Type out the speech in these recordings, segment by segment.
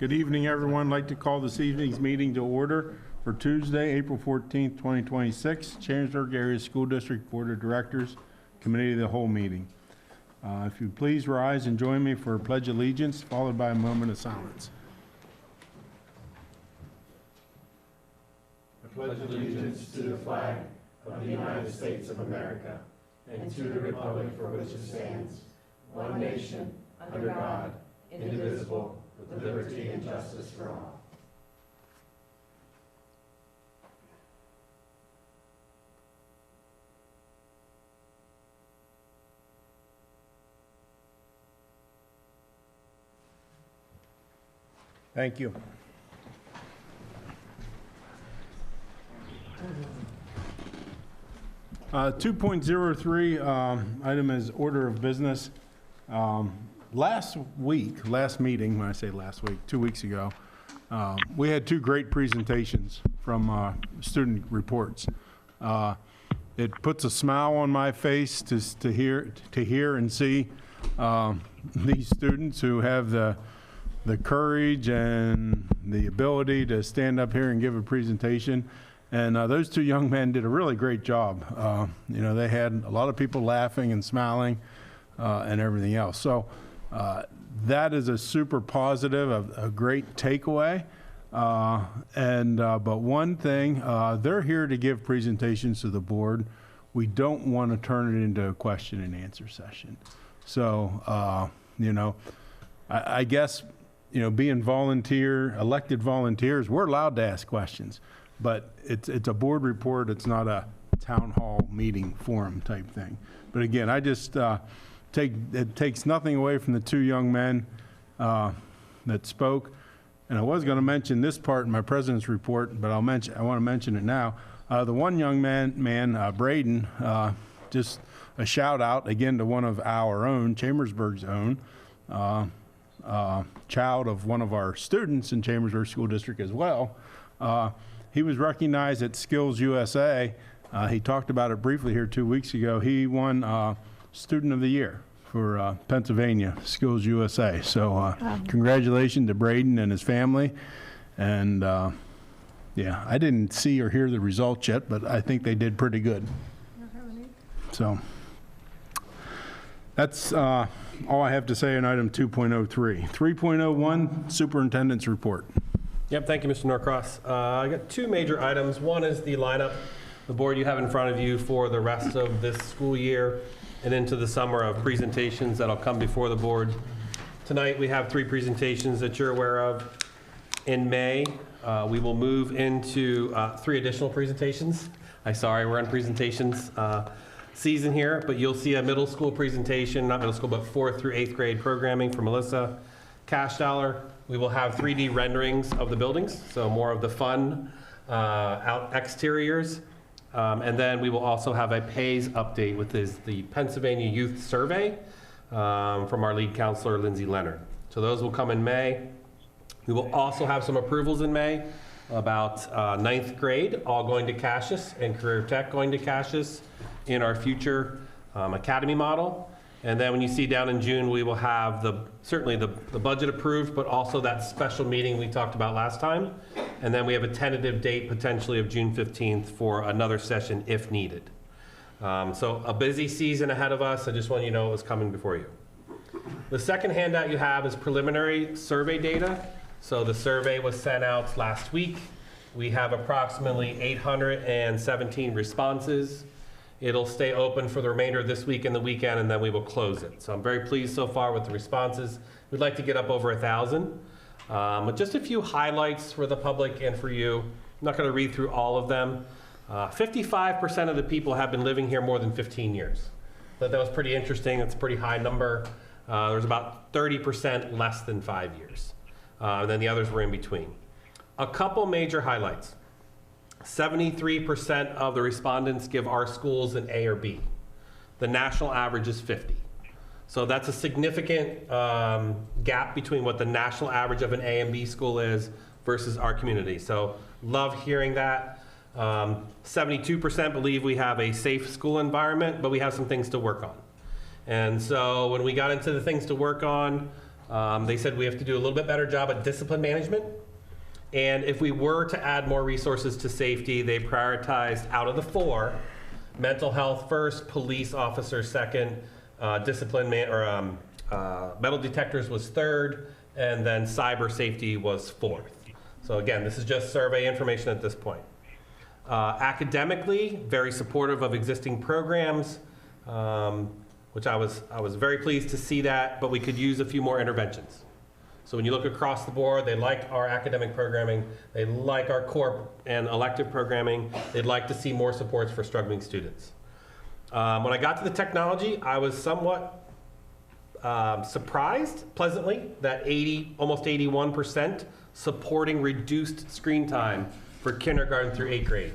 Good evening, everyone. I'd like to call this evening's meeting to order for Tuesday, April 14th, 2026, Chambersburg Area School District Board of Directors, Committee of the Whole meeting. If you please rise and join me for a pledge of allegiance, followed by a moment of silence. I pledge allegiance to the flag of the United States of America and to the republic for which it stands, one nation, under God, indivisible, with liberty and justice for all. Thank you. Uh, 2.03 item is order of business. Last meeting, when I say last week, 2 weeks ago, we had two great presentations from student reports. It puts a smile on my face to hear and see these students who have the courage and the ability to stand up here and give a presentation. And those two young men did a really great job. They had a lot of people laughing and smiling and everything else. So that is a super positive, a great takeaway. But one thing, they're here to give presentations to the board. We don't want to turn it into a question and answer session. So, I guess, being elected volunteers, we're allowed to ask questions, but it's a board report. It's not a town hall meeting forum type thing. But again, I just, it takes nothing away from the two young men that spoke. And I was going to mention this part in my president's report, but I want to mention it now. The one young man, Braden, just a shout out again to one of our own, Chambersburg's own, child of one of our students in Chambersburg School District as well. He was recognized at Skills USA. He talked about it briefly here 2 weeks ago. He won Student of the Year for Pennsylvania, Skills USA. So congratulations to Braden and his family. And yeah, I didn't see or hear the results yet, but I think they did pretty good. So that's all I have to say on item 2.03. 3.01, Superintendent's Report. Yep, thank you, Mr. Norcross. I got two major items. One is the lineup, the board you have in front of you for the rest of this school year and into the summer of presentations that'll come before the board. Tonight we have three presentations that you're aware of. In May, we will move into three additional presentations. We're in presentations season here, but you'll see a middle school presentation, not middle school, but 4th through 8th grade programming for Melissa Cashdollar. We will have 3D renderings of the buildings, so more of the fun exteriors. And then we will also have a PAYS update with the Pennsylvania Youth Survey from our lead counselor, Lindsay Leonard. So those will come in May. We will also have some approvals in May about 9th grade, all going to Cassius, and Career Tech going to Cassius in our future academy model. And then when you see down in June, we will have certainly the budget approved, but also that special meeting we talked about last time. And then we have a tentative date potentially of June 15th for another session if needed. So a busy season ahead of us. I just want you to know what's coming before you. The second handout you have is preliminary survey data. So the survey was sent out last week. We have approximately 817 responses. It'll stay open for the remainder of this week and the weekend, and then we will close it. So I'm very pleased so far with the responses. We'd like to get up over 1,000. But just a few highlights for the public and for you. I'm not going to read through all of them. 55% of the people have been living here more than 15 years. But that was pretty interesting. That's a pretty high number. There's about 30% less than 5 years. And then the others were in between. A couple major highlights. 73% of the respondents give our schools an A or B. The national average is 50. So that's a significant gap between what the national average of an A and B school is versus our community. So love hearing that. 72% believe we have a safe school environment, but we have some things to work on. And so when we got into the things to work on, They said we have to do a little bit better job at discipline management. And if we were to add more resources to safety, they prioritized out of the 4, mental health first, police officer second, metal detectors was 3rd, and then cyber safety was 4th. So again, this is just survey information at this point. Academically, very supportive of existing programs, which I was very pleased to see that, but we could use a few more interventions. So when you look across the board, they like our academic programming, they like our core and elective programming, they'd like to see more supports for struggling students. When I got to the technology, I was somewhat surprised, pleasantly, that almost 81% supporting reduced screen time for kindergarten through 8th grade.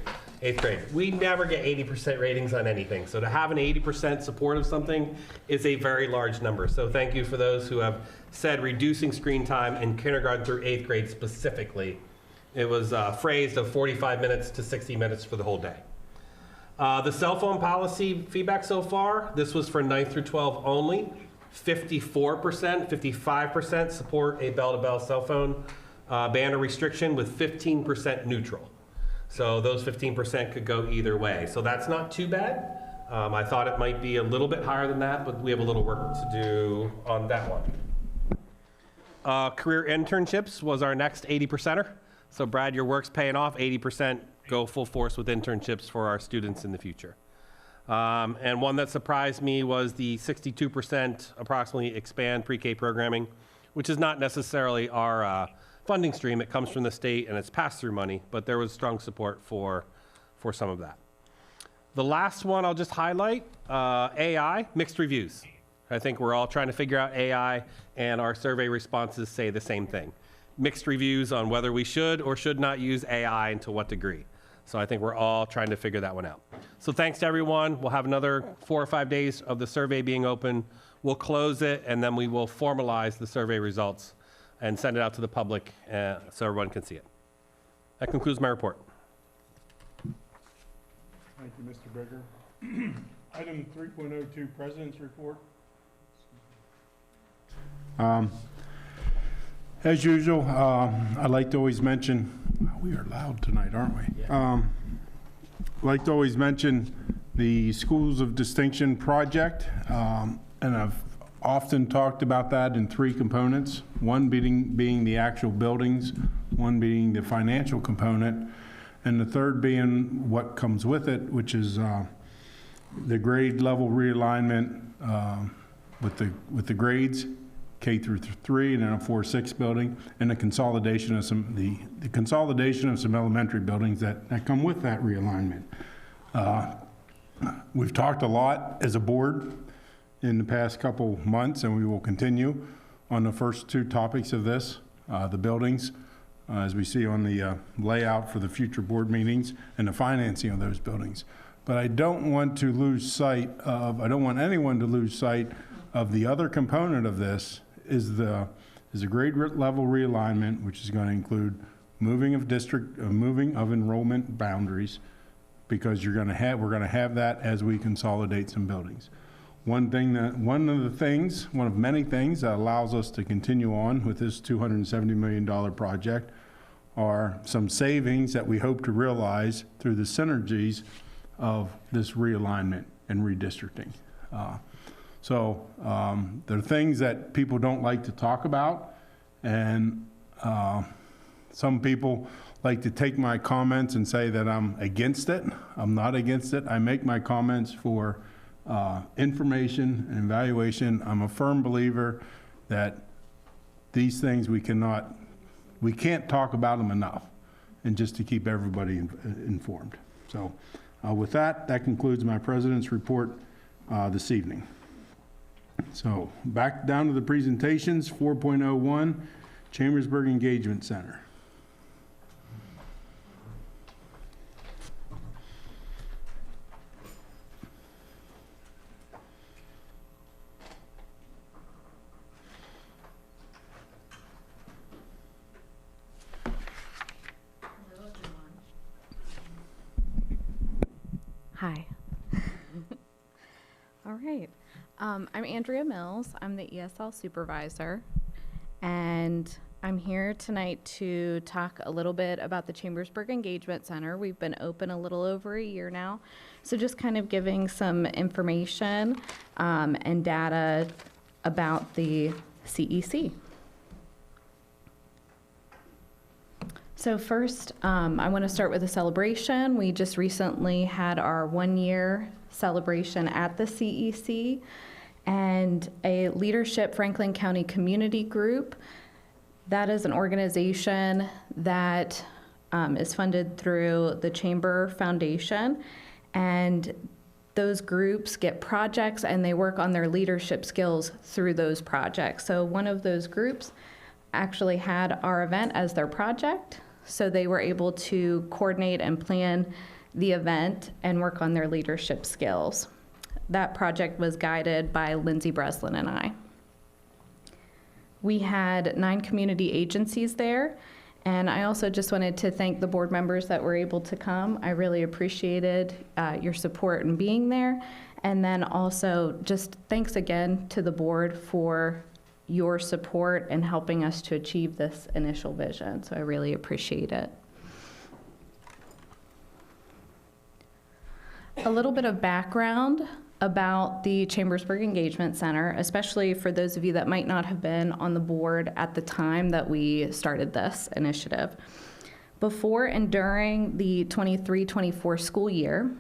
We never get 80% ratings on anything, so to have an 80% support of something is a very large number. So thank you for those who have said reducing screen time in kindergarten through 8th grade specifically. It was phrased of 45 minutes to 60 minutes for the whole day. The cell phone policy feedback so far, this was for 9th through 12 only. 54%, 55% support a bell-to-bell cell phone ban or restriction, with 15% neutral. So those 15% could go either way. So that's not too bad. I thought it might be a little bit higher than that, but we have a little work to do on that one. Career internships was our next 80%er. So Brad, your work's paying off. 80% go full force with internships for our students in the future. And one that surprised me was the 62% approximately expand pre-K programming, which is not necessarily our funding stream. It comes from the state and it's pass-through money, but there was strong support for some of that. The last one I'll just highlight, AI, mixed reviews. I think we're all trying to figure out AI, and our survey responses say the same thing. Mixed reviews on whether we should or should not use AI and to what degree. So I think we're all trying to figure that one out. So thanks to everyone. We'll have another 4 or 5 days of the survey being open. We'll close it, and then we will formalize the survey results and send it out to the public so everyone can see it. That concludes my report. Thank you, Mr. Bigger. Item 3.02, President's Report. As usual, I like to always mention, we are loud tonight, aren't we? Yeah. Like to always mention the Schools of Distinction project, and I've often talked about that in 3 components, one being the actual buildings, one being the financial component, and the third being what comes with it, which is the grade level realignment with the grades, K through 3, and then a 4-6 building, and the consolidation of some elementary buildings that come with that realignment. We've talked a lot as a board in the past couple months, and we will continue on the first 2 topics of this, the buildings, as we see on the layout for the future board meetings, and the financing of those buildings. But I don't want anyone to lose sight of the other component of this is a grade level realignment, which is going to include moving of enrollment boundaries, because we're going to have that as we consolidate some buildings. One of many things that allows us to continue on with this $270 million project are some savings that we hope to realize through the synergies of this realignment and redistricting. So there are things that people don't like to talk about, and some people like to take my comments and say that I'm against it. I'm not against it. I make my comments for information and evaluation. I'm a firm believer that these things we can't talk about them enough, and just to keep everybody informed. So with that concludes my President's report this evening. So back down to the presentations, 4.01, Chambersburg Engagement Center. Hi. All right. I'm Andrea Mills. I'm the ESL supervisor. and I'm here tonight to talk a little bit about the Chambersburg Engagement Center. We've been open a little over a year now, so just kind of giving some information and data about the CEC. So first, I want to start with a celebration. We just recently had our one-year celebration at the CEC, and a Leadership Franklin County Community Group. That is an organization that is funded through the Chamber Foundation, and those groups get projects and they work on their leadership skills through those projects. So one of those groups actually had our event as their project, so they were able to coordinate and plan the event and work on their leadership skills. That project was guided by Lindsay Breslin and I. We had 9 community agencies there, and I also just wanted to thank the board members that were able to come. I really appreciated your support in being there, and then also just thanks again to the board for your support and helping us to achieve this initial vision, so I really appreciate it. A little bit of background about the Chambersburg Engagement Center, especially for those of you that might not have been on the board at the time that we started this initiative. Before and during the 23-24 school year,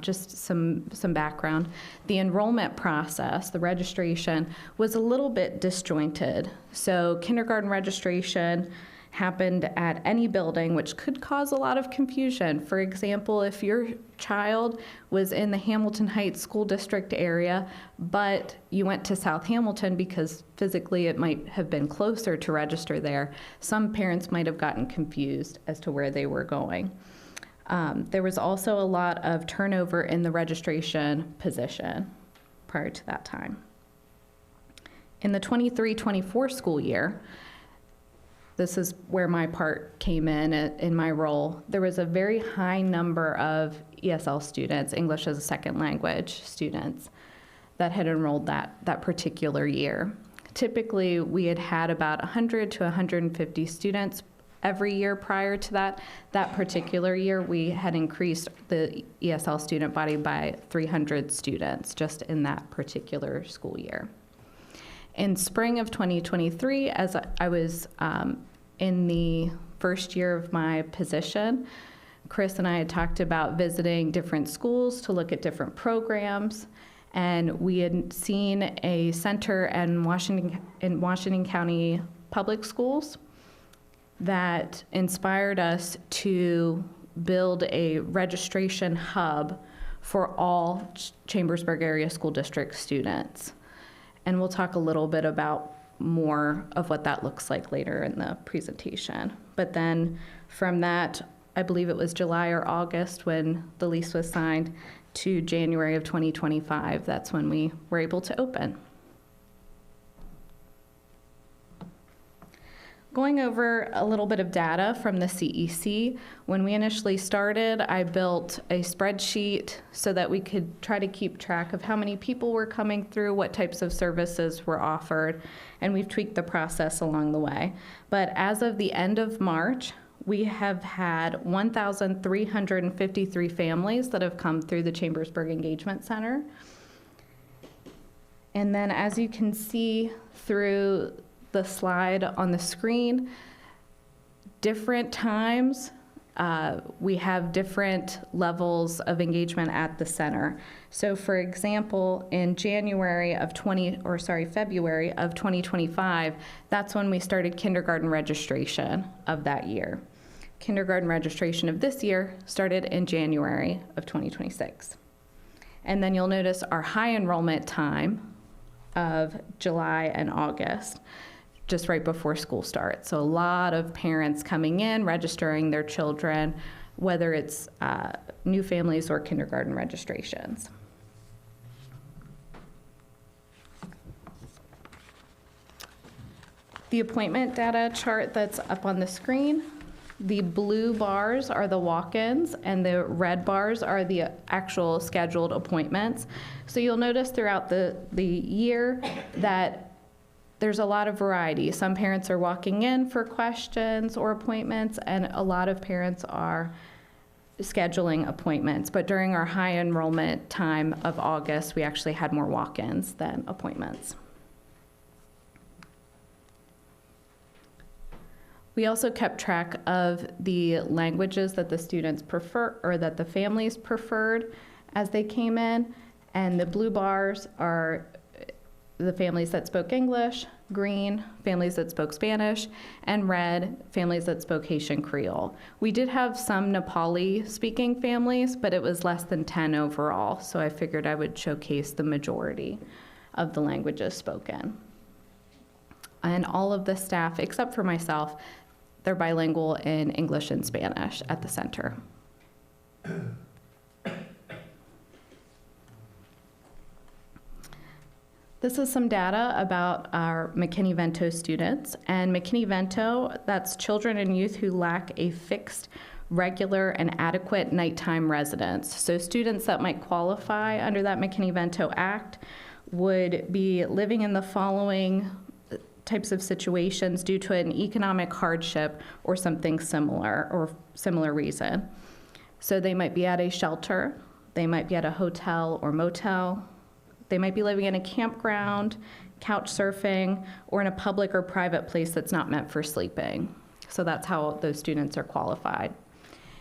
just some background, the enrollment process, the registration, was a little bit disjointed. So kindergarten registration happened at any building, which could cause a lot of confusion. For example, if your child was in the Hamilton Heights School District area, but you went to South Hamilton because physically it might have been closer to register there, some parents might have gotten confused as to where they were going. There was also a lot of turnover in the registration position prior to that time. In the 23-24 school year, this is where my part came in my role, there was a very high number of ESL students, English as a second language students, that had enrolled that particular year. Typically, we had about 100 to 150 students every year prior to that. That particular year, we had increased the ESL student body by 300 students just in that particular school year. In spring of 2023, as I was in the first year of my position, Chris and I had talked about visiting different schools to look at different programs, and we had seen a center in Washington County Public Schools that inspired us to build a registration hub for all Chambersburg area school district students. And we'll talk a little bit about more of what that looks like later in the presentation. But then from that, I believe it was July or August when the lease was signed, to January of 2025, that's when we were able to open. Going over a little bit of data from the CEC, when we initially started, I built a spreadsheet so that we could try to keep track of how many people were coming through, what types of services were offered, and we've tweaked the process along the way. But as of the end of March, we have had 1,353 families that have come through the Chambersburg Engagement Center. And then as you can see through the slide on the screen, different times we have different levels of engagement at the center. So for example, in February of 2025, that's when we started kindergarten registration of that year. Kindergarten registration of this year started in January of 2026. And then you'll notice our high enrollment time of July and August, just right before school starts. So a lot of parents coming in, registering their children, whether it's new families or kindergarten registrations. The appointment data chart that's up on the screen, the blue bars are the walk-ins and the red bars are the actual scheduled appointments. So you'll notice throughout the year that there's a lot of variety. Some parents are walking in for questions or appointments, and a lot of parents are scheduling appointments. But during our high enrollment time of August, we actually had more walk-ins than appointments. We also kept track of the languages that the students prefer, or that the families preferred as they came in. And the blue bars are the families that spoke English, green, families that spoke Spanish, and red, families that spoke Haitian Creole. We did have some Nepali-speaking families, but it was less than 10 overall, so I figured I would showcase the majority of the languages spoken. And all of the staff, except for myself, they're bilingual in English and Spanish at the center. This is some data about our McKinney-Vento students. And McKinney-Vento, that's children and youth who lack a fixed, regular, and adequate nighttime residence. So students that might qualify under that McKinney-Vento Act would be living in the following types of situations due to an economic hardship or something similar, or similar reason. So they might be at a shelter, they might be at a hotel or motel, they might be living in a campground, couch surfing, or in a public or private place that's not meant for sleeping. So that's how those students are qualified.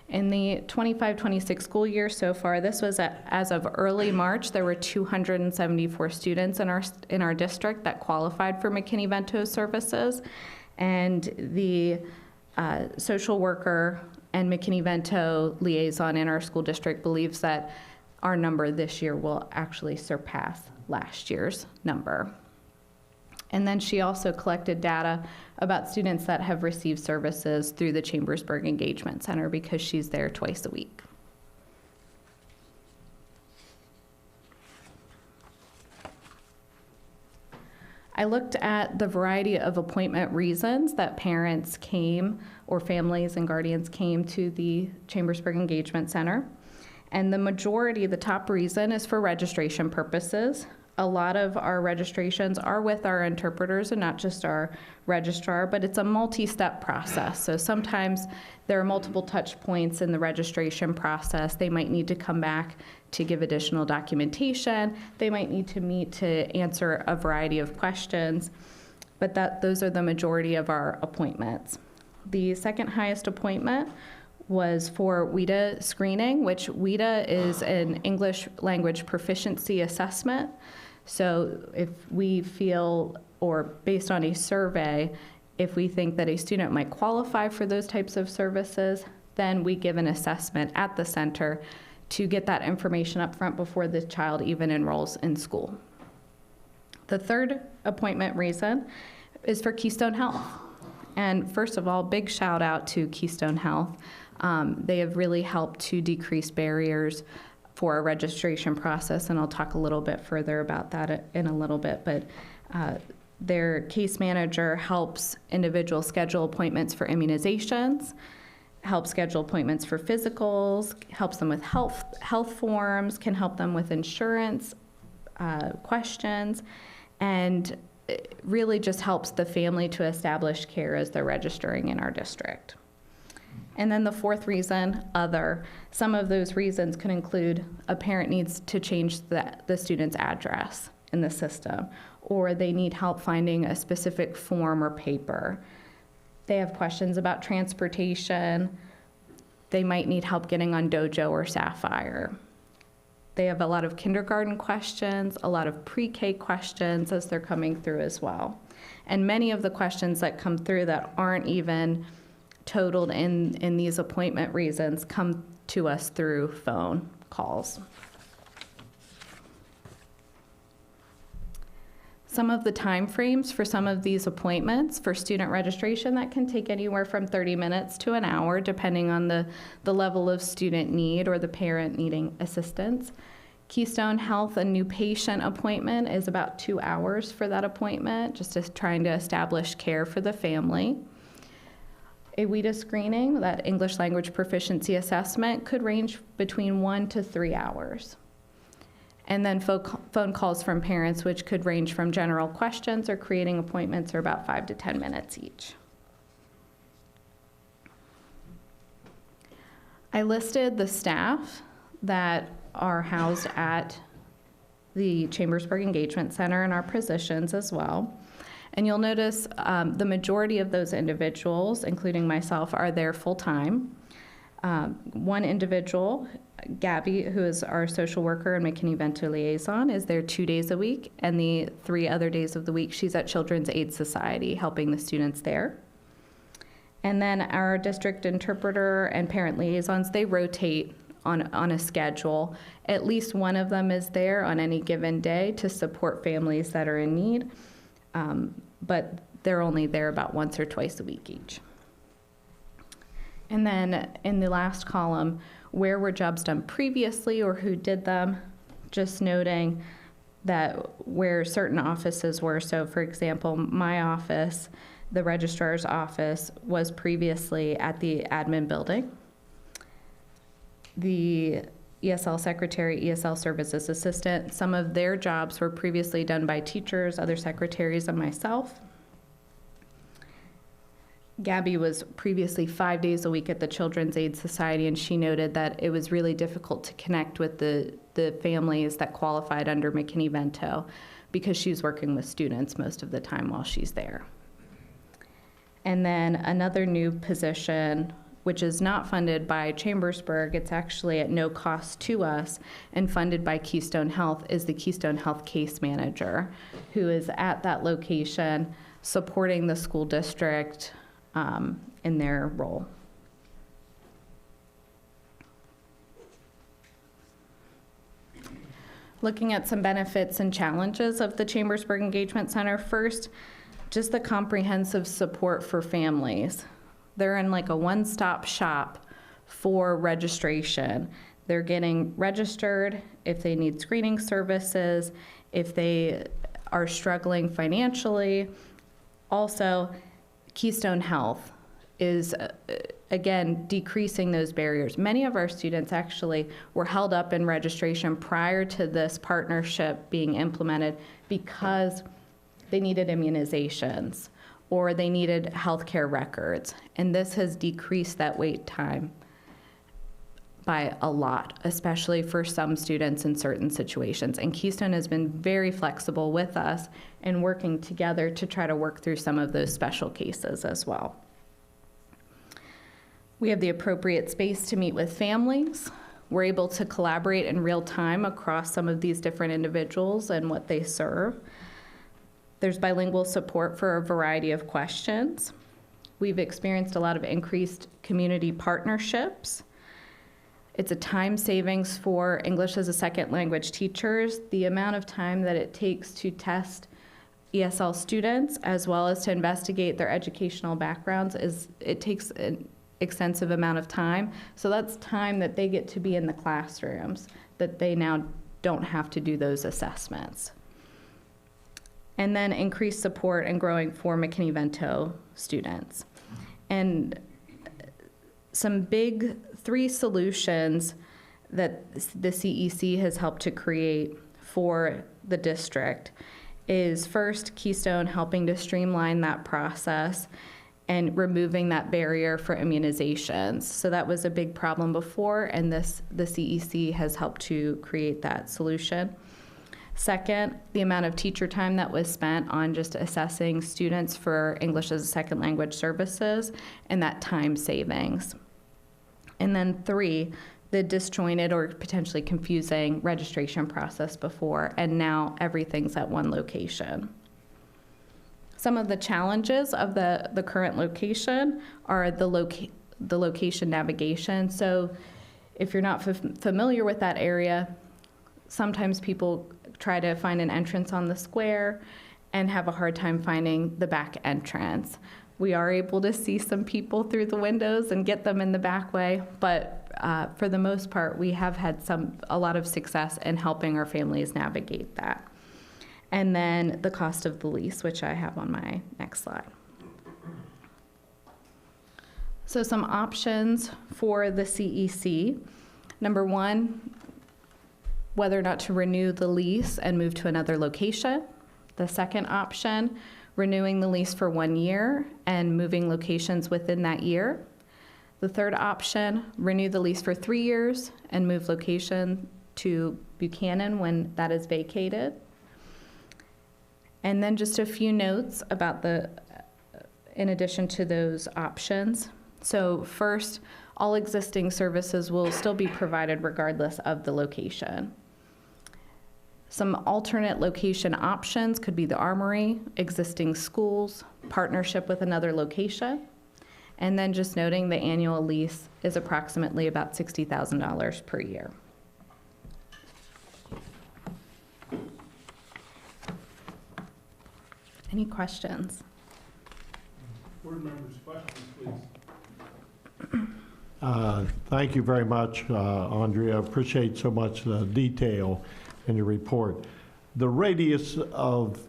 In the 25-26 school year so far, this was as of early March, there were 274 students in our district that qualified for McKinney-Vento services. And the social worker and McKinney-Vento liaison in our school district believes that our number this year will actually surpass last year's number. And then she also collected data about students that have received services through the Chambersburg Engagement Center because she's there twice a week. I looked at the variety of appointment reasons that parents came, or families and guardians came to the Chambersburg Engagement Center. And the majority, the top reason, is for registration purposes. A lot of our registrations are with our interpreters and not just our registrar, but it's a multi-step process. So sometimes there are multiple touch points in the registration process. They might need to come back to give additional documentation. They might need to meet to answer a variety of questions, but those are the majority of our appointments. The second highest appointment was for WIDA screening, which WIDA is an English language proficiency assessment. So if we feel, or based on a survey, if we think that a student might qualify for those types of services, then we give an assessment at the center to get that information up front before the child even enrolls in school. The third appointment reason is for Keystone Health. And first of all, big shout out to Keystone Health. They have really helped to decrease barriers for our registration process, and I'll talk a little bit further about that in a little bit, but their case manager helps individuals schedule appointments for immunizations, helps schedule appointments for physicals, helps them with health forms, can help them with insurance questions, and it really just helps the family to establish care as they're registering in our district. And then the fourth reason, other. Some of those reasons could include a parent needs to change the student's address in the system, or they need help finding a specific form or paper. They have questions about transportation. They might need help getting on Dojo or Sapphire. They have a lot of kindergarten questions, a lot of pre-K questions as they're coming through as well. And many of the questions that come through that aren't even totaled in these appointment reasons come to us through phone calls. Some of the time frames for some of these appointments for student registration, that can take anywhere from 30 minutes to an hour, depending on the level of student need or the parent needing assistance. Keystone Health, a new patient appointment, is about 2 hours for that appointment, just trying to establish care for the family. A WIDA screening, that English language proficiency assessment, could range between 1 to 3 hours. And then phone calls from parents, which could range from general questions or creating appointments, are about 5 to 10 minutes each. I listed the staff that are housed at the Chambersburg Engagement Center and our positions as well. And you'll notice the majority of those individuals, including myself, are there full-time. One individual, Gabby, who is our social worker and McKinney-Vento liaison, is there 2 days a week, and the 3 other days of the week she's at Children's Aid Society helping the students there. And then our district interpreter and parent liaisons, they rotate on a schedule. At least one of them is there on any given day to support families that are in need, but they're only there about once or twice a week each. And then in the last column, where were jobs done previously or who did them, just noting that where certain offices were. So for example, my office, the registrar's office, was previously at the admin building. The ESL secretary, ESL services assistant, some of their jobs were previously done by teachers, other secretaries, and myself. Gabby was previously 5 days a week at the Children's Aid Society, and she noted that it was really difficult to connect with the families that qualified under McKinney-Vento because she's working with students most of the time while she's there. And then another new position, which is not funded by Chambersburg, it's actually at no cost to us and funded by Keystone Health, is the Keystone Health case manager, who is at that location supporting the school district in their role. Looking at some benefits and challenges of the Chambersburg Engagement Center. First, just the comprehensive support for families. They're in like a one-stop shop for registration. They're getting registered if they need screening services, if they are struggling financially. Also, Keystone Health is, again, decreasing those barriers. Many of our students actually were held up in registration prior to this partnership being implemented because they needed immunizations or they needed healthcare records. And this has decreased that wait time by a lot, especially for some students in certain situations. And Keystone has been very flexible with us and working together to try to work through some of those special cases as well. We have the appropriate space to meet with families. We're able to collaborate in real time across some of these different individuals and what they serve. There's bilingual support for a variety of questions. We've experienced a lot of increased community partnerships. It's a time savings for English as a second language teachers. The amount of time that it takes to test ESL students as well as to investigate their educational backgrounds it takes an extensive amount of time. So that's time that they get to be in the classrooms, that they now don't have to do those assessments. And then increased support and growing for McKinney-Vento students. And some big 3 solutions that the CEC has helped to create for the district is first, Keystone helping to streamline that process and removing that barrier for immunizations. So that was a big problem before, and the CEC has helped to create that solution. Second, the amount of teacher time that was spent on just assessing students for English as a second language services and that time savings. And then 3, the disjointed or potentially confusing registration process before, and now everything's at one location. Some of the challenges of the current location are the location navigation. So if you're not familiar with that area, sometimes people try to find an entrance on the square and have a hard time finding the back entrance. We are able to see some people through the windows and get them in the back way, but for the most part, we have had a lot of success in helping our families navigate that. And then the cost of the lease, which I have on my next slide. So some options for the CEC. Number 1, whether or not to renew the lease and move to another location. The second option, renewing the lease for 1 year and moving locations within that year. The third option, renew the lease for 3 years and move location to Buchanan when that is vacated. And then just a few notes about in addition to those options. So first, all existing services will still be provided regardless of the location. Some alternate location options could be the Armory, existing schools, partnership with another location. And then just noting the annual lease is approximately about $60,000 per year. Any questions? Board members, questions, please. Thank you very much, Andrea. I appreciate so much the detail in your report. The radius of,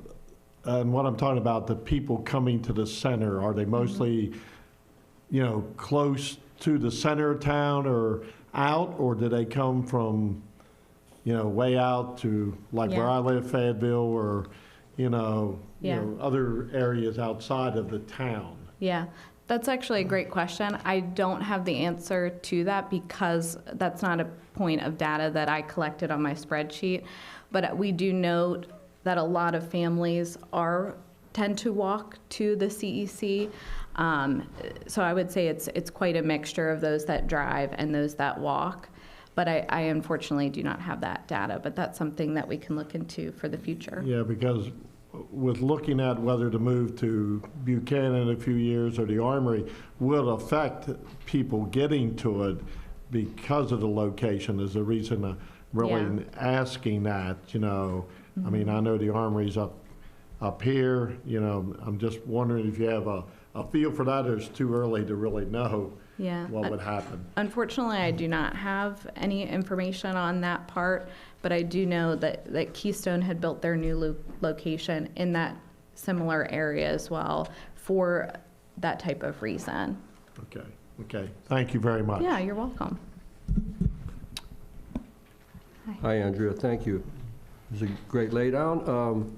and what I'm talking about, the people coming to the center, are they mostly, close to the center of town or out, or do they come from, way out to, like where Yeah. I live, Fayetteville, or, Yeah. other areas outside of the town? Yeah, that's actually a great question. I don't have the answer to that because that's not a point of data that I collected on my spreadsheet. But we do note that a lot of families tend to walk to the CEC. So I would say it's quite a mixture of those that drive and those that walk. But I unfortunately do not have that data, but that's something that we can look into for the future. Yeah, because with looking at whether to move to Buchanan in a few years or the Armory will affect people getting to it because of the location is the reason I'm really asking that, I mean, I know the Armory's up here, I'm just wondering if you have a feel for that, or it's too early to really know Yeah. what would happen. Unfortunately, I do not have any information on that part, but I do know that Keystone had built their new location in that similar area as well for that type of reason. Okay. Thank you very much. Yeah, you're welcome. Hi, Andrea, thank you. It was a great laydown.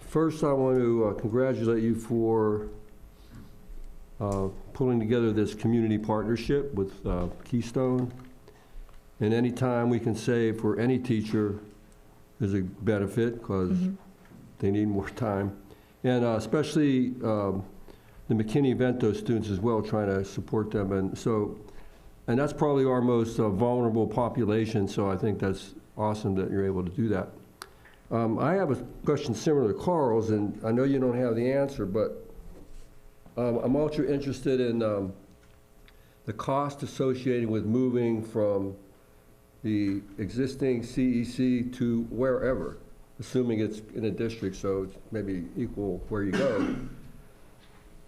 First, I want to congratulate you for pulling together this community partnership with Keystone. And any time we can save for any teacher is a benefit, because they need more time. And especially the McKinney-Vento students as well, trying to support them. And that's probably our most vulnerable population, so I think that's awesome that you're able to do that. I have a question similar to Carl's, and I know you don't have the answer, but I'm also interested in the cost associated with moving from the existing CEC to wherever, assuming it's in a district, so it's maybe equal where you go.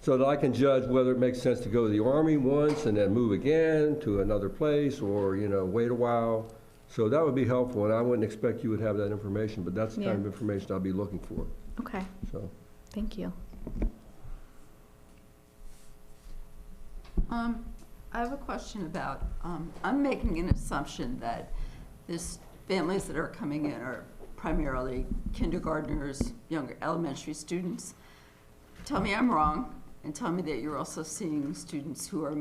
So that I can judge whether it makes sense to go to the Army once and then move again to another place, or, wait a while. So that would be helpful, and I wouldn't expect you would have that information, but that's the kind of information I'll be looking for, Okay, so. thank you. I have a question about, I'm making an assumption that this families that are coming in are primarily kindergartners, younger elementary students. Tell me I'm wrong, and tell me that you're also seeing students who are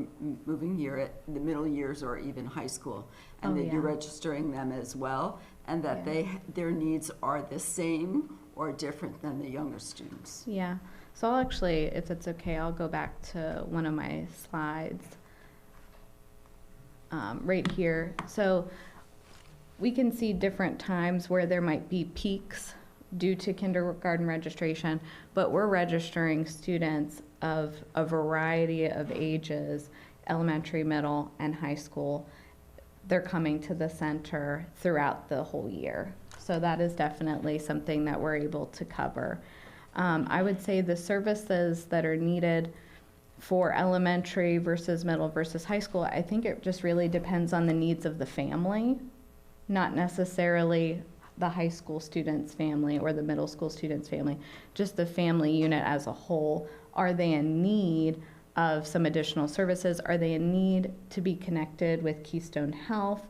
moving here at the middle years or even high school, and that you're registering them as well, and that their needs are the same or different than the younger students. Yeah, so I'll actually, if it's okay, I'll go back to one of my slides right here. So we can see different times where there might be peaks due to kindergarten registration, but we're registering students of a variety of ages, elementary, middle, and high school. They're coming to the center throughout the whole year. So that is definitely something that we're able to cover. I would say the services that are needed for elementary versus middle versus high school, I think it just really depends on the needs of the family, not necessarily the high school student's family or the middle school student's family, just the family unit as a whole. Are they in need of some additional services? Are they in need to be connected with Keystone Health?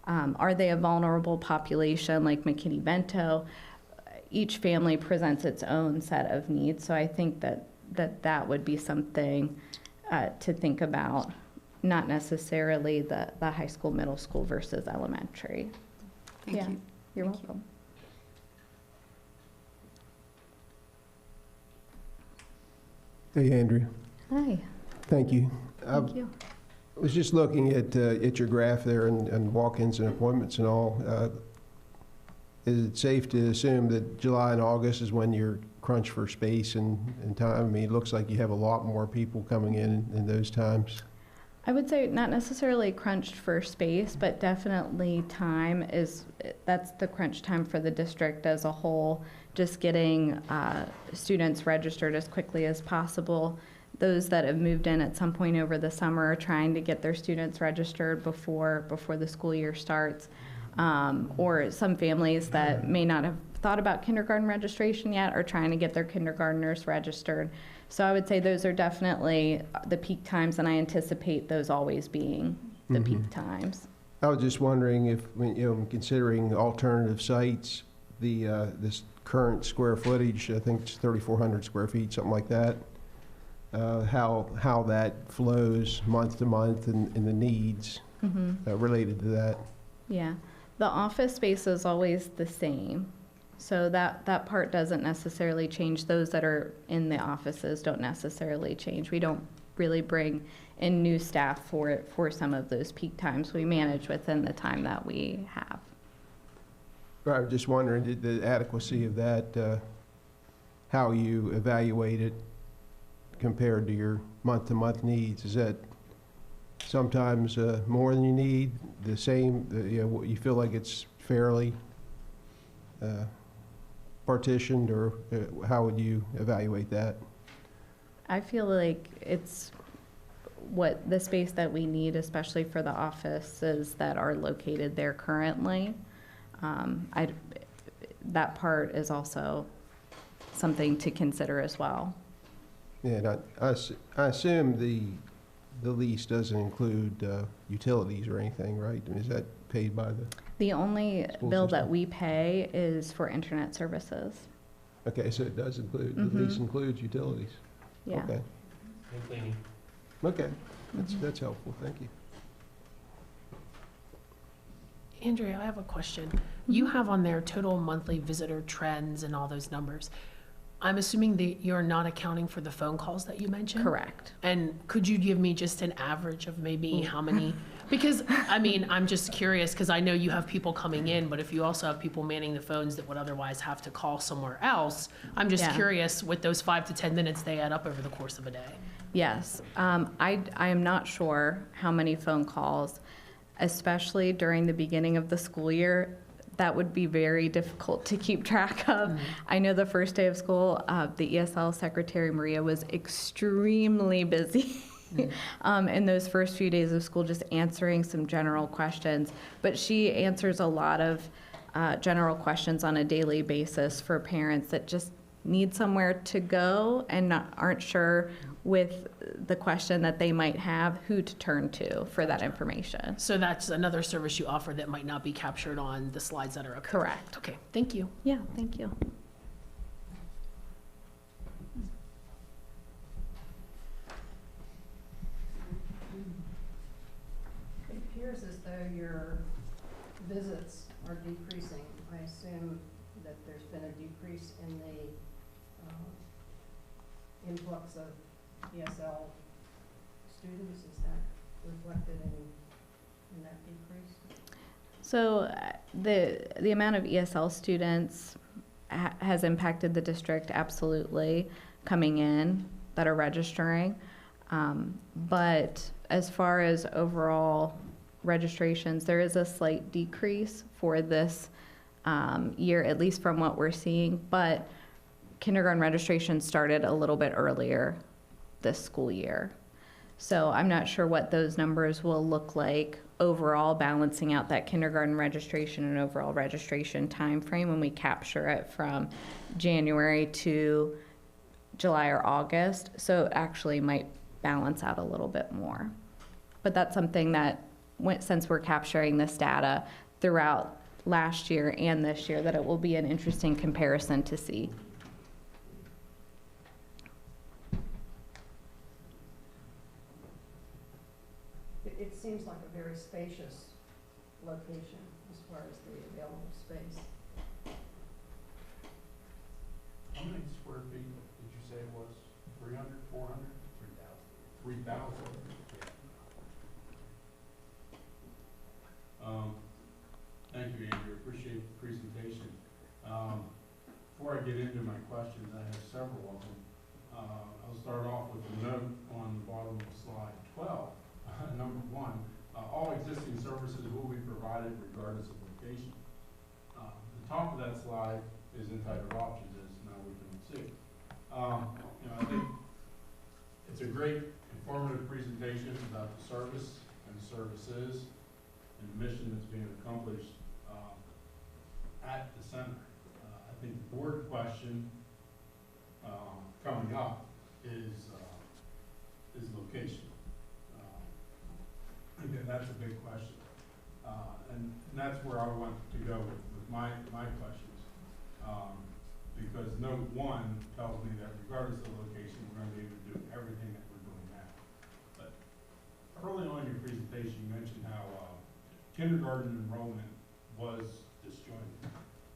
Are they a vulnerable population like McKinney-Vento? Each family presents its own set of needs, so I think that would be something to think about, not necessarily the high school, middle school versus elementary. Thank Yeah, you. you're Thank you. welcome. Hey, Andrea. Hi, Thank you. I thank you. was just looking at your graph there and walk-ins and appointments and all. Is it safe to assume that July and August is when you're crunched for space and time? I mean, it looks like you have a lot more people coming in those times. I would say not necessarily crunched for space, but definitely that's the crunch time for the district as a whole, just getting students registered as quickly as possible. Those that have moved in at some point over the summer are trying to get their students registered before the school year starts. Or some families that may not have thought about kindergarten registration yet are trying to get their kindergartners registered. So I would say those are definitely the peak times, and I anticipate those always being the peak times. I was just wondering if, considering alternative sites, this current square footage, I think it's 3,400 square feet, something like that, how that flows month to month and the needs related to that. Yeah, the office space is always the same. So that part doesn't necessarily change. Those that are in the offices don't necessarily change. We don't really bring in new staff for some of those peak times. We manage within the time that we have. I was just wondering the adequacy of that, how you evaluate it compared to your month-to-month needs. Is that sometimes more than you need, the same, you feel like it's fairly partitioned, or how would you evaluate that? I feel like it's what the space that we need, especially for the offices that are located there currently. That part is also something to consider as well. Yeah, and I assume the lease doesn't include utilities or anything, right? I mean, is that paid by the? The only School bill that system. we pay is for internet services. Okay, so it does include, the lease includes utilities? Yeah. Okay, And cleaning. okay, that's helpful, thank you. Andrea, I have a question. You have on there total monthly visitor trends and all those numbers. I'm assuming that you're not accounting for the phone calls that you mentioned? Correct. And could you give me just an average of maybe how many? Because, I mean, I'm just curious, because I know you have people coming in, but if you also have people manning the phones that would otherwise have to call somewhere else, I'm just Yeah. curious, with those 5 to 10 minutes, they add up over the course of a day. Yes. I am not sure how many phone calls, especially during the beginning of the school year. That would be very difficult to keep track of. I know the first day of school, the ESL secretary, Maria, was extremely busy in those first few days of school, just answering some general questions. But she answers a lot of general questions on a daily basis for parents that just need somewhere to go and aren't sure with the question that they might have, who to turn to for that information. So that's another service you offer that might not be captured on the slides that are up there. Correct. Okay, thank you. Yeah, thank you. It appears as though your visits are decreasing. I assume that there's been a decrease in the influx of ESL students. Is that reflected in that decrease? So the amount of ESL students has impacted the district, absolutely, coming in that are registering. But as far as overall registrations, there is a slight decrease for this year, at least from what we're seeing. But kindergarten registration started a little bit earlier this school year. So I'm not sure what those numbers will look like overall, balancing out that kindergarten registration and overall registration timeframe when we capture it from January to July or August. So it actually might balance out a little bit more. But that's something that since we're capturing this data throughout last year and this year, that it will be an interesting comparison to see. It seems like a very spacious location as far as the available space. How many square feet did you say it was? 300, 400? 3,000. 3,000? Thank you, Andrew. Appreciate the presentation. Before I get into my questions, I have several of them. I'll start off with a note on the bottom of slide 12. Number 1, all existing services will be provided regardless of location. The top of that slide is entitled options, as now we can see. I think it's a great informative presentation about the service and the services and the mission that's being accomplished at the center. I think the board question coming up is location. Again, that's a big question. And that's where I want to go with my questions. Because note 1 tells me that regardless of location, we're going to be able to do everything that we're doing now. But early on in your presentation, you mentioned how kindergarten enrollment was disjointed,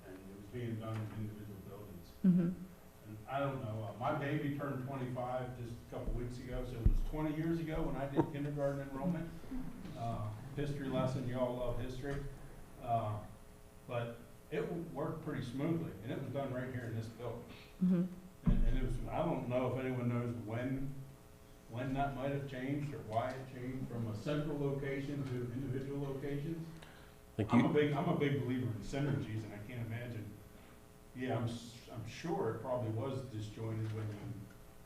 and it was being done in individual buildings. Mm-hmm. And I don't know, my baby turned 25 just a couple weeks ago, so it was 20 years ago when I did kindergarten enrollment. History lesson, you all love history. But it worked pretty smoothly, and it was done right here in this building. Mm-hmm. And it was, I don't know if anyone knows when that might have changed or why it changed from a central location to individual locations. I'm a big believer in synergies, and I can't imagine. Yeah, I'm sure it probably was disjointed when you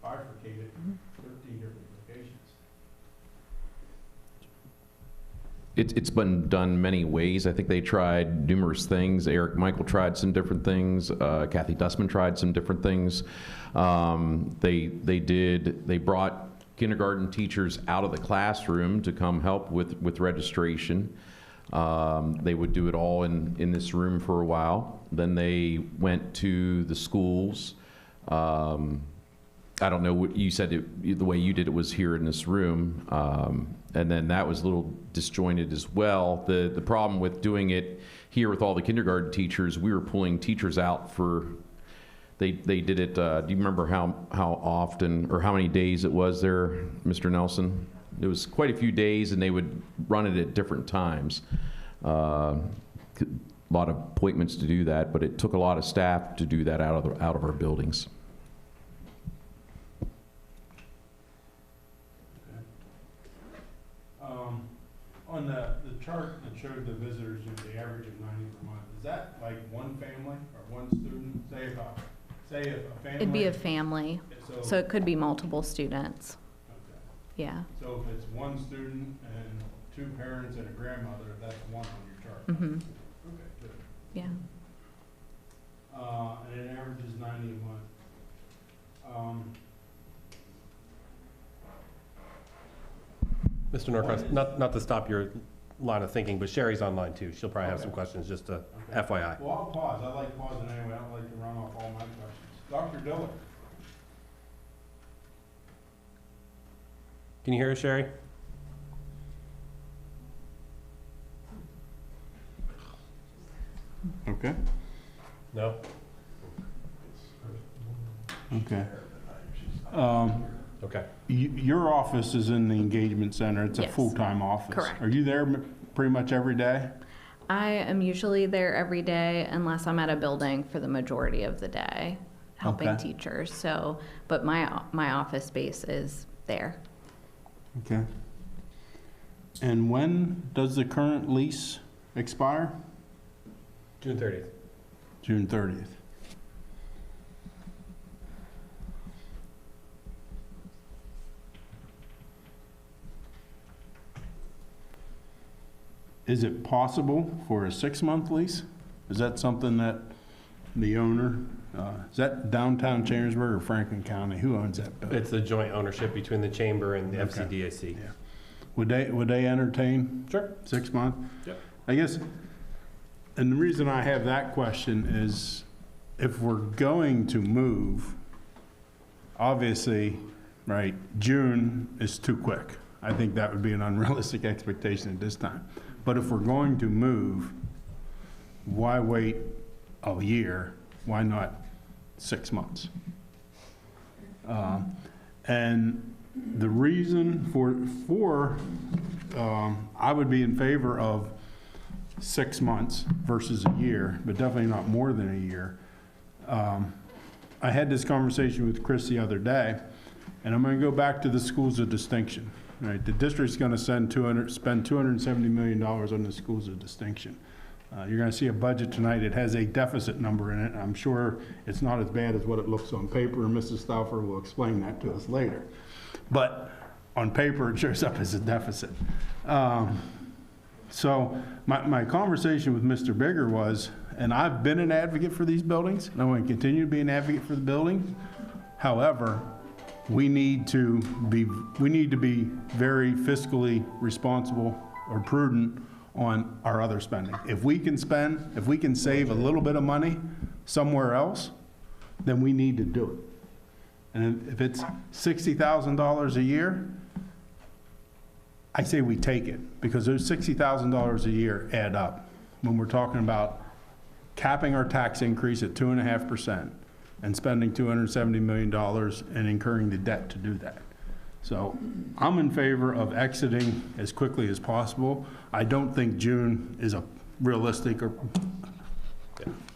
bifurcated 13 different locations. It's been done many ways. I think they tried numerous things. Eric Michael tried some different things. Kathy Dussman tried some different things. They brought kindergarten teachers out of the classroom to come help with registration. They would do it all in this room for a while. Then they went to the schools. I don't know what you said, the way you did it was here in this room. And then that was a little disjointed as well. The problem with doing it here with all the kindergarten teachers, we were pulling teachers out for, they did it, do you remember how often or how many days it was there, Mr. Nelson? It was quite a few days, and they would run it at different times. A lot of appointments to do that, but it took a lot of staff to do that out of our buildings. On the chart that showed the visitors, the average of 90 per month, is that like one family or one student? Say if a family. It'd be a family, so it could be multiple students. Okay. Yeah. So if it's one student and 2 parents and a grandmother, that's 1 on your chart. Mm-hmm. Okay, good. Yeah. And it averages 90 a month. Mr. Norcross, not to stop your line of thinking, but Sherry's online too. She'll probably have Okay. some questions, just to Okay. FYI. Well, I'll pause. I like pausing anyway. I don't like to run off all my questions. Dr. Dillard. Can you hear us, Sherry? Okay. No? Okay. Okay. Your office is in the engagement center. It's a Yes. full-time office. Correct. Are you there pretty much every day? I am usually there every day unless I'm at a building for the majority of the day, helping Okay. teachers. So, but my office space is there. Okay. And when does the current lease expire? June 30th. June 30th. Is it possible for a 6-month lease? Is that something that the owner, is that downtown Chambersburg or Franklin County? Who owns that building? It's a joint ownership between the chamber and the Okay. FCDAC. Yeah. would they entertain Sure. 6 months? Yep. I guess, and the reason I have that question is if we're going to move, obviously, right, June is too quick. I think that would be an unrealistic expectation at this time. But if we're going to move, why wait a year? Why not 6 months? And the reason for I would be in favor of 6 months versus a year, but definitely not more than a year. I had this conversation with Chris the other day, and I'm going to go back to the schools of distinction. Right, the district's going to spend $270 million on the schools of distinction. You're going to see a budget tonight. It has a deficit number in it. I'm sure it's not as bad as what it looks on paper, and Mrs. Stauffer will explain that to us later. But on paper, it shows up as a deficit. So my conversation with Mr. Bigger was, and I've been an advocate for these buildings, and I want to continue to be an advocate for the building. However, we need to be very fiscally responsible or prudent on our other spending. If we can save a little bit of money somewhere else, then we need to do it. And if it's $60,000 a year, I say we take it, because those $60,000 a year add up when we're talking about capping our tax increase at 2.5% and spending $270 million and incurring the debt to do that. So I'm in favor of exiting as quickly as possible. I don't think June is a realistic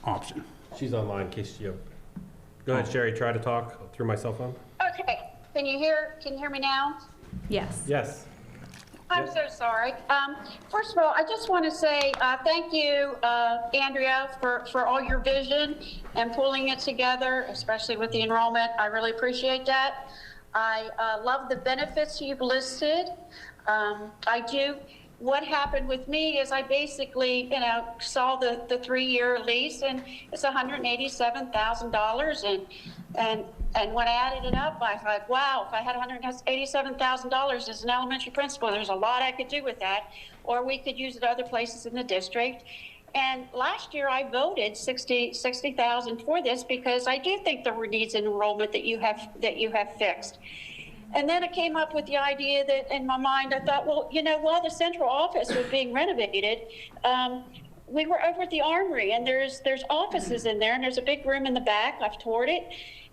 option. She's online in case you. Go ahead, Sherry, try to talk through my cell phone. Okay, can you hear me now? Yes. Yes. I'm so sorry. First of all, I just want to say thank you, Andrea, for all your vision and pulling it together, especially with the enrollment. I really appreciate that. I love the benefits you've listed. I do. What happened with me is I basically, saw the 3-year lease, and it's $187,000, and when I added it up, I thought, wow, if I had $187,000 as an elementary principal, there's a lot I could do with that, or we could use it other places in the district. And last year I voted $60,000 for this because I do think there were needs in enrollment that you have fixed. And then I came up with the idea that in my mind, I thought, well, while the central office was being renovated, we were over at the Armory, and there's offices in there, and there's a big room in the back. I've toured it,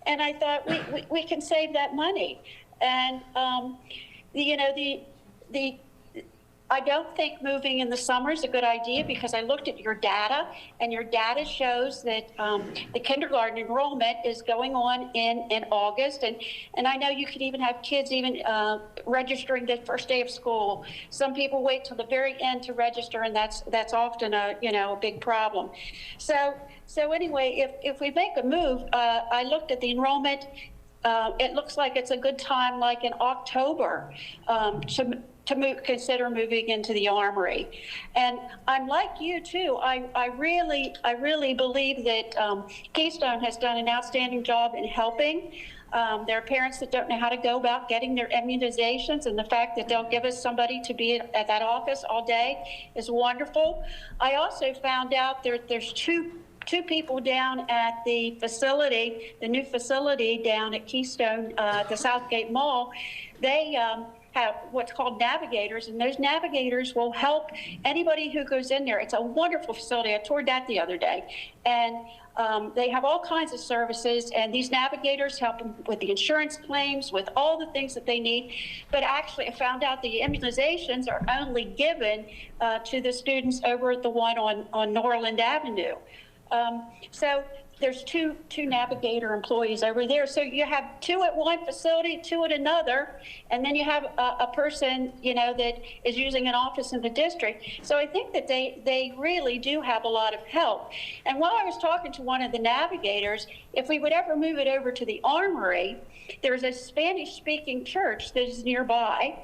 and I thought we can save that money. And I don't think moving in the summer is a good idea, because I looked at your data, and your data shows that the kindergarten enrollment is going on in August, and I know you could even have kids registering the first day of school. Some people wait till the very end to register, and that's often a big problem. So anyway, if we make a move, I looked at the enrollment. It looks like it's a good time, like in October, to consider moving into the Armory. And I'm like you too. I really believe that Keystone has done an outstanding job in helping. There are parents that don't know how to go about getting their immunizations, and the fact that they'll give us somebody to be at that office all day is wonderful. I also found out there's two people down at the facility, the new facility down at Keystone, the Southgate Mall. They have what's called navigators, and those navigators will help anybody who goes in there. It's a wonderful facility. I toured that the other day. And they have all kinds of services, and these navigators help them with the insurance claims, with all the things that they need. But actually, I found out the immunizations are only given to the students over at the one on Norland Avenue. So there's two navigator employees over there. So you have 2 at one facility, 2 at another, and then you have a person, that is using an office in the district. So I think that they really do have a lot of help. And while I was talking to one of the navigators, if we would ever move it over to the Armory, there's a Spanish-speaking church that is nearby,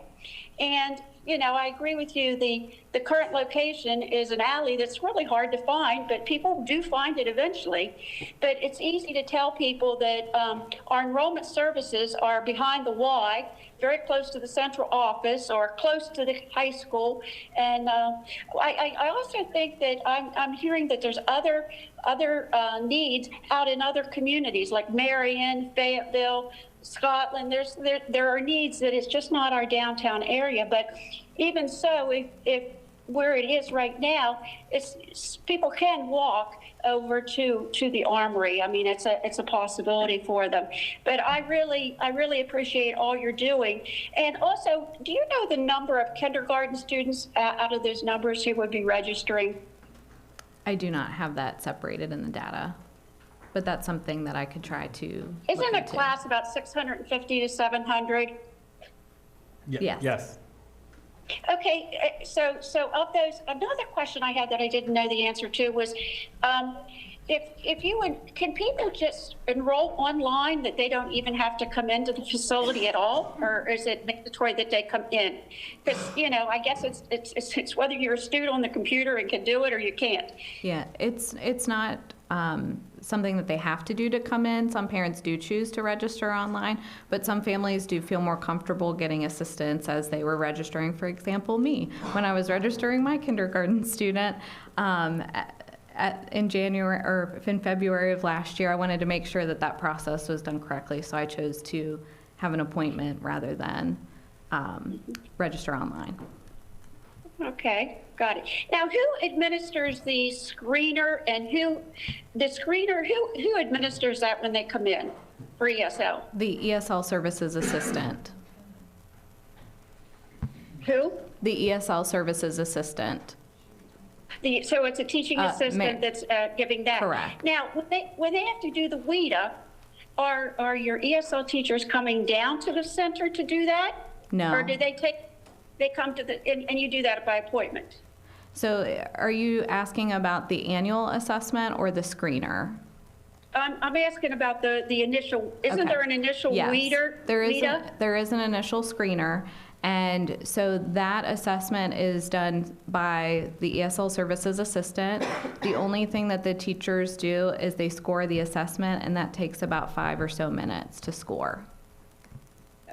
and I agree with you. The current location is an alley that's really hard to find, but people do find it eventually. But it's easy to tell people that our enrollment services are behind the Y, very close to the central office or close to the high school. And I also think that I'm hearing that there's other needs out in other communities like Marion, Fayetteville, Scotland. There are needs that it's just not our downtown area. But even so, if where it is right now, people can walk over to the Armory. I mean, it's a possibility for them. But I really appreciate all you're doing. And also, do you know the number of kindergarten students out of those numbers who would be registering? I do not have that separated in the data, but that's something that I could try to Isn't look a into. class about 650 to 700? Yes. Yes. Okay, so of those, another question I had that I didn't know the answer to was, if you would, can people just enroll online that they don't even have to come into the facility at all, or is it mandatory that they come in? Because I guess it's whether you're a student on the computer and can do it or you can't. Yeah, it's not something that they have to do to come in. Some parents do choose to register online, but some families do feel more comfortable getting assistance as they were registering. For example, me, when I was registering my kindergarten student in January or in February of last year, I wanted to make sure that that process was done correctly, so I chose to have an appointment rather than register online. Okay, got it. Now, who administers the screener, and who administers that when they come in for ESL? The ESL services assistant. Who? The ESL services assistant. So it's a teaching assistant that's giving that? Correct. Now, when they have to do the WIDA, are your ESL teachers coming down to the center to do that? No. Or do they come to and you do that by appointment? So are you asking about the annual assessment or the screener? I'm asking about the initial, isn't Okay. there an initial Yes, WIDA? there is an initial screener. And so that assessment is done by the ESL services assistant. The only thing that the teachers do is they score the assessment, and that takes about 5 or so minutes to score.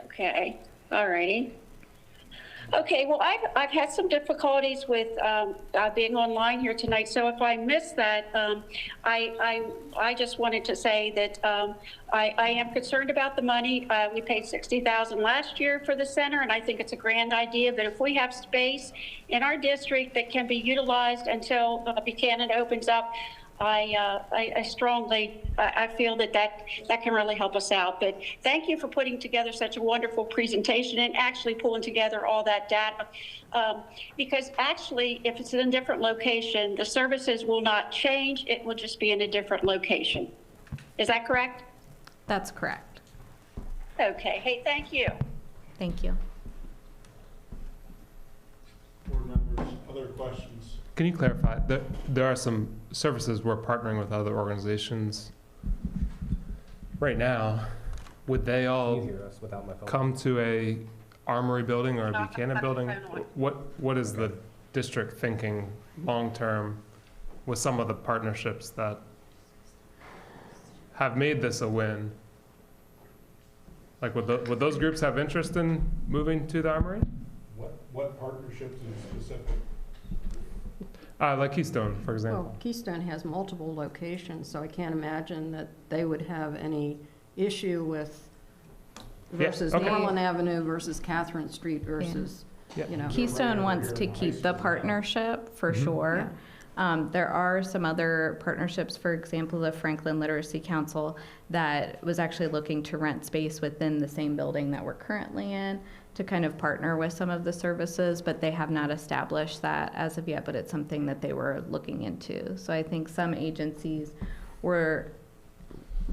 Okay, all righty. Okay, well, I've had some difficulties with being online here tonight, so if I missed that, I just wanted to say that I am concerned about the money. We paid $60,000 last year for the center, and I think it's a grand idea, but if we have space in our district that can be utilized until Buchanan opens up, I strongly feel that can really help us out. But thank you for putting together such a wonderful presentation and actually pulling together all that data. Because actually, if it's in a different location, the services will not change. It will just be in a different location. Is that correct? That's correct. Okay. Hey, thank you. Thank you. Board members, other questions? Can you clarify, there are some services we're partnering with other organizations right now. Would they all come to a Armory building or a Buchanan building? What is the district thinking long-term with some of the partnerships that have made this a win? Like, would those groups have interest in moving to the Armory? What partnerships in specific? Like Keystone, for example. Well, Keystone has multiple locations, so I can't imagine that they would have any issue with versus okay. Norland Avenue versus Catherine Street versus, Yeah. you know. Keystone wants to keep the partnership for sure. There are some other partnerships, for example, the Franklin Literacy Council that was actually looking to rent space within the same building that we're currently in to kind of partner with some of the services, but they have not established that as of yet, but it's something that they were looking into. So I think some agencies were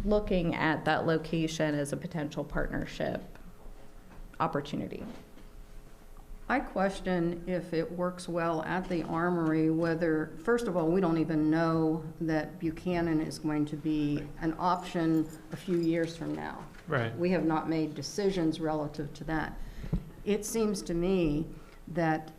looking at that location as a potential partnership opportunity. I question if it works well at the Armory, whether, first of all, we don't even know that Buchanan is going to be an option a few years from now. Right. We have not made decisions relative to that. It seems to me that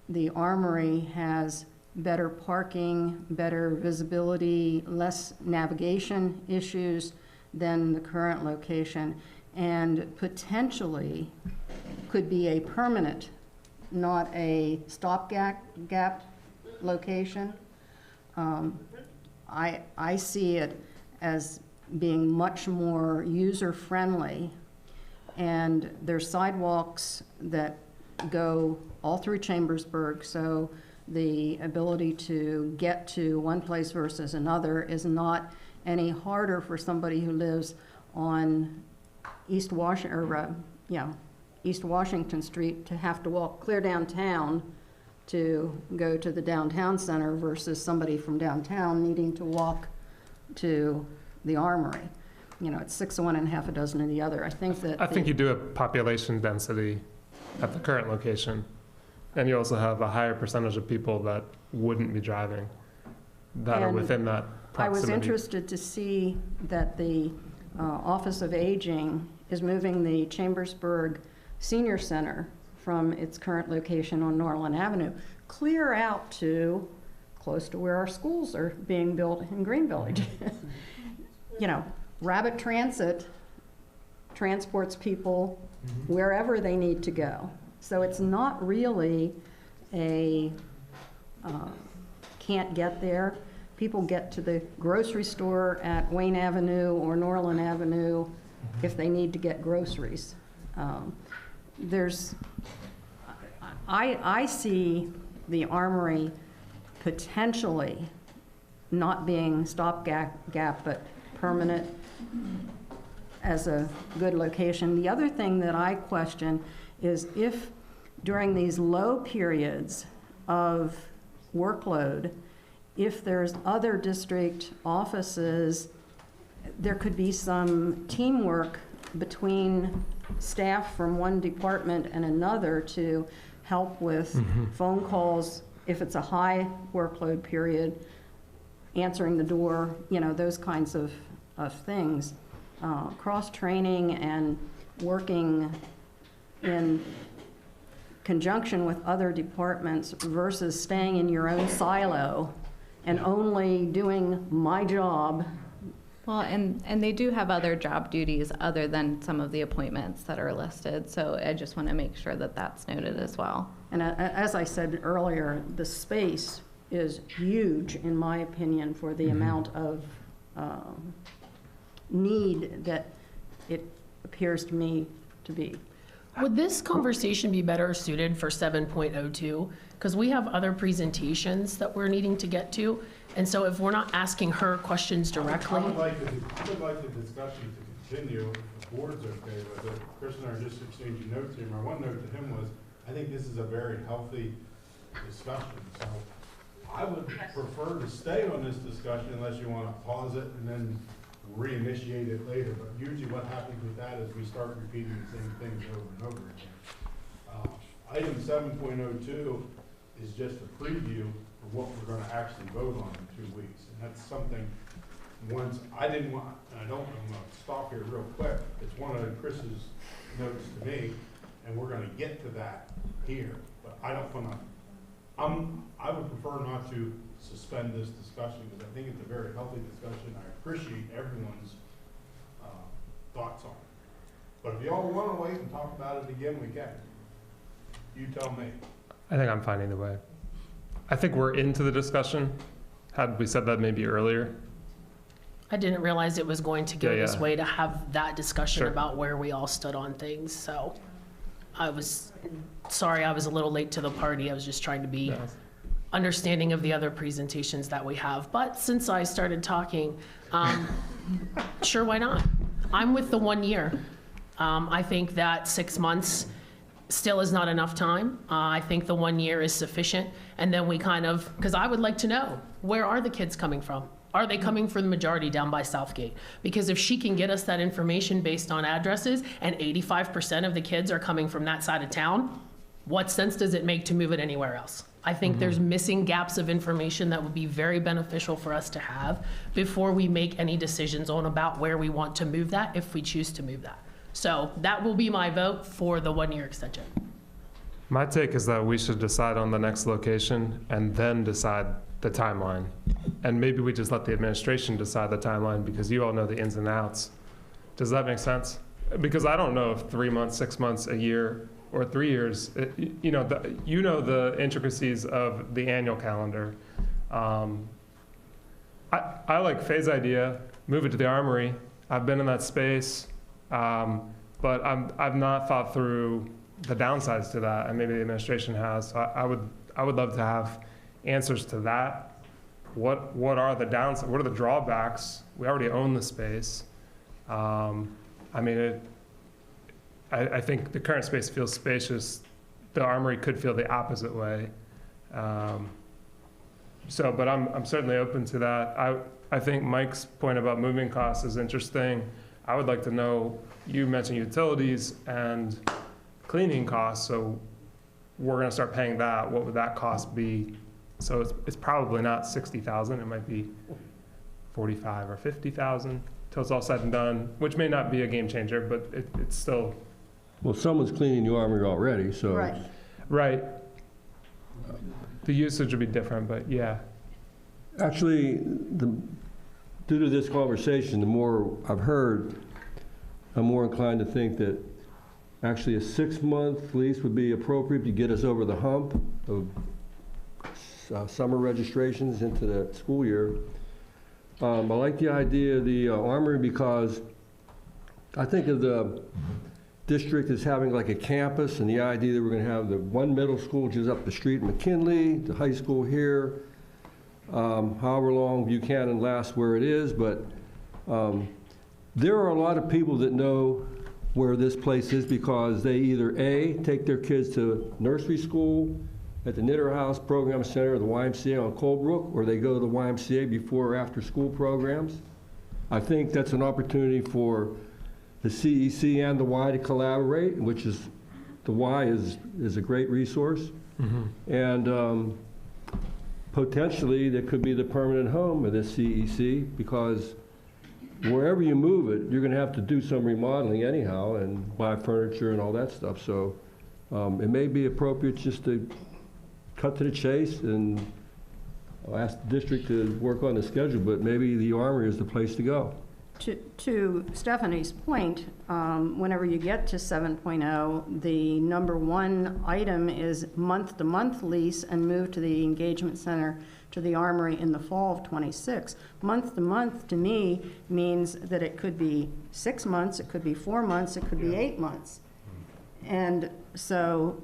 the Armory has better parking, better visibility, less navigation issues than the current location, and potentially could be a permanent, not a stopgap location. I see it as being much more user-friendly, and there's sidewalks that go all through Chambersburg, so the ability to get to one place versus another is not any harder for somebody who lives on East Washington Street to have to walk clear downtown to go to the downtown center versus somebody from downtown needing to walk to the Armory. You know, it's 6 of one and half a dozen of the other. I think you do have population density at the current location, and you also have a higher percentage of people that wouldn't be driving that are within that proximity. I was interested to see that the Office of Aging is moving the Chambersburg Senior Center from its current location on Norland Avenue clear out to close to where our schools are being built in Green Village. You know, Rabbit Transit transports people wherever they need to go. So it's not really a can't get there. People get to the grocery store at Wayne Avenue or Norland Avenue if they need to get groceries. I see the Armory potentially not being stopgap, but permanent as a good location. The other thing that I question is if during these low periods of workload, if there's other district offices, there could be some teamwork between staff from one department and another to help with phone calls if it's a high workload period, answering the door, you know, those kinds of things. Cross-training and working in conjunction with other departments versus staying in your own silo and only doing my job. Well, and they do have other job duties other than some of the appointments that are listed, so I just want to make sure that that's noted as well. And as I said earlier, the space is huge, in my opinion, for the amount of need that it appears to me to be. Would this conversation be better suited for 7.02? Because we have other presentations that we're needing to get to, and so if we're not asking her questions directly. I would like the discussion to continue, if the board's okay with it. Chris and I are just exchanging notes here. My one note to him was, I think this is a very healthy discussion. So I would prefer to stay on this discussion unless you want to pause it and then reinitiate it later. But usually what happens with that is we start repeating the same things over and over again. Item 7.02 is just a preview of what we're going to actually vote on in 2 weeks. And that's something, once I didn't want, and I'm going to stop here real quick. It's one of Chris's notes to me, and we're going to get to that here. But I don't want to, I would prefer not to suspend this discussion because I think it's a very healthy discussion. I appreciate everyone's thoughts on it. But if y'all want to wait and talk about it again, we can. You tell me. I think I'm fine either way. I think we're into the discussion. Had we said that maybe earlier? I didn't realize it was going to go this Yeah. way to have that discussion Sure. about where we all stood on things, so I was sorry I was a little late to the party. I was just trying to be understanding of the other presentations that we have. But since I started talking, sure, why not? I'm with the 1 year. I think that 6 months still is not enough time. I think the 1 year is sufficient. And then we kind of, because I would like to know, where are the kids coming from? Are they coming for the majority down by Southgate? Because if she can get us that information based on addresses and 85% of the kids are coming from that side of town, what sense does it make to move it anywhere else? I think there's missing gaps of information that would be very beneficial for us to have before we make any decisions on about where we want to move that, if we choose to move that. So that will be my vote for the 1 year extension. My take is that we should decide on the next location and then decide the timeline. And maybe we just let the administration decide the timeline because you all know the ins and outs. Does that make sense? Because I don't know if 3 months, 6 months, a year, or 3 years, you know the intricacies of the annual calendar. I like Faye's idea, move it to the Armory. I've been in that space, but I've not thought through the downsides to that, and maybe the administration has. So I would love to have answers to that. What are the downsides? What are the drawbacks? We already own the space. I mean, I think the current space feels spacious. The Armory could feel the opposite way. But I'm certainly open to that. I think Mike's point about moving costs is interesting. I would like to know, you mentioned utilities and cleaning costs, so we're gonna start paying that. What would that cost be? So it's probably not 60,000, it might be 45 or 50,000 till it's all said and done, which may not be a game changer, but it's still. Well, someone's cleaning the Armory already, so. Right. Right. The usage would be different, but yeah. Actually, due to this conversation, the more I've heard, I'm more inclined to think that actually a 6-month lease would be appropriate to get us over the hump of summer registrations into the school year. I like the idea of the Armory because I think of the district as having like a campus, and the idea that we're going to have the one middle school just up the street, McKinley, the high school here, however long Buchanan lasts where it is, but there are a lot of people that know where this place is because they either A, take their kids to nursery school at the Knitter House Program Center or the YMCA on Colebrook, or they go to the YMCA before or after school programs. I think that's an opportunity for the CEC and the Y to collaborate, which is, the Y is a great resource. Mm-hmm. And potentially that could be the permanent home of this CEC, because wherever you move it, you're going to have to do some remodeling anyhow and buy furniture and all that stuff. So it may be appropriate just to cut to the chase and ask the district to work on the schedule, but maybe the Armory is the place to go. To Stephanie's point, whenever you get to 7.0, the number one item is month-to-month lease and move to the engagement center to the Armory in the fall of '26. Month-to-month to me means that it could be 6 months, it could be 4 months, it could be 8 months. And so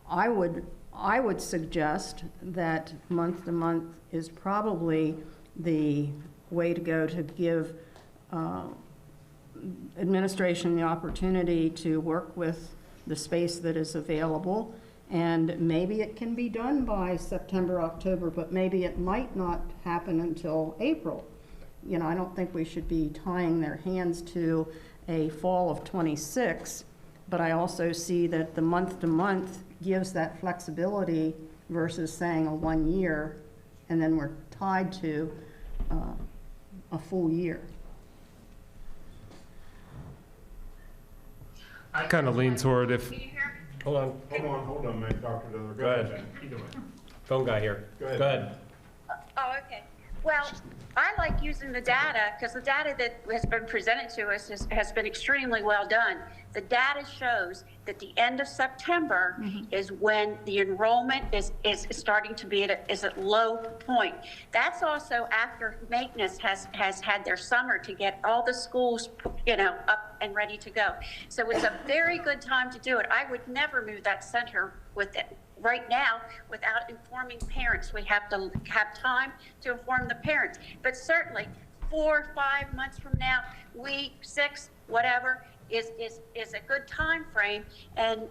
I would suggest that month-to-month is probably the way to go to give administration the opportunity to work with the space that is available. And maybe it can be done by September, October, but maybe it might not happen until April. You know, I don't think we should be tying their hands to a fall of '26, but I also see that the month-to-month gives that flexibility versus saying a 1 year, and then we're tied to a full year. I kind of lean toward if. Hold on. Hold on, man, talk to the other. Go ahead. Either way. Phone guy here. Go ahead. Go ahead. Oh, okay. Well, I like using the data because the data that has been presented to us has been extremely well done. The data shows that the end of September is when the enrollment is starting to be at a low point. That's also after maintenance has had their summer to get all the schools, up and ready to go. So it's a very good time to do it. I would never move that center with it right now without informing parents. We have to have time to inform the parents. But certainly 4 or 5 months from now, week, 6, whatever, is a good time frame, and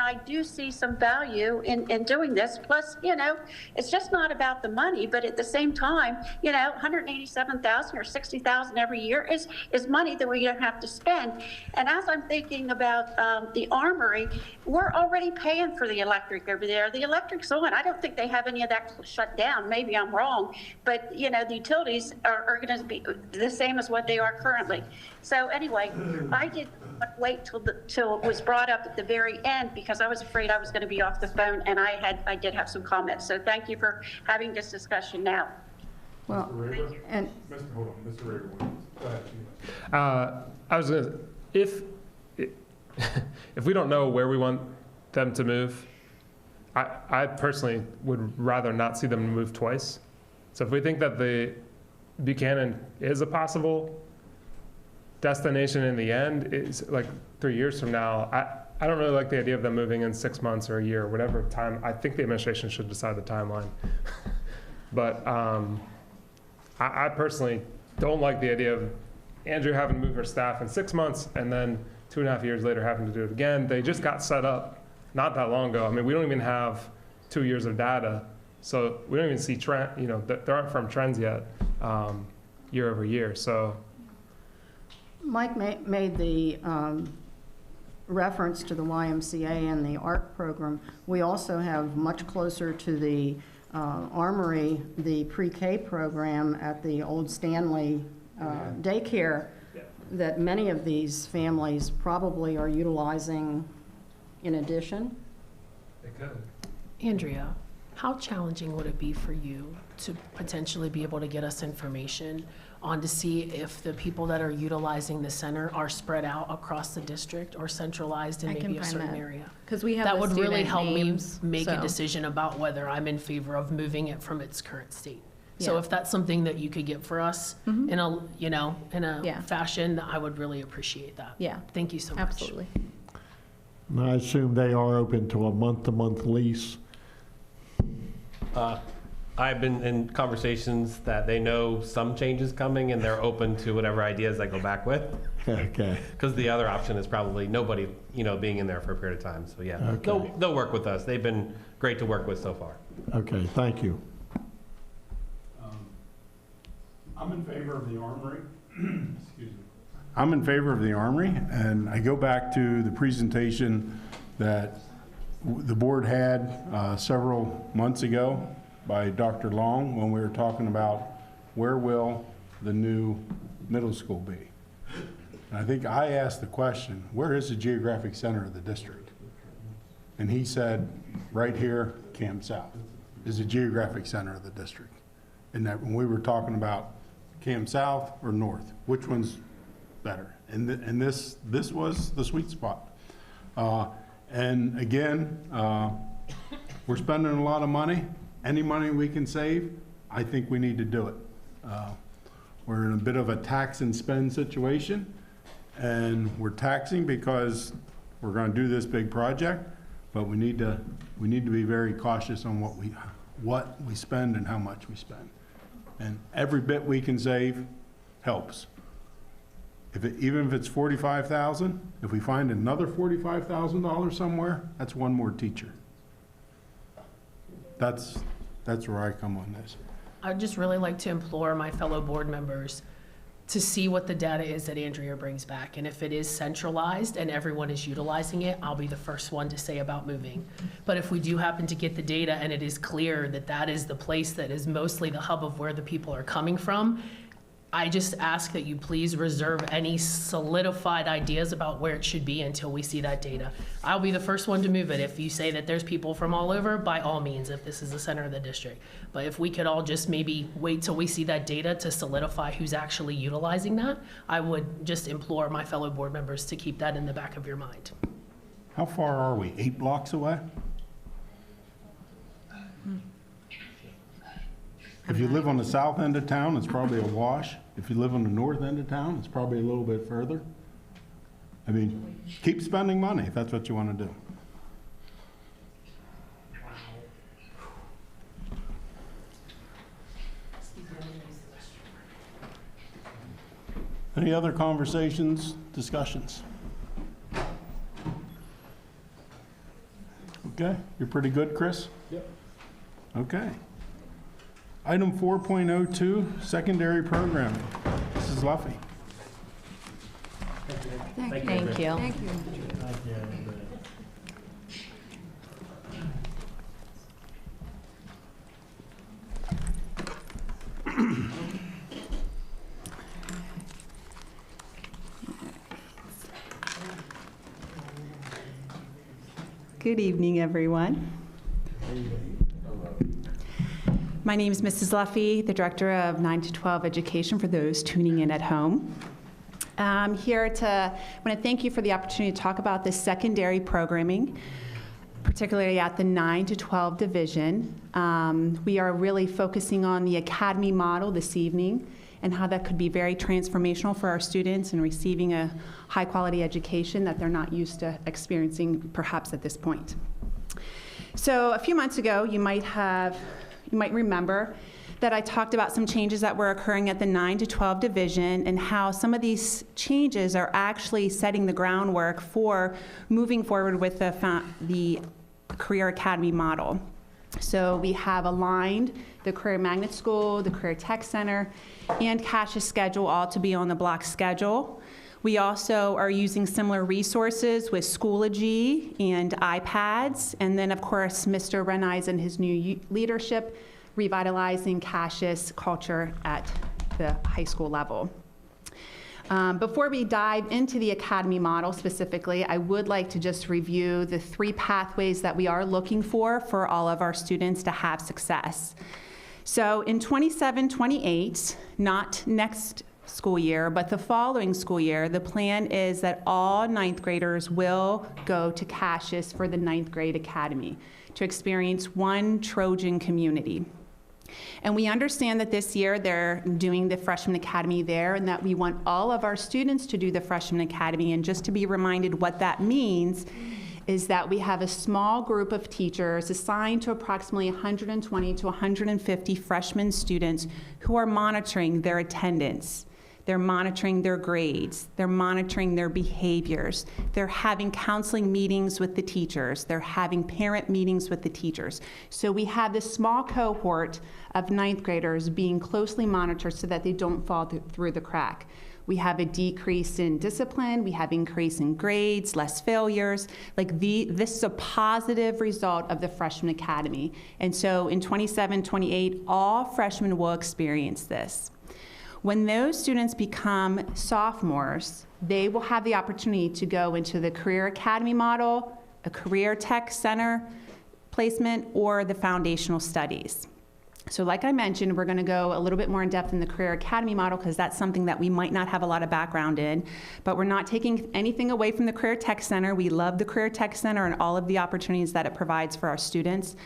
I do see some value in doing this. Plus, it's just not about the money, but at the same time, $187,000 or $60,000 every year is money that we don't have to spend. And as I'm thinking about the Armory, we're already paying for the electric over there. The electric's on. I don't think they have any of that shut down. Maybe I'm wrong, but the utilities are going to be the same as what they are currently. So anyway, I did wait till it was brought up at the very end because I was afraid I was going to be off the phone, and I did have some comments. So thank you for having this discussion now. Well, and Hold on, Mr. Rager. Go ahead. I was gonna, if we don't know where we want them to move, I personally would rather not see them move twice. So if we think that the Buchanan is a possible destination in the end, is like 3 years from now, I don't really like the idea of them moving in 6 months or a year, or whatever time. I think the administration should decide the timeline. But I personally don't like the idea of Andrew having to move her staff in 6 months and then 2.5 years later having to do it again. They just got set up not that long ago. I mean, we don't even have 2 years of data, so we don't even see trend. You know, there aren't firm trends yet, year over year. So, Mike made the reference to the YMCA and the ARC program. We also have much closer to the Armory, the pre-K program at the Old Stanley daycare that many of these families probably are utilizing in addition. Andrea, how challenging would it be for you to potentially be able to get us information on to see if the people that are utilizing the center are spread out across the district or centralized in I can maybe a find certain that. area? Because we have That the would really student help names, me make a so- decision about whether I'm in favor of moving it from its current state. So Yeah. if that's something that you could get for us in a, in a Yeah. fashion, I would really appreciate that. Yeah, Thank you so much. absolutely. And I assume they are open to a month-to-month lease. I've been in conversations that they know some changes coming and they're open to whatever ideas I go back with. Okay. Because the other option is probably nobody, being in there for a period of time. So yeah, Okay. they'll work with us. They've been great to work with so far. Okay, thank you. I'm in favor of the Armory. Excuse me. I'm in favor of the Armory, and I go back to the presentation that the board had several months ago by Dr. Long when we were talking about where will the new middle school be. And I think I asked the question, where is the geographic center of the district? And he said, right here, Camp South is the geographic center of the district. And that when we were talking about Camp South or North, which one's better? And this was the sweet spot. And again, we're spending a lot of money. Any money we can save, I think we need to do it. We're in a bit of a tax and spend situation, and we're taxing because we're going to do this big project, but we need to be very cautious on what we spend and how much we spend. And every bit we can save helps. Even if it's $45,000, if we find another $45,000 somewhere, that's one more teacher. That's where I come on this. I'd just really like to implore my fellow board members to see what the data is that Andrea brings back. And if it is centralized and everyone is utilizing it, I'll be the first one to say about moving. But if we do happen to get the data and it is clear that that is the place that is mostly the hub of where the people are coming from, I just ask that you please reserve any solidified ideas about where it should be until we see that data. I'll be the first one to move it. If you say that there's people from all over, by all means, if this is the center of the district. But if we could all just maybe wait till we see that data to solidify who's actually utilizing that, I would just implore my fellow board members to keep that in the back of your mind. How far are we? 8 blocks away? If you live on the south end of town, it's probably a wash. If you live on the north end of town, it's probably a little bit further. I mean, keep spending money if that's what you want to do. Any other conversations, discussions? Okay, you're pretty good, Chris? Yep. Okay. Item 4.02, secondary programming. Mrs. Luffy. Thank you. Thank you. Good evening, everyone. My name is Mrs. Luffy, the Director of 9 to 12 Education for those tuning in at home. I'm here I want to thank you for the opportunity to talk about the secondary programming, particularly at the 9 to 12 division. We are really focusing on the academy model this evening and how that could be very transformational for our students in receiving a high-quality education that they're not used to experiencing perhaps at this point. So a few months ago, you might remember that I talked about some changes that were occurring at the 9 to 12 division and how some of these changes are actually setting the groundwork for moving forward with the Career Academy model. So we have aligned the Career Magnet School, the Career Tech Center, and Cassius schedule all to be on the block schedule. We also are using similar resources with Schoology and iPads, and then of course Mr. Renise and his new leadership revitalizing Cassius culture at the high school level. Before we dive into the academy model specifically, I would like to just review the 3 pathways that we are looking for all of our students to have success. So in 27-28, not next school year, but the following school year, the plan is that all 9th graders will go to Cassius for the 9th grade academy to experience one Trojan community. And we understand that this year they're doing the Freshman Academy there and that we want all of our students to do the Freshman Academy. And just to be reminded what that means is that we have a small group of teachers assigned to approximately 120 to 150 freshman students who are monitoring their attendance. They're monitoring their grades. They're monitoring their behaviors. They're having counseling meetings with the teachers. They're having parent meetings with the teachers. So we have this small cohort of 9th graders being closely monitored so that they don't fall through the crack. We have a decrease in discipline. We have increase in grades, less failures. This is a positive result of the Freshman Academy. And so in 27-28, all freshmen will experience this. When those students become sophomores, they will have the opportunity to go into the Career Academy model, a Career Tech Center placement, or the Foundational Studies. So like I mentioned, we're going to go a little bit more in depth in the Career Academy model because that's something that we might not have a lot of background in, but we're not taking anything away from the Career Tech Center. We love the Career Tech Center and all of the opportunities that it provides for our students.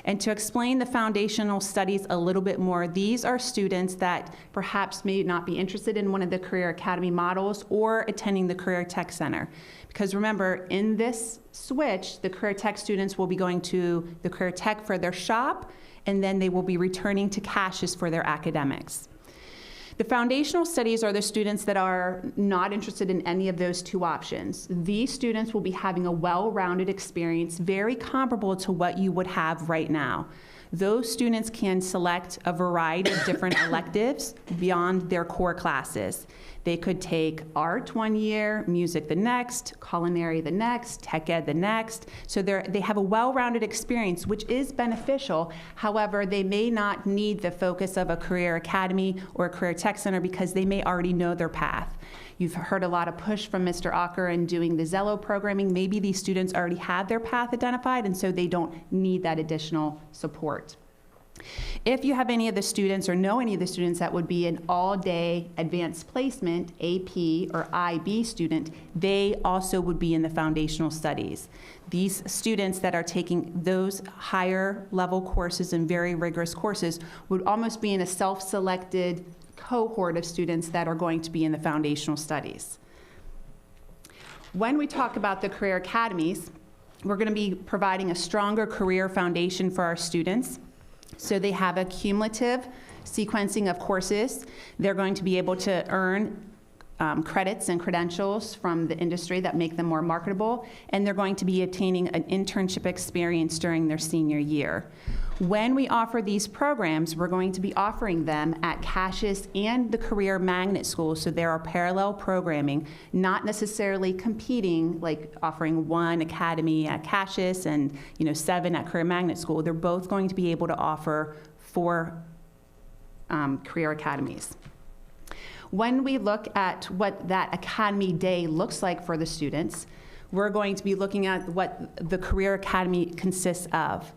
And to explain the Foundational Studies a little bit more, these are students that perhaps may not be interested in one of the Career Academy models or attending the Career Tech Center. Because remember, in this switch, the Career Tech students will be going to the Career Tech for their shop, and then they will be returning to Cassius for their academics. The Foundational Studies are the students that are not interested in any of those 2 options. These students will be having a well-rounded experience, very comparable to what you would have right now. Those students can select a variety of different electives beyond their core classes. They could take art one year, music the next, culinary the next, tech ed the next. So they have a well-rounded experience, which is beneficial. However, they may not need the focus of a Career Academy or a Career Tech Center because they may already know their path. You've heard a lot of push from Mr. Ocker in doing the Zello programming. Maybe these students already have their path identified, and so they don't need that additional support. If you have any of the students or know any of the students that would be an all-day advanced placement, AP or IB student, they also would be in the Foundational Studies. These students that are taking those higher level courses and very rigorous courses would almost be in a self-selected cohort of students that are going to be in the Foundational Studies. When we talk about the Career Academies, we're going to be providing a stronger career foundation for our students. So they have a cumulative sequencing of courses. They're going to be able to earn credits and credentials from the industry that make them more marketable, and they're going to be obtaining an internship experience during their senior year. When we offer these programs, we're going to be offering them at Cassius and the Career Magnet School, so there are parallel programming, not necessarily competing, like offering one academy at Cassius and 7 at Career Magnet School. They're both going to be able to offer 4 career academies. When we look at what that academy day looks like for the students, we're going to be looking at what the Career Academy consists of.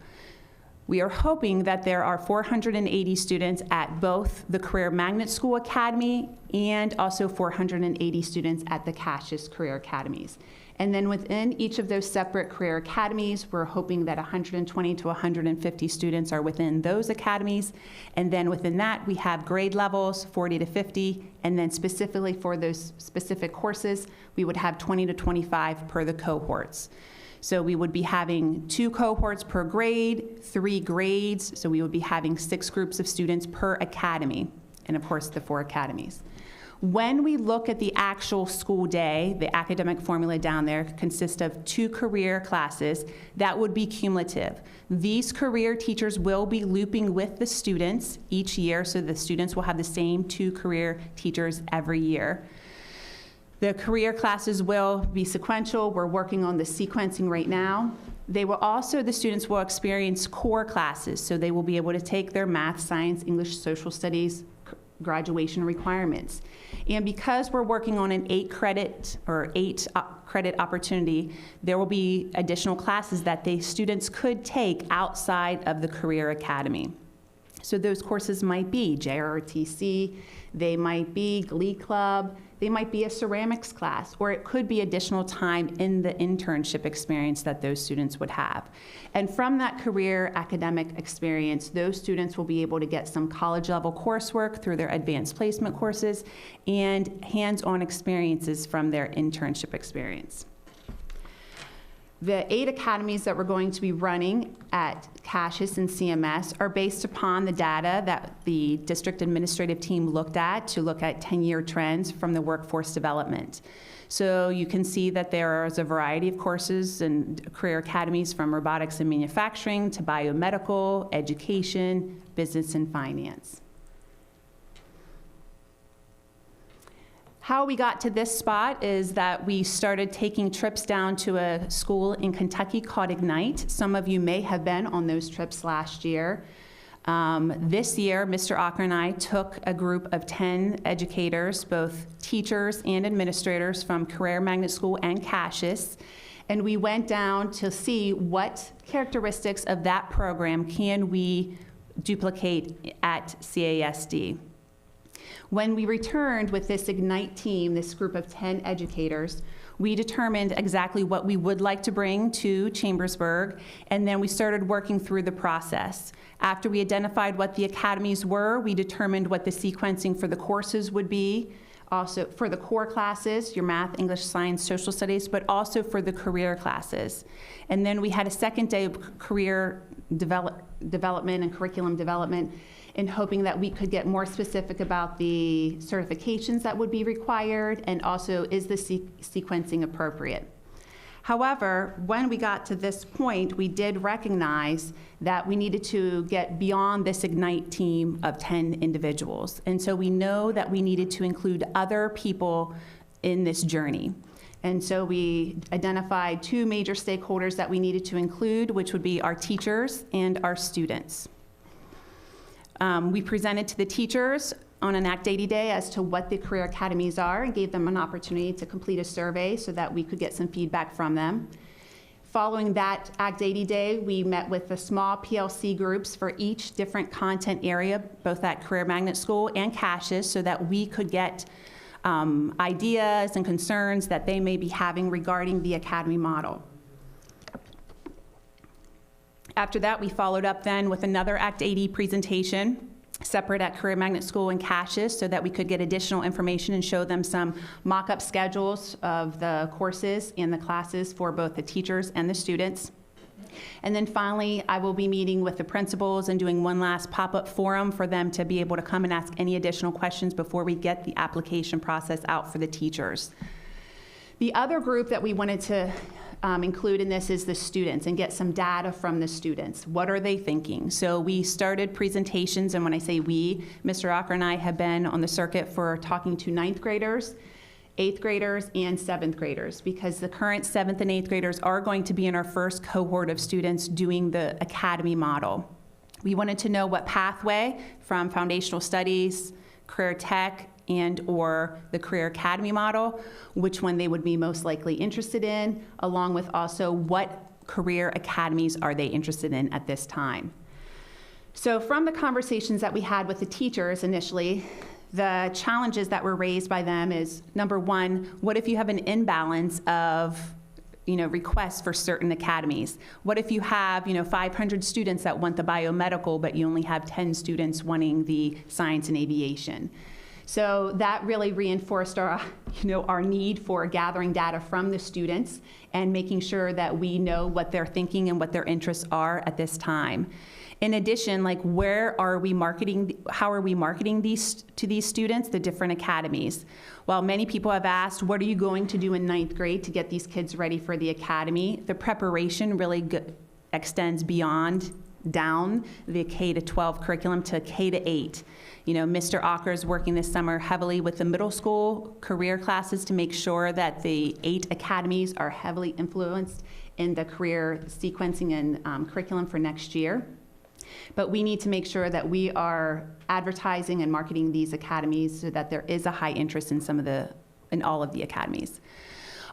We are hoping that there are 480 students at both the Career Magnet School Academy and also 480 students at the Cassius Career Academies. And then within each of those separate career academies, we're hoping that 120 to 150 students are within those academies. And then within that, we have grade levels, 40 to 50. And then specifically for those specific courses, we would have 20 to 25 per the cohorts. So we would be having 2 cohorts per grade, 3 grades. So we would be having 6 groups of students per academy, and of course the 4 academies. When we look at the actual school day, the academic formula down there consists of 2 career classes. That would be cumulative. These career teachers will be looping with the students each year, so the students will have the same 2 career teachers every year. The career classes will be sequential. We're working on the sequencing right now. They will also, the students will experience core classes, so they will be able to take their math, science, English, social studies graduation requirements. And because we're working on an 8 credit opportunity, there will be additional classes that the students could take outside of the Career Academy. So those courses might be JROTC, they might be Glee Club, they might be a ceramics class, or it could be additional time in the internship experience that those students would have. And from that career academic experience, those students will be able to get some college-level coursework through their advanced placement courses and hands-on experiences from their internship experience. The 8 academies that we're going to be running at Cassius and CMS are based upon the data that the district administrative team looked at to look at 10-year trends from the workforce development. So you can see that there is a variety of courses and career academies from robotics and manufacturing to biomedical, education, business and finance. How we got to this spot is that we started taking trips down to a school in Kentucky called Ignite. Some of you may have been on those trips last year. This year, Mr. Ocker and I took a group of 10 educators, both teachers and administrators from Career Magnet School and Cassius, and we went down to see what characteristics of that program can we duplicate at CASD. When we returned with this Ignite team, this group of 10 educators, we determined exactly what we would like to bring to Chambersburg, and then we started working through the process. After we identified what the academies were, we determined what the sequencing for the courses would be, also for the core classes, your math, English, science, social studies, but also for the career classes. And then we had a second day of career development and curriculum development, in hoping that we could get more specific about the certifications that would be required, and also is the sequencing appropriate. However, when we got to this point, we did recognize that we needed to get beyond this Ignite team of 10 individuals. And so we know that we needed to include other people in this journey. And so we identified 2 major stakeholders that we needed to include, which would be our teachers and our students. We presented to the teachers on an Act 80 day as to what the career academies are and gave them an opportunity to complete a survey so that we could get some feedback from them. Following that Act 80 day, we met with the small PLC groups for each different content area, both at Career Magnet School and Cassius, so that we could get ideas and concerns that they may be having regarding the academy model. After that, we followed up then with another Act 80 presentation, separate at Career Magnet School and Cassius, so that we could get additional information and show them some mock-up schedules of the courses and the classes for both the teachers and the students. And then finally, I will be meeting with the principals and doing one last pop-up forum for them to be able to come and ask any additional questions before we get the application process out for the teachers. The other group that we wanted to include in this is the students and get some data from the students. What are they thinking? So we started presentations, and when I say we, Mr. Ocker and I have been on the circuit for talking to 9th graders, 8th graders, and 7th graders, because the current 7th and 8th graders are going to be in our first cohort of students doing the academy model. We wanted to know what pathway from foundational studies, career tech, and/or the Career Academy model, which one they would be most likely interested in, along with also what career academies are they interested in at this time. So from the conversations that we had with the teachers initially, the challenges that were raised by them is, number one, what if you have an imbalance of requests for certain academies? What if you have 500 students that want the biomedical, but you only have 10 students wanting the science and aviation? So that really reinforced our need for gathering data from the students and making sure that we know what they're thinking and what their interests are at this time. In addition, where are we marketing, how are we marketing these to these students, the different academies? While many people have asked, what are you going to do in 9th grade to get these kids ready for the academy? The preparation really extends beyond down the K-12 curriculum to K-8. Mr. Ocker is working this summer heavily with the middle school career classes to make sure that the 8 academies are heavily influenced in the career sequencing and curriculum for next year. But we need to make sure that we are advertising and marketing these academies so that there is a high interest in all of the academies.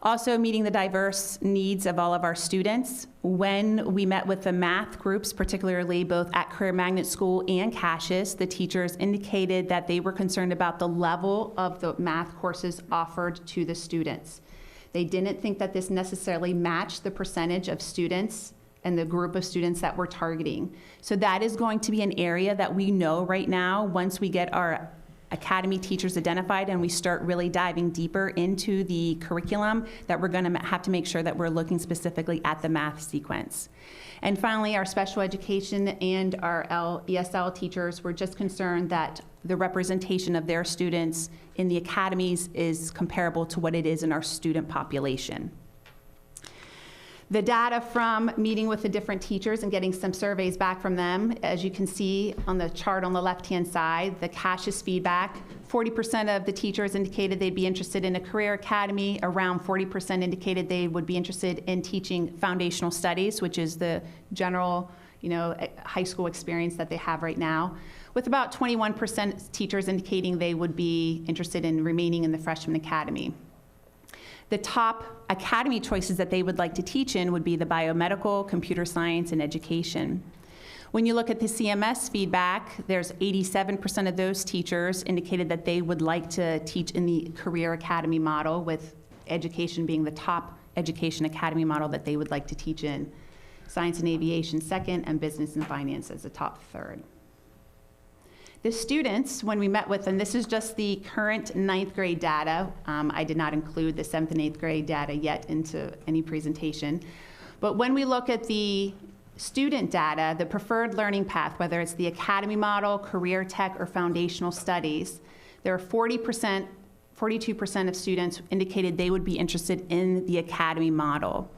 Also, meeting the diverse needs of all of our students. When we met with the math groups, particularly both at Career Magnet School and Cassius, the teachers indicated that they were concerned about the level of the math courses offered to the students. They didn't think that this necessarily matched the percentage of students and the group of students that we're targeting. So that is going to be an area that we know right now, once we get our academy teachers identified and we start really diving deeper into the curriculum, that we're going to have to make sure that we're looking specifically at the math sequence. And finally, our special education and our ESL teachers were just concerned that the representation of their students in the academies is comparable to what it is in our student population. The data from meeting with the different teachers and getting some surveys back from them, as you can see on the chart on the left-hand side, the Cassius feedback, 40% of the teachers indicated they'd be interested in a career academy. Around 40% indicated they would be interested in teaching foundational studies, which is the general, high school experience that they have right now, with about 21% teachers indicating they would be interested in remaining in the freshman academy. The top academy choices that they would like to teach in would be the biomedical, computer science, and education. When you look at the CMS feedback, there's 87% of those teachers indicated that they would like to teach in the career academy model, with education being the top education academy model that they would like to teach in. Science and aviation second, and business and finance as the top third. The students, when we met with them, this is just the current 9th grade data. I did not include the 7th and 8th grade data yet into any presentation. But when we look at the student data, the preferred learning path, whether it's the academy model, career tech, or foundational studies, there are 42% of students indicated they would be interested in the academy model.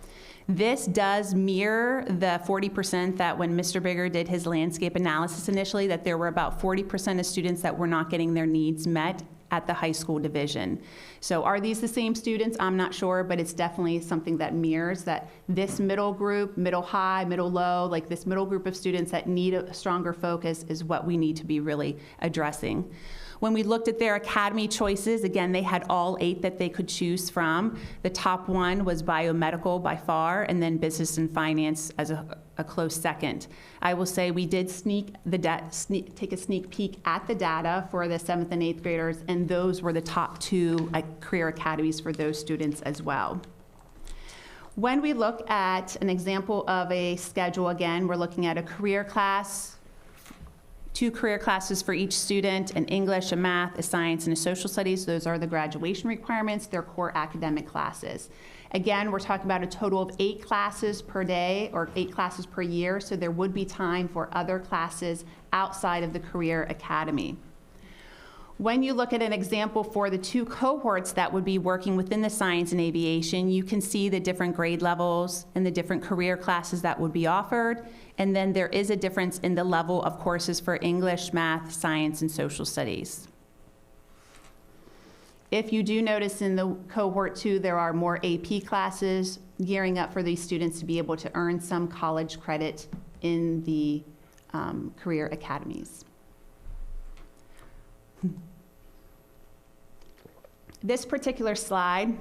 This does mirror the 40% that when Mr. Bigger did his landscape analysis initially, that there were about 40% of students that were not getting their needs met at the high school division. So are these the same students? I'm not sure, but it's definitely something that mirrors that this middle group, middle high, middle low, this middle group of students that need a stronger focus is what we need to be really addressing. When we looked at their academy choices, again, they had all 8 that they could choose from. The top one was biomedical by far, and then business and finance as a close second. I will say we did take a sneak peek at the data for the 7th and 8th graders, and those were the top 2 career academies for those students as well. When we look at an example of a schedule, again, we're looking at a career class, 2 career classes for each student, an English, a math, a science, and a social studies. Those are the graduation requirements. They're core academic classes. Again, we're talking about a total of 8 classes per day or 8 classes per year, so there would be time for other classes outside of the career academy. When you look at an example for the 2 cohorts that would be working within the science and aviation, you can see the different grade levels and the different career classes that would be offered. And then there is a difference in the level of courses for English, math, science, and social studies. If you do notice in the cohort 2, there are more AP classes gearing up for these students to be able to earn some college credit in the career academies. This particular slide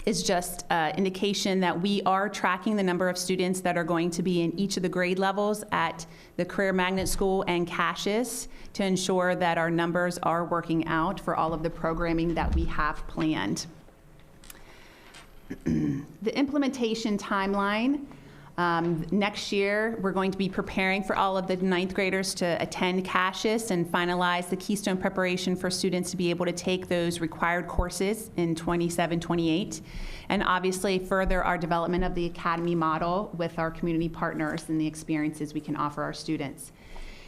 is just indication that we are tracking the number of students that are going to be in each of the grade levels at the Career Magnet School and Cassius to ensure that our numbers are working out for all of the programming that we have planned. The implementation timeline. Next year, we're going to be preparing for all of the ninth graders to attend Cassius and finalize the Keystone preparation for students to be able to take those required courses in 27-28. And obviously, further our development of the academy model with our community partners and the experiences we can offer our students.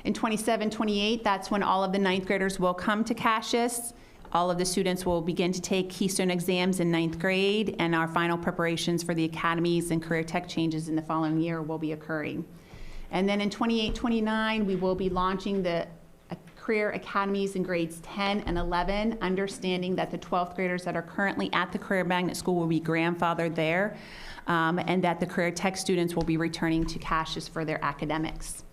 In 27-28, that's when all of the ninth graders will come to Cassius. All of the students will begin to take Keystone exams in ninth grade, and our final preparations for the academies and career tech changes in the following year will be occurring. And then in 28-29, we will be launching the career academies in grades 10 and 11, understanding that the 12th graders that are currently at the Career Magnet School will be grandfathered there, and that the career tech students will be returning to Cassius for their academics.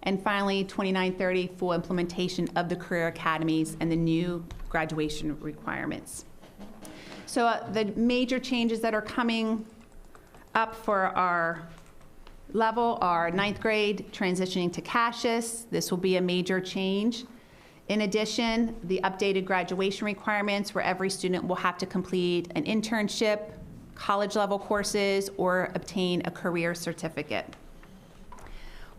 And finally, 29-30, full implementation of the career academies and the new graduation requirements. So the major changes that are coming up for our level are ninth grade transitioning to Cassius. This will be a major change. In addition, the updated graduation requirements where every student will have to complete an internship, college level courses, or obtain a career certificate.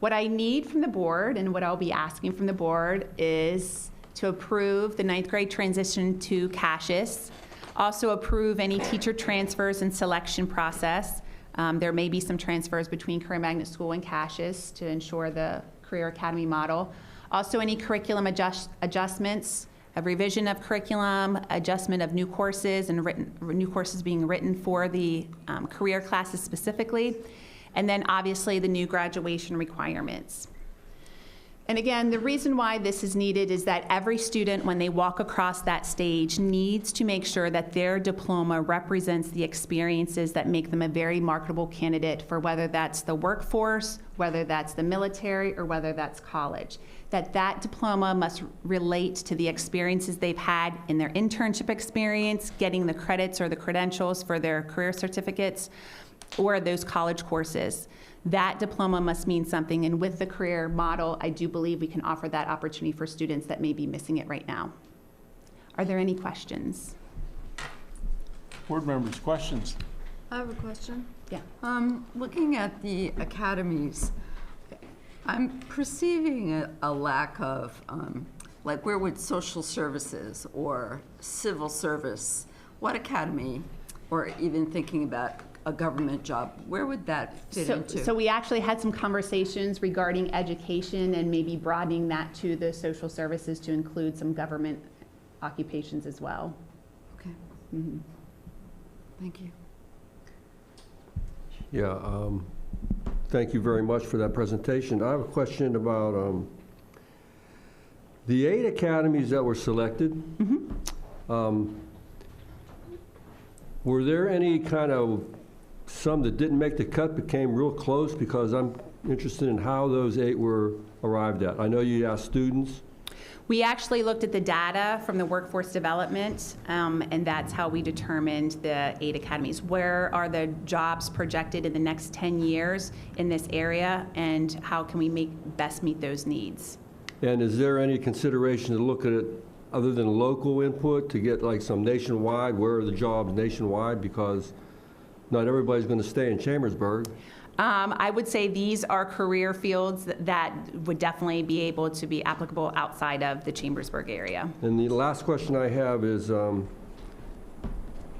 What I need from the board and what I'll be asking from the board is to approve the ninth grade transition to Cassius, also approve any teacher transfers and selection process. There may be some transfers between Career Magnet School and Cassius to ensure the Career Academy model. Also any curriculum adjustments, a revision of curriculum, adjustment of new courses and new courses being written for the career classes specifically. And then obviously the new graduation requirements. And again, the reason why this is needed is that every student, when they walk across that stage, needs to make sure that their diploma represents the experiences that make them a very marketable candidate for whether that's the workforce, whether that's the military, or whether that's college. That diploma must relate to the experiences they've had in their internship experience, getting the credits or the credentials for their career certificates, or those college courses. That diploma must mean something, and with the career model, I do believe we can offer that opportunity for students that may be missing it right now. Are there any questions? Board members, questions? I have a question. Yeah. Looking at the academies, I'm perceiving a lack of, like where would social services or civil service, what academy, or even thinking about a government job, where would that fit into? So we actually had some conversations regarding education and maybe broadening that to the social services to include some government occupations as well. Okay. Mm-hmm. Thank you. Yeah, thank you very much for that presentation. I have a question about the 8 academies that were selected. Mm-hmm. Were there any kind of some that didn't make the cut but came real close? Because I'm interested in how those 8 were arrived at. I know you asked students. We actually looked at the data from the workforce development, and that's how we determined the 8 academies. Where are the jobs projected in the next 10 years in this area, and how can we best meet those needs? And is there any consideration to look at it other than local input to get like some nationwide? Where are the jobs nationwide? Because not everybody's going to stay in Chambersburg. I would say these are career fields that would definitely be able to be applicable outside of the Chambersburg area. And the last question I have is,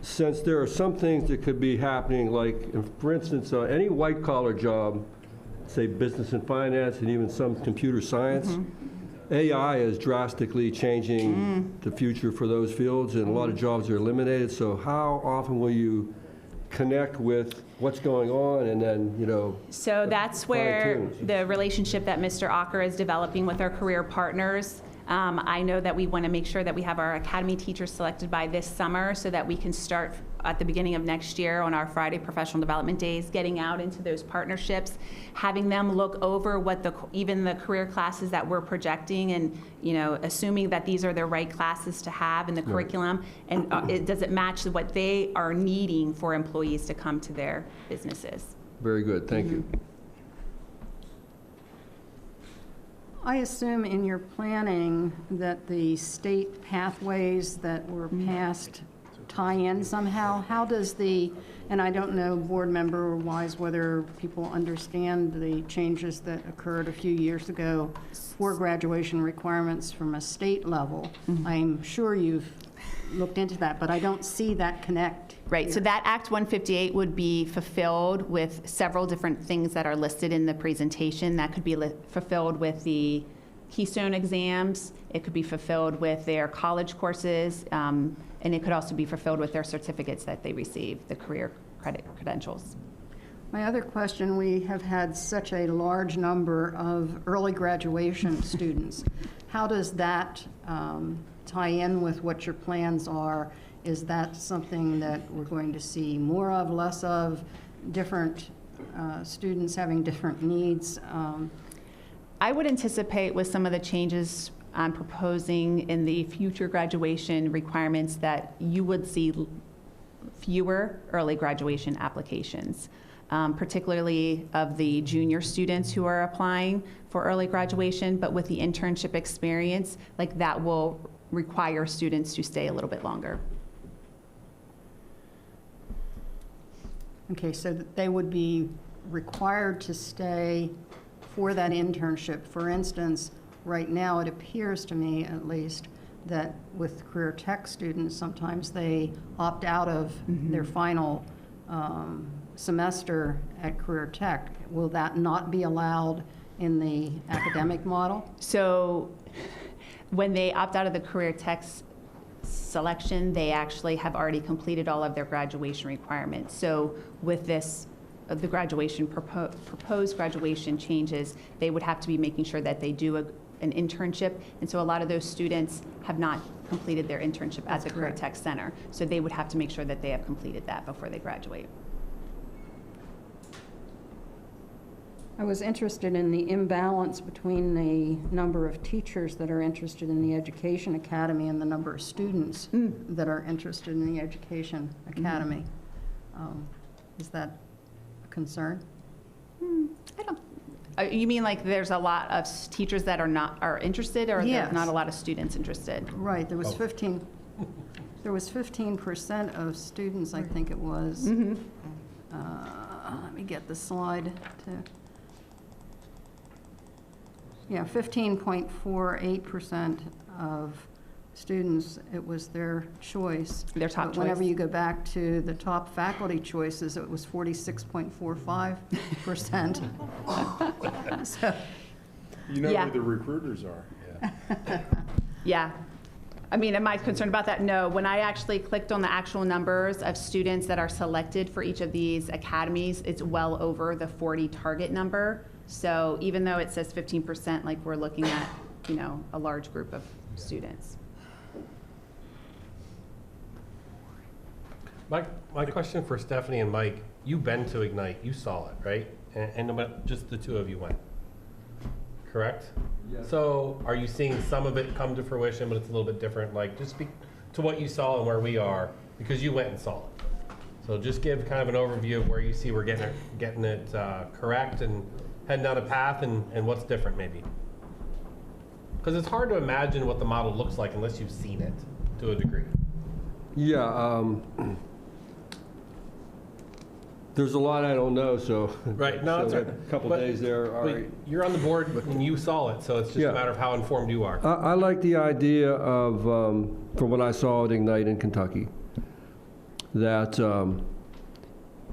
since there are some things that could be happening, like, for instance, any white-collar job, say business and finance and even some computer science, AI is drastically changing the future for those fields, and a lot of jobs are eliminated. So how often will you connect with what's going on and then, you know? So that's where fine-tune? the relationship that Mr. Ocker is developing with our career partners. I know that we want to make sure that we have our academy teachers selected by this summer so that we can start at the beginning of next year on our Friday professional development days, getting out into those partnerships, having them look over what even the career classes that we're projecting, and assuming that these are the right classes to have in the curriculum, and does it match what they are needing for employees to come to their businesses. Very good, thank you. I assume in your planning that the state pathways that were passed tie in somehow. How does and I don't know, board member wise, whether people understand the changes that occurred a few years ago for graduation requirements from a state level. I'm sure you've looked into that, but I don't see that connect. Right, so that Act 158 would be fulfilled with several different things that are listed in the presentation. That could be fulfilled with the Keystone exams, it could be fulfilled with their college courses, and it could also be fulfilled with their certificates that they receive, the career credentials. My other question, we have had such a large number of early graduation students. How does that tie in with what your plans are? Is that something that we're going to see more of, less of, different students having different needs? I would anticipate with some of the changes I'm proposing in the future graduation requirements that you would see fewer early graduation applications, particularly of the junior students who are applying for early graduation, but with the internship experience, like that will require students to stay a little bit longer. Okay, so that they would be required to stay for that internship. For instance, right now, it appears to me, at least, that with career tech students, sometimes they opt out of their final semester at career tech. Will that not be allowed in the academic model? So when they opt out of the career tech selection, they actually have already completed all of their graduation requirements. So with this, the graduation, proposed graduation changes, they would have to be making sure that they do an internship. And so a lot of those students have not completed their internship at the Career Tech Center. So they would have to make sure that they have completed that before they graduate. I was interested in the imbalance between the number of teachers that are interested in the Education Academy and the number of students that are interested in the Education Academy. Is that a concern? I don't. You mean like there's a lot of teachers that are interested, or Yes. there's not a lot of students interested? Right, there was 15% of students, I think it was. Let me get the slide to. Yeah, 15.48% of students, it was their choice. Their top But whenever choice. you go back to the top faculty choices, it was 46.45%. So, You know Yeah. who the recruiters are. Yeah. Yeah. I mean, am I concerned about that? No. When I actually clicked on the actual numbers of students that are selected for each of these academies, it's well over the 40 target number. So even though it says 15%, like we're looking at, a large group of students. My question for Stephanie and Mike, you've been to Ignite, you saw it, right? And just the two of you went, correct? Yes. So are you seeing some of it come to fruition, but it's a little bit different? Like, just speak to what you saw and where we are, because you went and saw it. So just give kind of an overview of where you see we're getting it correct and heading down a path, and what's different maybe. Because it's hard to imagine what the model looks like unless you've seen it to a degree. Yeah, there's a lot I don't know, so. Right, no, that's so right. A couple But- days there, all But right. you're on the board when you saw it, so it's just Yeah. a matter of how informed you are. I like the idea of, from what I saw at Ignite in Kentucky, that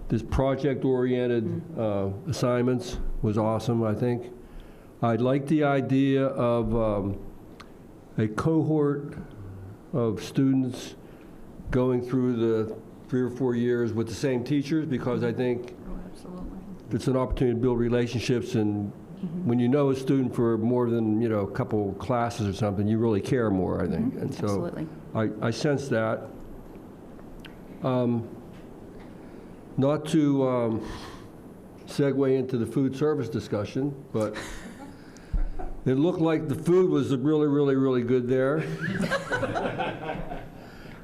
this project-oriented assignments was awesome, I think. I like the idea of a cohort of students going through the 3 or 4 years with the same teachers, because I think absolutely. it's an opportunity to build relationships, and when you know a student for more than, a couple classes or something, you really care more, I think. And so Absolutely. I sense that. Not to segue into the food service discussion, but it looked like the food was really, really, really good there.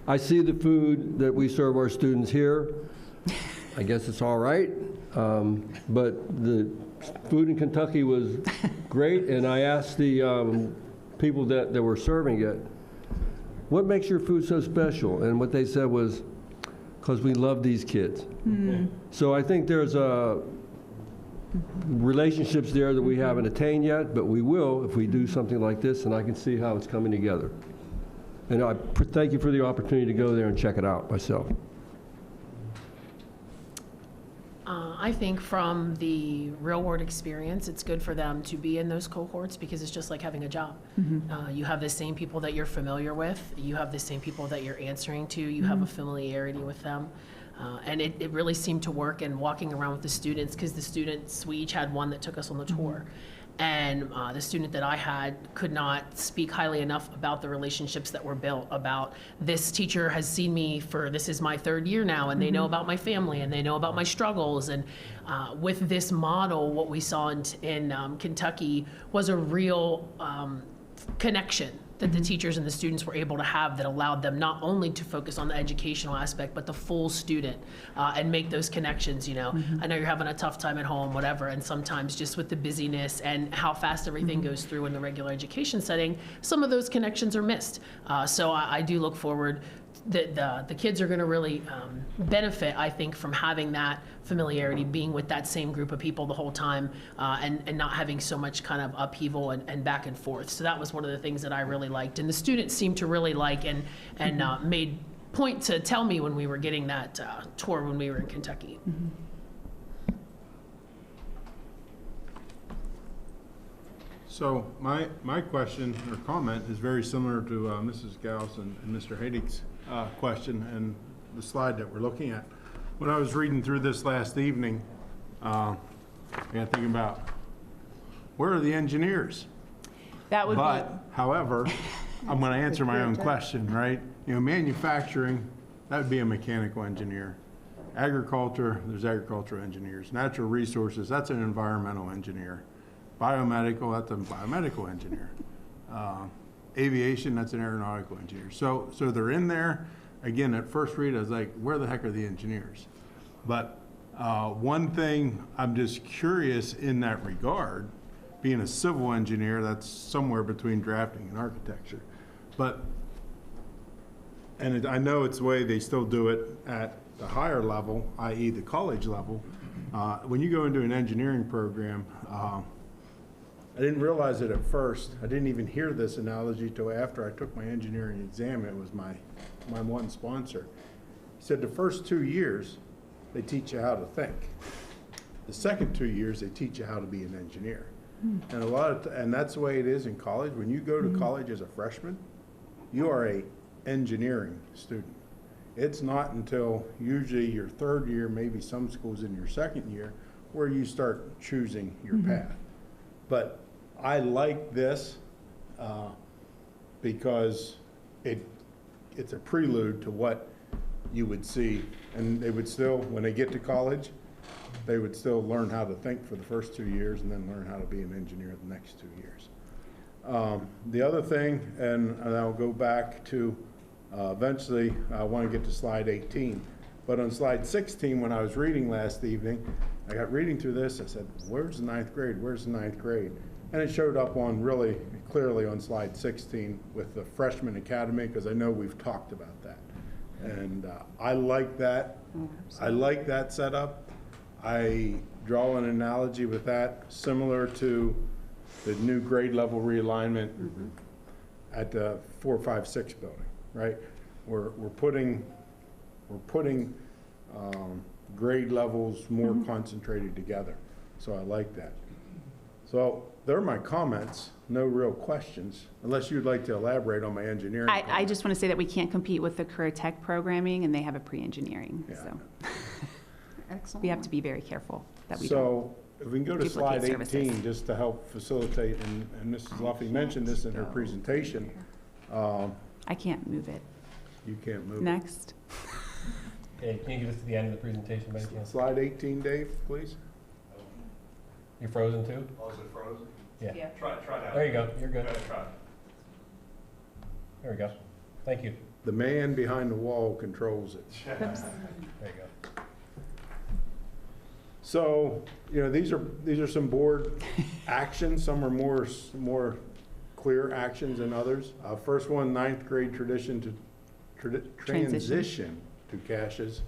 I see the food that we serve our students here. I guess it's all right. But the food in Kentucky was great, and I asked the people that were serving it, what makes your food so special? And what they said was, because we love these kids. So I think there's relationships there that we haven't attained yet, but we will if we do something like this, and I can see how it's coming together. And I thank you for the opportunity to go there and check it out myself. I think from the real-world experience, it's good for them to be in those cohorts because it's just like having a job. You have the same people that you're familiar with. You have the same people that you're answering to. You have a familiarity with them. And it really seemed to work in walking around with the students because the students, we each had one that took us on the tour. And the student that I had could not speak highly enough about the relationships that were built, about this teacher has seen me for, this is my 3rd year now, and they know about my family, and they know about my struggles. And with this model, what we saw in Kentucky was a real connection that the teachers and the students were able to have that allowed them not only to focus on the educational aspect, but the full student and make those connections, you know. I know you're having a tough time at home, whatever, and sometimes just with the busyness and how fast everything goes through in the regular education setting, some of those connections are missed. So I do look forward that the kids are going to really benefit, I think, from having that familiarity, being with that same group of people the whole time, and not having so much kind of upheaval and back and forth. So that was one of the things that I really liked, and the students seemed to really like and made point to tell me when we were getting that tour when we were in Kentucky. So my question or comment is very similar to Mrs. Gauss and Mr. Hadig's question and the slide that we're looking at. When I was reading through this last evening, I got thinking about, where are the engineers? That would However, I'm going to answer my own question, right? You know, manufacturing, that would be a mechanical engineer. Agriculture, there's agricultural engineers. Natural resources, that's an environmental engineer. Biomedical, that's a biomedical engineer. Aviation, that's an aeronautical engineer. So they're in there. Again, at first read, I was like, where the heck are the engineers? But one thing I'm just curious in that regard, being a civil engineer, that's somewhere between drafting and architecture. And I know it's the way they still do it at the higher level, i.e. the college level. When you go into an engineering program, I didn't realize it at first. I didn't even hear this analogy till after I took my engineering exam. It was my one sponsor. He said the first 2 years, they teach you how to think. The second 2 years, they teach you how to be an engineer. And and that's the way it is in college. When you go to college as a freshman, you are a engineering student. It's not until usually your 3rd year, maybe some schools in your 2nd year, where you start choosing your path. But I like this because it's a prelude to what you would see. And they would still, when they get to college, they would still learn how to think for the first 2 years and then learn how to be an engineer the next 2 years. The other thing, and I'll go back to eventually, I want to get to slide 18. But on slide 16, when I was reading last evening, I got reading through this, I said, where's the 9th grade? Where's the 9th grade? And it showed up on really clearly on slide 16 with the freshman academy, because I know we've talked about that. And I like that. I like that setup. I draw an analogy with that, similar to the new grade level realignment at the 4, 5, 6 building, right? We're putting grade levels more concentrated together. So I like that. So there are my comments. No real questions, unless you'd like to elaborate on my engineering. I just want to say that we can't compete with the career tech programming, and they have a pre-engineering. Yeah. So Excellent. we have to be very careful that we don't. So if we can go to slide duplicate 18, services. just to help facilitate, and Mrs. Luffy mentioned this in her presentation. I can't move it. You can't move it. Next. Okay, can you give us to the end of the presentation by any chance? Slide 18, Dave, please. You're frozen too? Oh, is it frozen? Yeah. Try that. There you go, you're good. Try. There we go. Thank you. The man behind the wall controls it. There you go. So, these are some board actions. Some are more clear actions than others. First one, 9th grade transition to caches.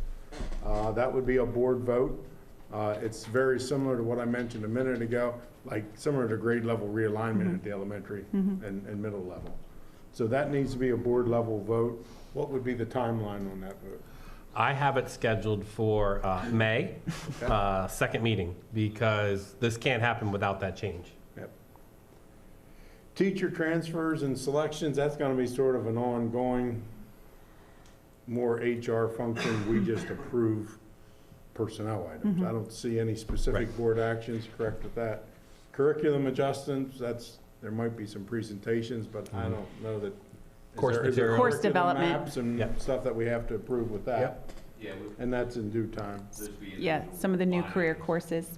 That would be a board vote. It's very similar to what I mentioned a minute ago, like similar to grade level realignment at the elementary and middle level. So that needs to be a board level vote. What would be the timeline on that vote? I have it scheduled for May, second meeting, because this can't happen without that change. Yep. Teacher transfers and selections, that's going to be sort of an ongoing, more HR function. We just approve personnel items. I don't see any specific board actions, correct with that. Curriculum adjustments, there might be some presentations, but I don't know that. Course Is there material. Course curriculum development. maps and stuff that we have to approve with that? Yep. Yeah, And that's in due time. Yeah, some of the new career courses.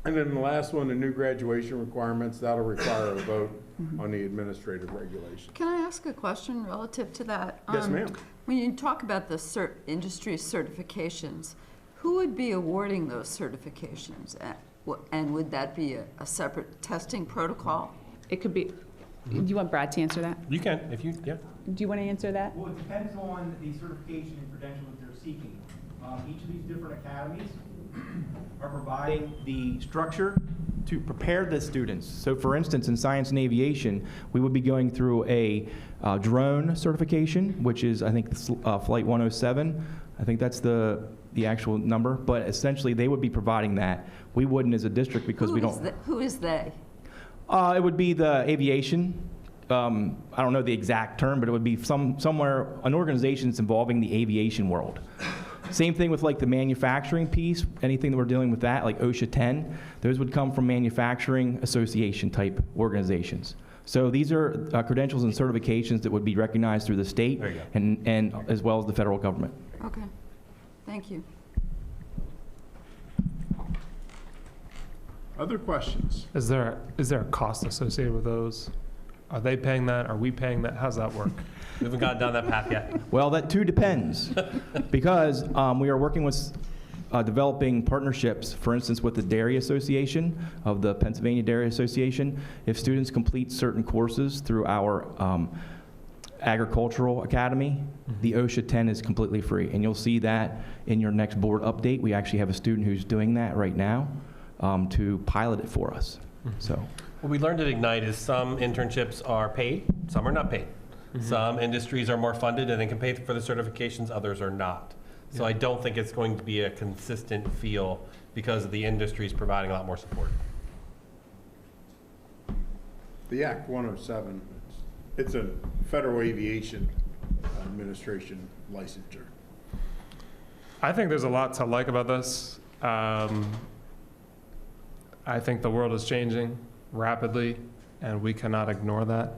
And then the last one, the new graduation requirements, that'll require a vote on the administrative regulations. Can I ask a question relative to that? Yes, ma'am. When you talk about the industry certifications, who would be awarding those certifications? And would that be a separate testing protocol? It could be, do you want Brad to answer that? You can, if you, yeah. Do you want to answer that? Well, it depends on the certification and credential that they're seeking. Each of these different academies are providing the structure to prepare the students. So for instance, in science and aviation, we would be going through a drone certification, which is, I think, Flight 107. I think that's the actual number, but essentially they would be providing that. We wouldn't as a district because we don't. Who is they? It would be the aviation. I don't know the exact term, but it would be somewhere, an organization that's involving the aviation world. Same thing with like the manufacturing piece, anything that we're dealing with that, like OSHA 10, those would come from manufacturing association type organizations. So these are credentials and certifications that would be recognized through the state and as well as the federal government. Okay, thank you. Other questions? Is there a cost associated with those? Are they paying that? Are we paying that? How's that work? We haven't gotten down that path yet. Well, that too depends, because we are working with developing partnerships, for instance, with the Dairy Association of the Pennsylvania Dairy Association. If students complete certain courses through our agricultural academy, the OSHA 10 is completely free, and you'll see that in your next board update. We actually have a student who's doing that right now to pilot it for us. So. What we learned at Ignite is some internships are paid, some are not paid. Some industries are more funded and they can pay for the certifications, others are not. So I don't think it's going to be a consistent feel because the industry is providing a lot more support. The Act 107, it's a Federal Aviation Administration licensure. I think there's a lot to like about this. I think the world is changing rapidly, and we cannot ignore that.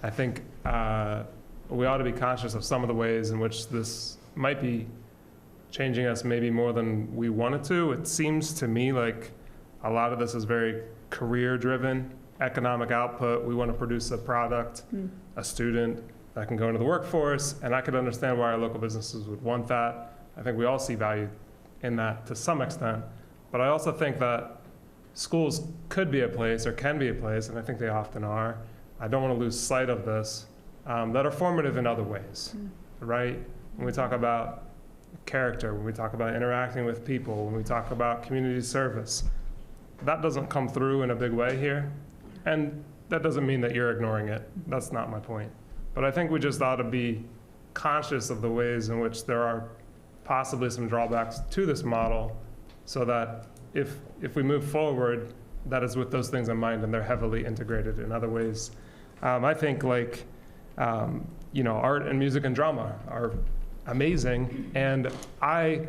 I think we ought to be conscious of some of the ways in which this might be changing us maybe more than we wanted to. It seems to me like a lot of this is very career-driven, economic output. We want to produce a product, a student that can go into the workforce, and I could understand why our local businesses would want that. I think we all see value in that to some extent, but I also think that schools could be a place or can be a place, and I think they often are, I don't want to lose sight of this, that are formative in other ways, right? When we talk about character, when we talk about interacting with people, when we talk about community service, that doesn't come through in a big way here. And that doesn't mean that you're ignoring it. That's not my point. But I think we just ought to be conscious of the ways in which there are possibly some drawbacks to this model so that if we move forward, that is with those things in mind and they're heavily integrated in other ways. I think like, art and music and drama are amazing, and I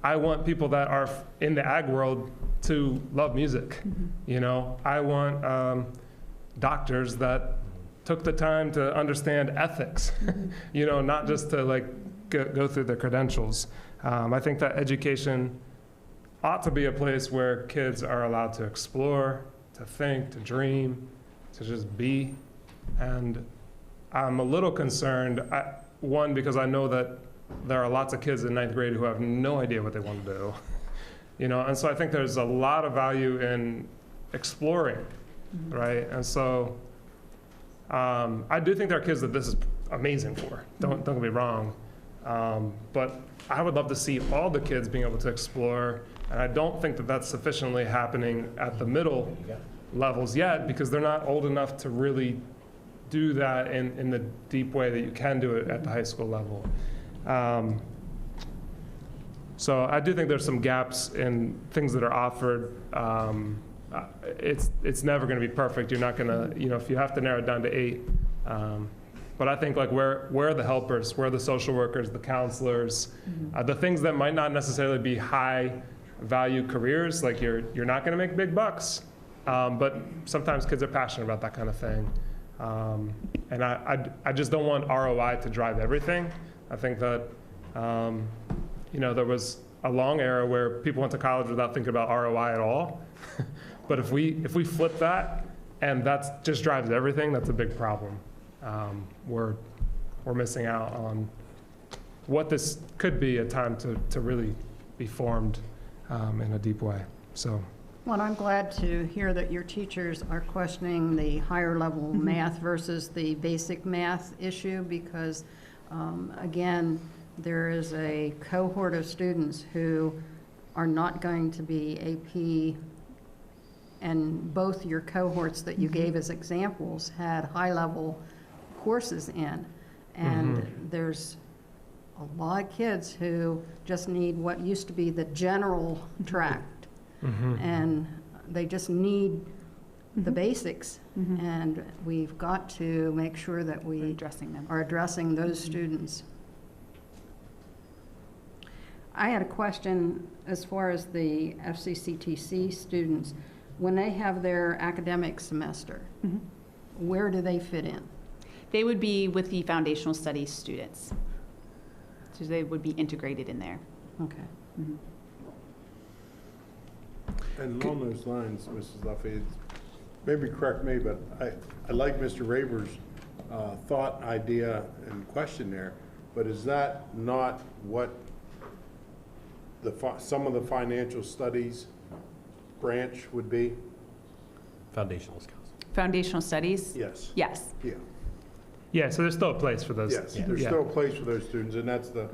want people that are in the ag world to love music. I want doctors that took the time to understand ethics, not just to like go through their credentials. I think that education ought to be a place where kids are allowed to explore, to think, to dream, to just be. And I'm a little concerned, one, because I know that there are lots of kids in ninth grade who have no idea what they want to do. You know, and so I think there's a lot of value in exploring, right? And so I do think there are kids that this is amazing for. Don't get me wrong. But I would love to see all the kids being able to explore, and I don't think that that's sufficiently happening at the middle levels yet, because they're not old enough to really do that in the deep way that you can do it at the high school level. So I do think there's some gaps in things that are offered. It's never going to be perfect. You're not going to, you know, if you have to narrow it down to 8. But I think like where are the helpers, where are the social workers, the counselors, the things that might not necessarily be high value careers, like you're not going to make big bucks, but sometimes kids are passionate about that kind of thing. And I just don't want ROI to drive everything. I think that, you know, there was a long era where people went to college without thinking about ROI at all. But if we flip that and that just drives everything, that's a big problem. We're missing out on what this could be a time to really be formed in a deep way. So. Well, I'm glad to hear that your teachers are questioning the higher level math versus the basic math issue, because again, there is a cohort of students who are not going to be AP, and both your cohorts that you gave as examples had high level courses in, and there's a lot of kids who just need what used to be the general tract, and they just need the basics, and we've got to make sure that we are addressing those students. I had a question as far as the FCCTC students. When they have their academic semester, where do they fit in? They would be with the foundational studies students. So they would be integrated in there. Okay. And along those lines, Mrs. Luffy, maybe correct me, but I like Mr. Raver's thought, idea, and question there, but is that not what some of the financial studies branch would be? Foundational skills. Foundational studies? Yes. Yes. Yeah. Yeah, so there's still a place for those. Yes, there's still a place for those students, and that's the,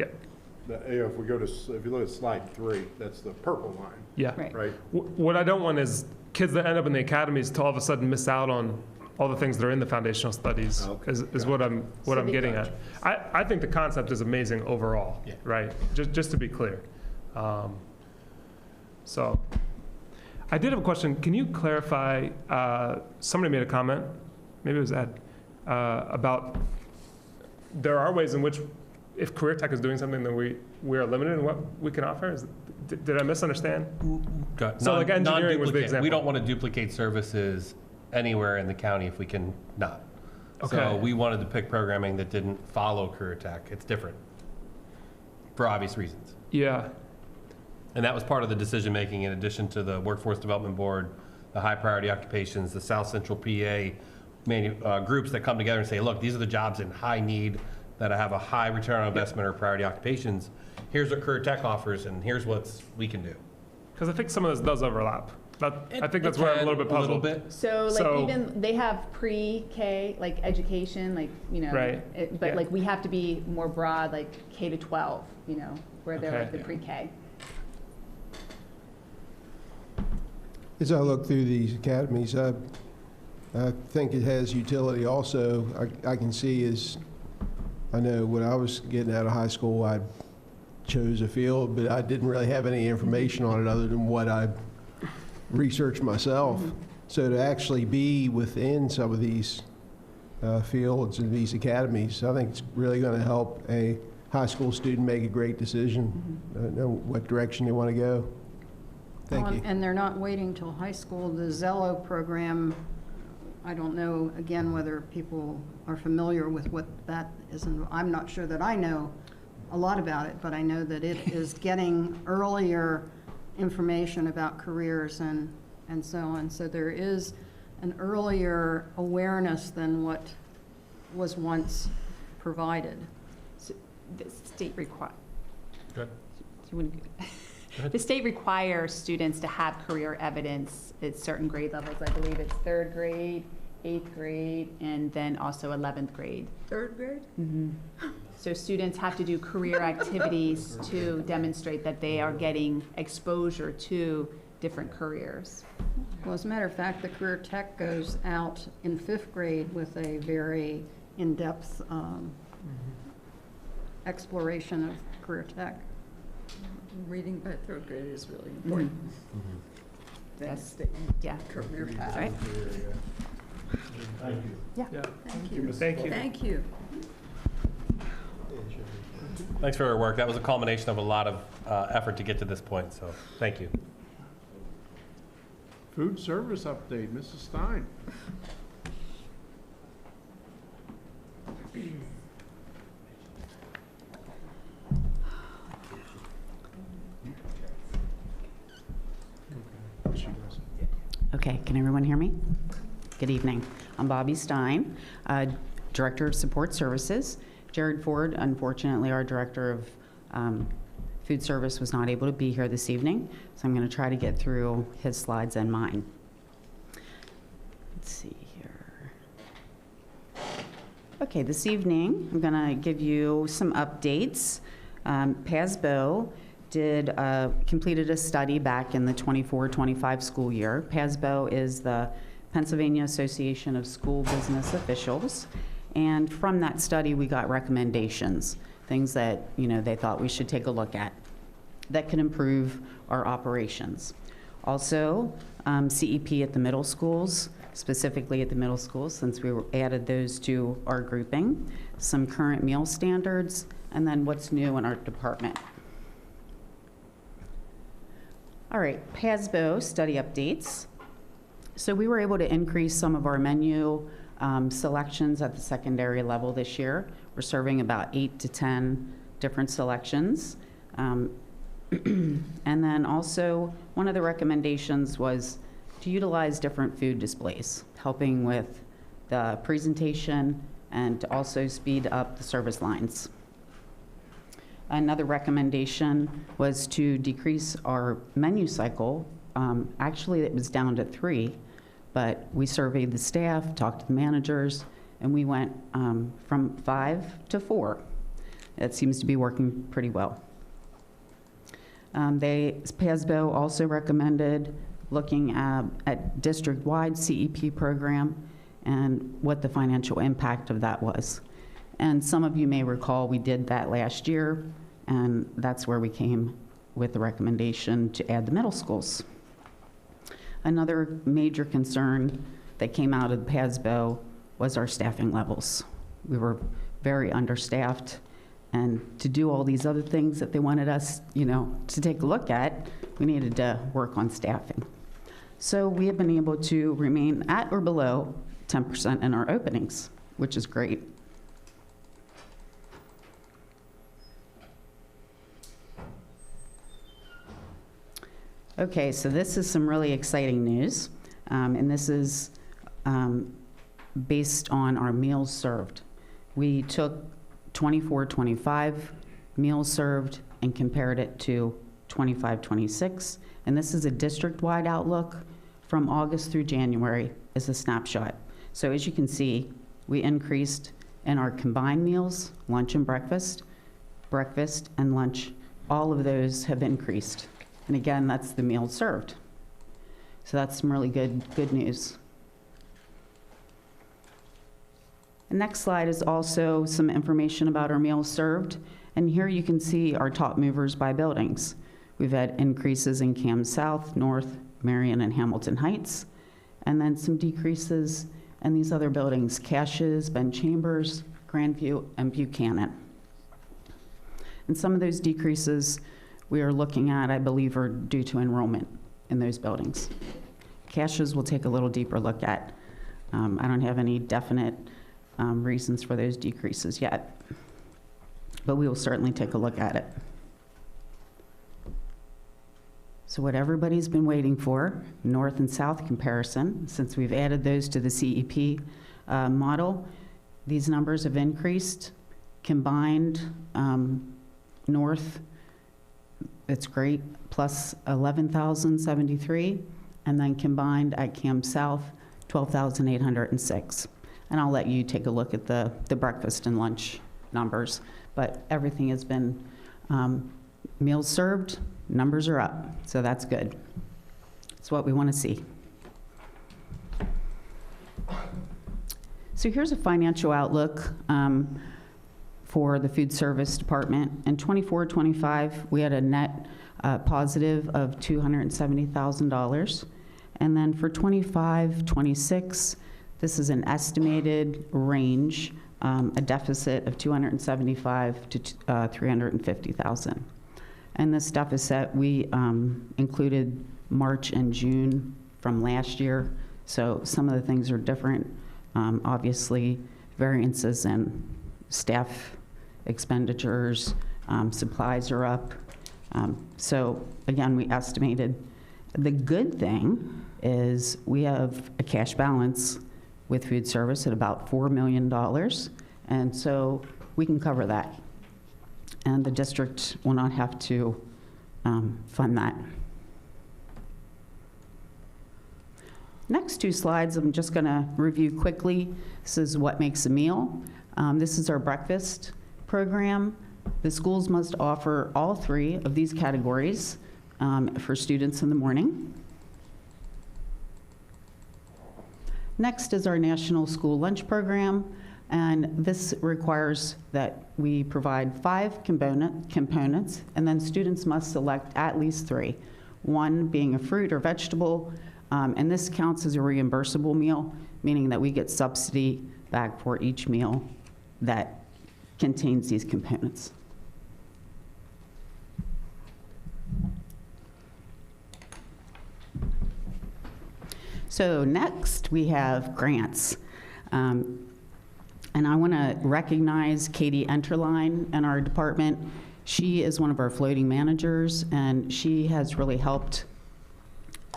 you know, if we go to, if you look at slide 3, that's the purple line. Yeah. Right. What I don't want is kids that end up in the academies to all of a sudden miss out on all the things that are in the foundational studies. Is what I'm getting at. I think the concept is amazing overall. Right. Just to be clear. So I did have a question. Can you clarify? Somebody made a comment. Maybe it was Ed. About there are ways in which if Career Tech is doing something, then we are limited in what we can offer. Did I misunderstand? So like engineering was the example. We don't want to duplicate services anywhere in the county if we can not. Okay. So we wanted to pick programming that didn't follow Career Tech. It's different for obvious reasons. Yeah. And that was part of the decision making in addition to the Workforce Development Board, the high priority occupations, the South Central PA groups that come together and say, look, these are the jobs in high need that have a high return on investment or priority occupations. Here's what Career Tech offers, and here's what we can do. Because I think some of this does overlap. I think that's where I'm a little bit puzzled. A little bit. So even they have pre-K, like education, like, you know, right. But like we have to be more broad, like K to 12, you know, where they're like the pre-K. As I look through these academies, I think it has utility also. I can see I know when I was getting out of high school, I chose a field, but I didn't really have any information on it other than what I researched myself. So to actually be within some of these fields and these academies, I think it's really going to help a high school student make a great decision, know what direction they want to go. Thank you. And they're not waiting till high school. The Zello program, I don't know, again, whether people are familiar with what that is. And I'm not sure that I know a lot about it, but I know that it is getting earlier information about careers and so on. So there is an earlier awareness than what was once provided. So the state require. Good. The state requires students to have career evidence at certain grade levels. I believe it's 3rd grade, 8th grade, and then also 11th grade. 3rd grade? So students have to do career activities to demonstrate that they are getting exposure to different careers. Well, as a matter of fact, the career tech goes out in 5th grade with a very in-depth exploration of career tech. Reading by 3rd grade is really important. Yes. Yeah. Career path. Right. Thank you. Yeah. Thank you. Thank you. Thank you. Thanks for your work. That was a culmination of a lot of effort to get to this point, so thank you. Food service update, Mrs. Stein. Okay, can everyone hear me? Good evening. I'm Bobby Stein, Director of Support Services. Jared Ford, unfortunately, our Director of Food Service, was not able to be here this evening, so I'm going to try to get through his slides and mine. Let's see here. Okay, this evening, I'm going to give you some updates. PASBO completed a study back in the 24-25 school year. PASBO is the Pennsylvania Association of School Business Officials, and from that study we got recommendations, things that they thought we should take a look at that can improve our operations. Also, CEP at the middle schools, specifically at the middle schools, since we added those to our grouping, some current meal standards, and then what's new in our department. All right, PASBO study updates. So we were able to increase some of our menu selections at the secondary level this year. We're serving about 8 to 10 different selections. And then also, one of the recommendations was to utilize different food displays, helping with the presentation and to also speed up the service lines. Another recommendation was to decrease our menu cycle. Actually, it was down to 3, but we surveyed the staff, talked to the managers, and we went from 5 to 4. It seems to be working pretty well. PASBO also recommended looking at district-wide CEP program and what the financial impact of that was. And some of you may recall we did that last year, and that's where we came with the recommendation to add the middle schools. Another major concern that came out of the PASBO was our staffing levels. We were very understaffed, and to do all these other things that they wanted us, to take a look at, we needed to work on staffing. So we have been able to remain at or below 10% in our openings, which is great. Okay, so this is some really exciting news, and this is based on our meals served. We took 24-25 meals served and compared it to 25-26, and this is a district-wide outlook from August through January is a snapshot. So as you can see, we increased in our combined meals, lunch and breakfast and lunch, all of those have increased. And again, that's the meals served. So that's some really good news. The next slide is also some information about our meals served. And here you can see our top movers by buildings. We've had increases in Cam South, North, Marion, and Hamilton Heights. And then some decreases in these other buildings, Caches, Ben Chambers, Grandview, and Buchanan. And some of those decreases we are looking at, I believe, are due to enrollment in those buildings. Caches we'll take a little deeper look at. I don't have any definite reasons for those decreases yet. but we will certainly take a look at it. So what everybody's been waiting for, north and south comparison, since we've added those to the CEP model, these numbers have increased. Combined, north, it's great, plus 11,073, and then combined at Cam South, 12,806. And I'll let you take a look at the breakfast and lunch numbers, but everything has been meals served, numbers are up, so that's good. It's what we want to see. So here's a financial outlook for the food service department. In 24-25, we had a net positive of $270,000. And then for 25-26, this is an estimated range, a deficit of $275,000 to $350,000. And this deficit, we included March and June from last year, so some of the things are different. Obviously, variances in staff expenditures, supplies are up. So again, we estimated. The good thing is we have a cash balance with food service at about $4 million, and so we can cover that. And the district will not have to fund that. Next two slides, I'm just going to review quickly. This is what makes a meal. This is our breakfast program. The schools must offer all three of these categories for students in the morning. Next is our National School Lunch Program, and this requires that we provide 5 components, and then students must select at least 3, one being a fruit or vegetable, and this counts as a reimbursable meal, meaning that we get subsidy back for each meal that contains these components. So next, we have grants. And I want to recognize Katie Enterline in our department. She is one of our floating managers, and she has really helped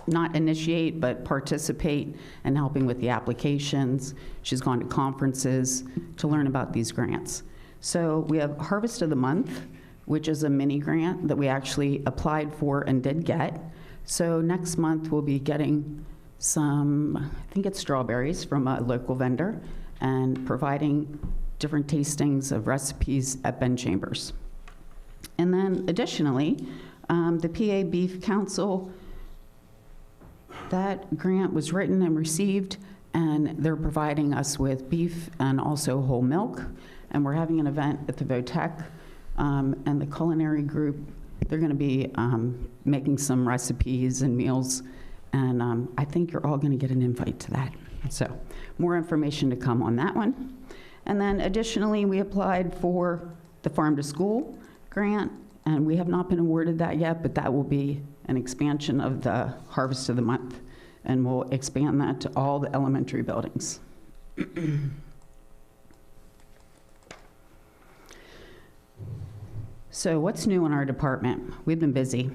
not initiate, but participate in helping with the applications. She's gone to conferences to learn about these grants. So we have Harvest of the Month, which is a mini grant that we actually applied for and did get. So next month, we'll be getting some, I think it's strawberries from a local vendor, and providing different tastings of recipes at Ben Chambers. And then additionally, the PA Beef Council, that grant was written and received, and they're providing us with beef and also whole milk. And we're having an event at the Votech, and the culinary group, they're gonna be making some recipes and meals, and I think you're all gonna get an invite to that. So more information to come on that one. And then additionally, we applied for the Farm to School grant, and we have not been awarded that yet, but that will be an expansion of the Harvest of the Month, and we'll expand that to all the elementary buildings. So what's new in our department? We've been busy.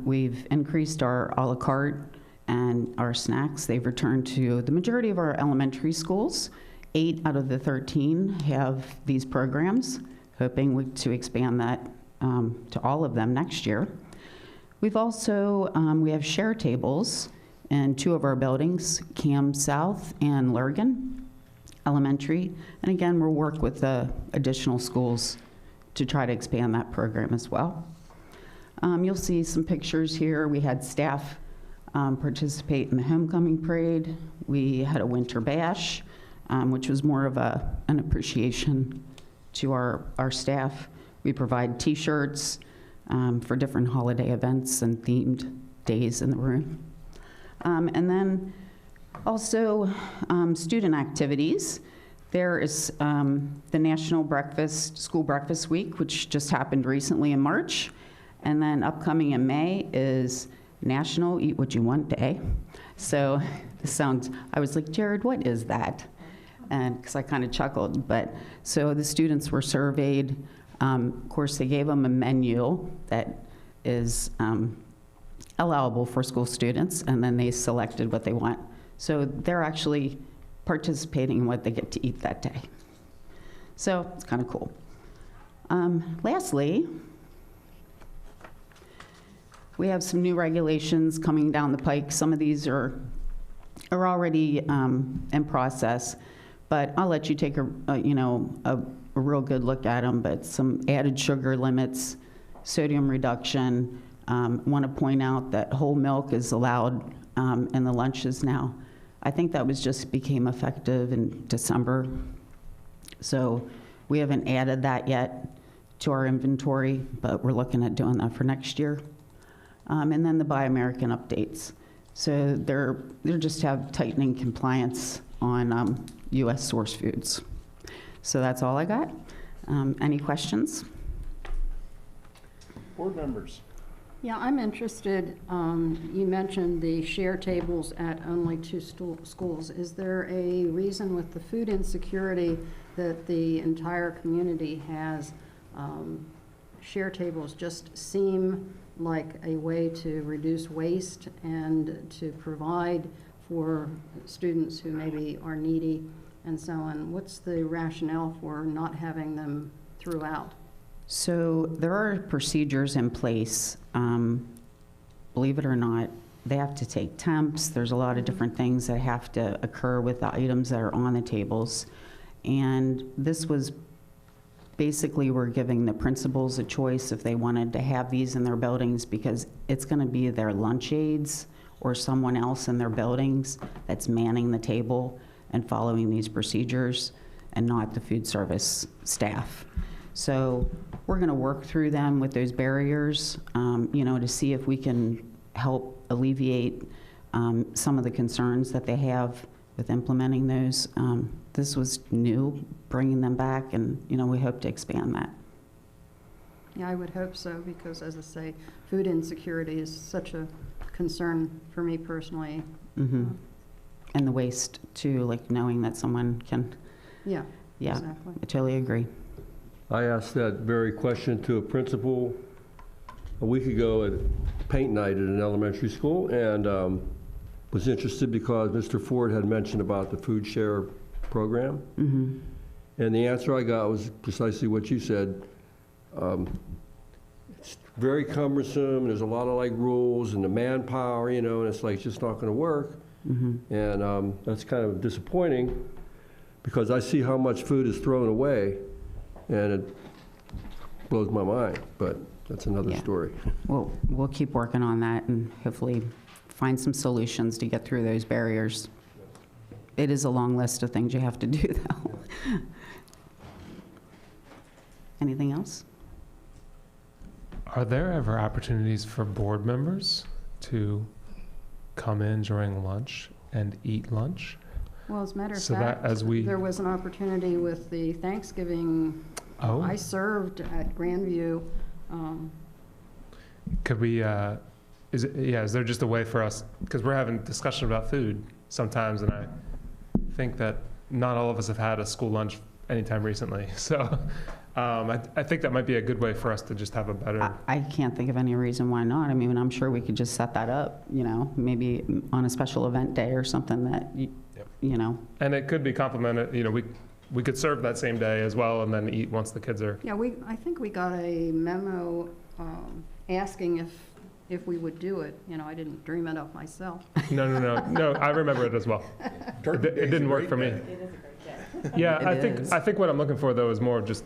We've increased our a la carte and our snacks. They've returned to the majority of our elementary schools. 8 out of the 13 have these programs, hoping to expand that to all of them next year. We've also, we have share tables in 2 of our buildings, Cam South and Lurgan Elementary. And again, we'll work with the additional schools to try to expand that program as well. You'll see some pictures here. We had staff participate in the homecoming parade. We had a winter bash, which was more of an appreciation to our staff. We provide t-shirts for different holiday events and themed days in the room. And then also student activities. There is the National School Breakfast Week, which just happened recently in March. And then upcoming in May is National Eat What You Want Day. So this sounds, I was like, Jared, what is that? And because I kind of chuckled, but so the students were surveyed Of course, they gave them a menu that is allowable for school students, and then they selected what they want. So they're actually participating in what they get to eat that day. So it's kind of cool. Lastly, we have some new regulations coming down the pike. Some of these are already in process, but I'll let you take a real good look at them. But some added sugar limits, sodium reduction. Want to point out that whole milk is allowed in the lunches now. I think that just became effective in December. So we haven't added that yet to our inventory, but we're looking at doing that for next year. And then the Buy American updates. So they're just have tightening compliance on U.S. source foods. So that's all I got. Any questions? Board members. Yeah, I'm interested, you mentioned the share tables at only 2 schools. Is there a reason with the food insecurity that the entire community has share tables just seem like a way to reduce waste and to provide for students who maybe are needy and so on? What's the rationale for not having them throughout? So there are procedures in place. Believe it or not, they have to take temps. There's a lot of different things that have to occur with the items that are on the tables. And this was basically, we're giving the principals a choice if they wanted to have these in their buildings, because it's going to be their lunch aides or someone else in their buildings that's manning the table and following these procedures, and not the food service staff. So we're going to work through them with those barriers, to see if we can help alleviate some of the concerns that they have with implementing those. This was new, bringing them back, and, we hope to expand that. Yeah, I would hope so, because as I say, food insecurity is such a concern for me personally. Mm-hmm. And the waste too, like knowing that someone can. Yeah, Yeah, exactly. I totally agree. I asked that very question to a principal a week ago at paint night at an elementary school, and was interested because Mr. Ford had mentioned about the food share program. Mm-hmm. And the answer I got was precisely what you said. It's very cumbersome, there's a lot of rules and the manpower, and it's just not going to work. Mm-hmm. And that's kind of disappointing, because I see how much food is thrown away, and it blows my mind, but that's another Yeah. story. Well, we'll keep working on that and hopefully find some solutions to get through those barriers. It is a long list of things you have to do, though. Anything else? Are there ever opportunities for board members to come in during lunch and eat lunch? Well, as a matter of So that fact, as we- there was an opportunity with the Thanksgiving. Oh. I served at Grandview. Could we, is there just a way for us, because we're having discussion about food sometimes, and I think that not all of us have had a school lunch anytime recently. So I think that might be a good way for us to just have a better. I can't think of any reason why not. I mean, I'm sure we could just set that up, maybe on a special event day or something that, And it could be complemented, we could serve that same day as well and then eat once the kids are. Yeah, I think we got a memo asking if we would do it. I didn't dream it up myself. No, I remember it as well. It didn't work for me. It is a great day. Yeah, It I think what I'm looking for though is more of just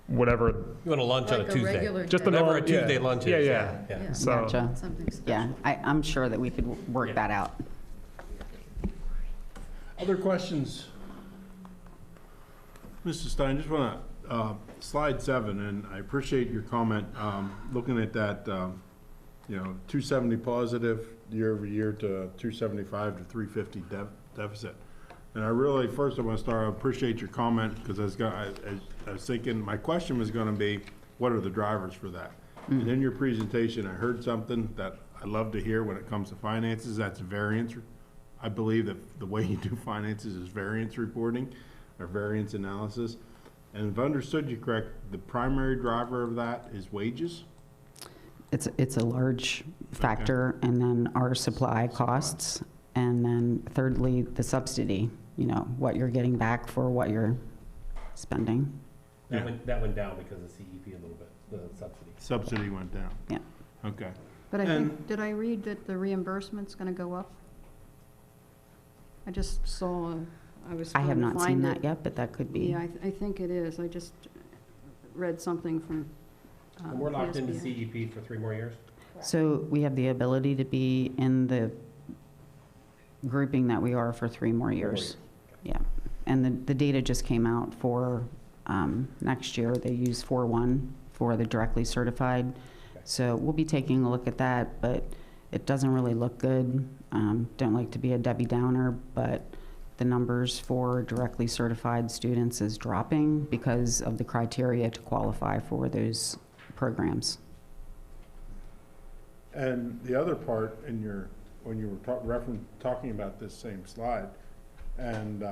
whatever. You want a lunch on a Like a Tuesday? regular Just day. the Whatever a normal- Tuesday lunch is. Yeah. So Gotcha. Something special. Yeah, I'm sure that we could work that out. Other questions? Mr. Stein, just want to, slide 7, and I appreciate your comment, looking at that, 270 positive year over year to 275 to 350 deficit. And I really, first I want to start, I appreciate your comment, because I was thinking, my question was going to be, what are the drivers for that? And in your presentation, I heard something that I love to hear when it comes to finances, that's variance. I believe that the way you do finances is variance reporting or variance analysis. And if I understood you correct, the primary driver of that is wages? It's a large factor, and then our supply costs, and then thirdly, the subsidy, you know, what you're getting back for what you're spending. That went down because of CEP a little bit, the subsidy. Subsidy went down? Yeah. Okay. But I And- think, did I read that the reimbursement's going to go up? I just saw, I was I trying have to not seen find that it. yet, but that could be. Yeah, I think it is. I just read something from And we're locked into PSBA. CEP for 3 more years? So we have the ability to be in the grouping that we are for 3 more years. Yeah. And the data just came out for next year. They use 4.1 for the directly certified. So we'll be taking a look at that, but it doesn't really look good. Don't like to be a Debbie Downer, but the numbers for directly certified students is dropping because of the criteria to qualify for those programs. And the other part in your, when you were talking about this same slide, and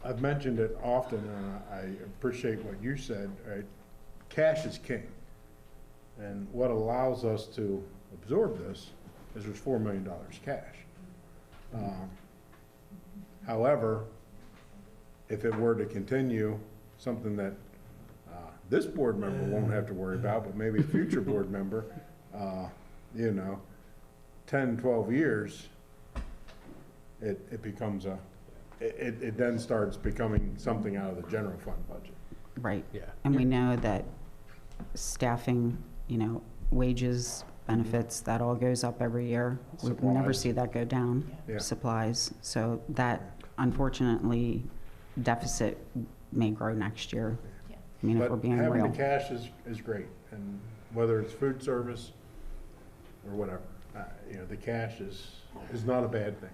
I've mentioned it often, and I appreciate what you said, right? Cash is king. And what allows us to absorb this is there's $4 million cash. However, if it were to continue, something that this board member won't have to worry about, but maybe a future board member, you know, 10, 12 years, it becomes it then starts becoming something out of the general fund budget. Right. Yeah. And we know that staffing, you know, wages, benefits, that all goes up every year. We never Supplies. see that go down. Yeah. Supplies. So that, unfortunately, deficit may grow next year. I mean, if we're But being having real. the cash is great, and whether it's food service or whatever, you know, the cash is not a bad thing.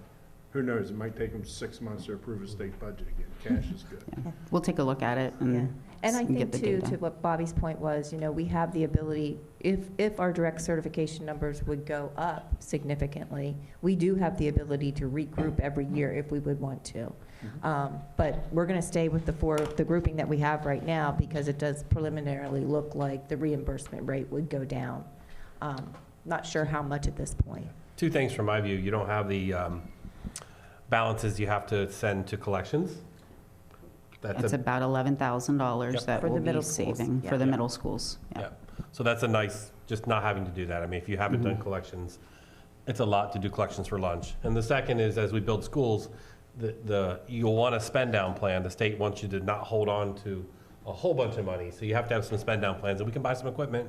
Who knows, it might take them 6 months to approve a state budget again. Cash is good. Yeah. We'll take a look at it and And I get think the too, data. to what Bobby's point was, you know, we have the ability, if our direct certification numbers would go up significantly, we do have the ability to regroup every year if we would want to. But we're going to stay with the grouping that we have right now because it does preliminarily look like the reimbursement rate would go down. Not sure how much at this point. 2 things from my view. You don't have the balances you have to send to collections. It's about $11,000 Yep. that For the we'll be middle schools, saving for yeah. the middle schools. Yeah. So that's a nice, just not having to do that. I mean, if you haven't done collections, it's a lot to do collections for lunch. And the second is, as we build schools, you'll want a spend down plan. The state wants you to not hold on to a whole bunch of money. So you have to have some spend down plans, and we can buy some equipment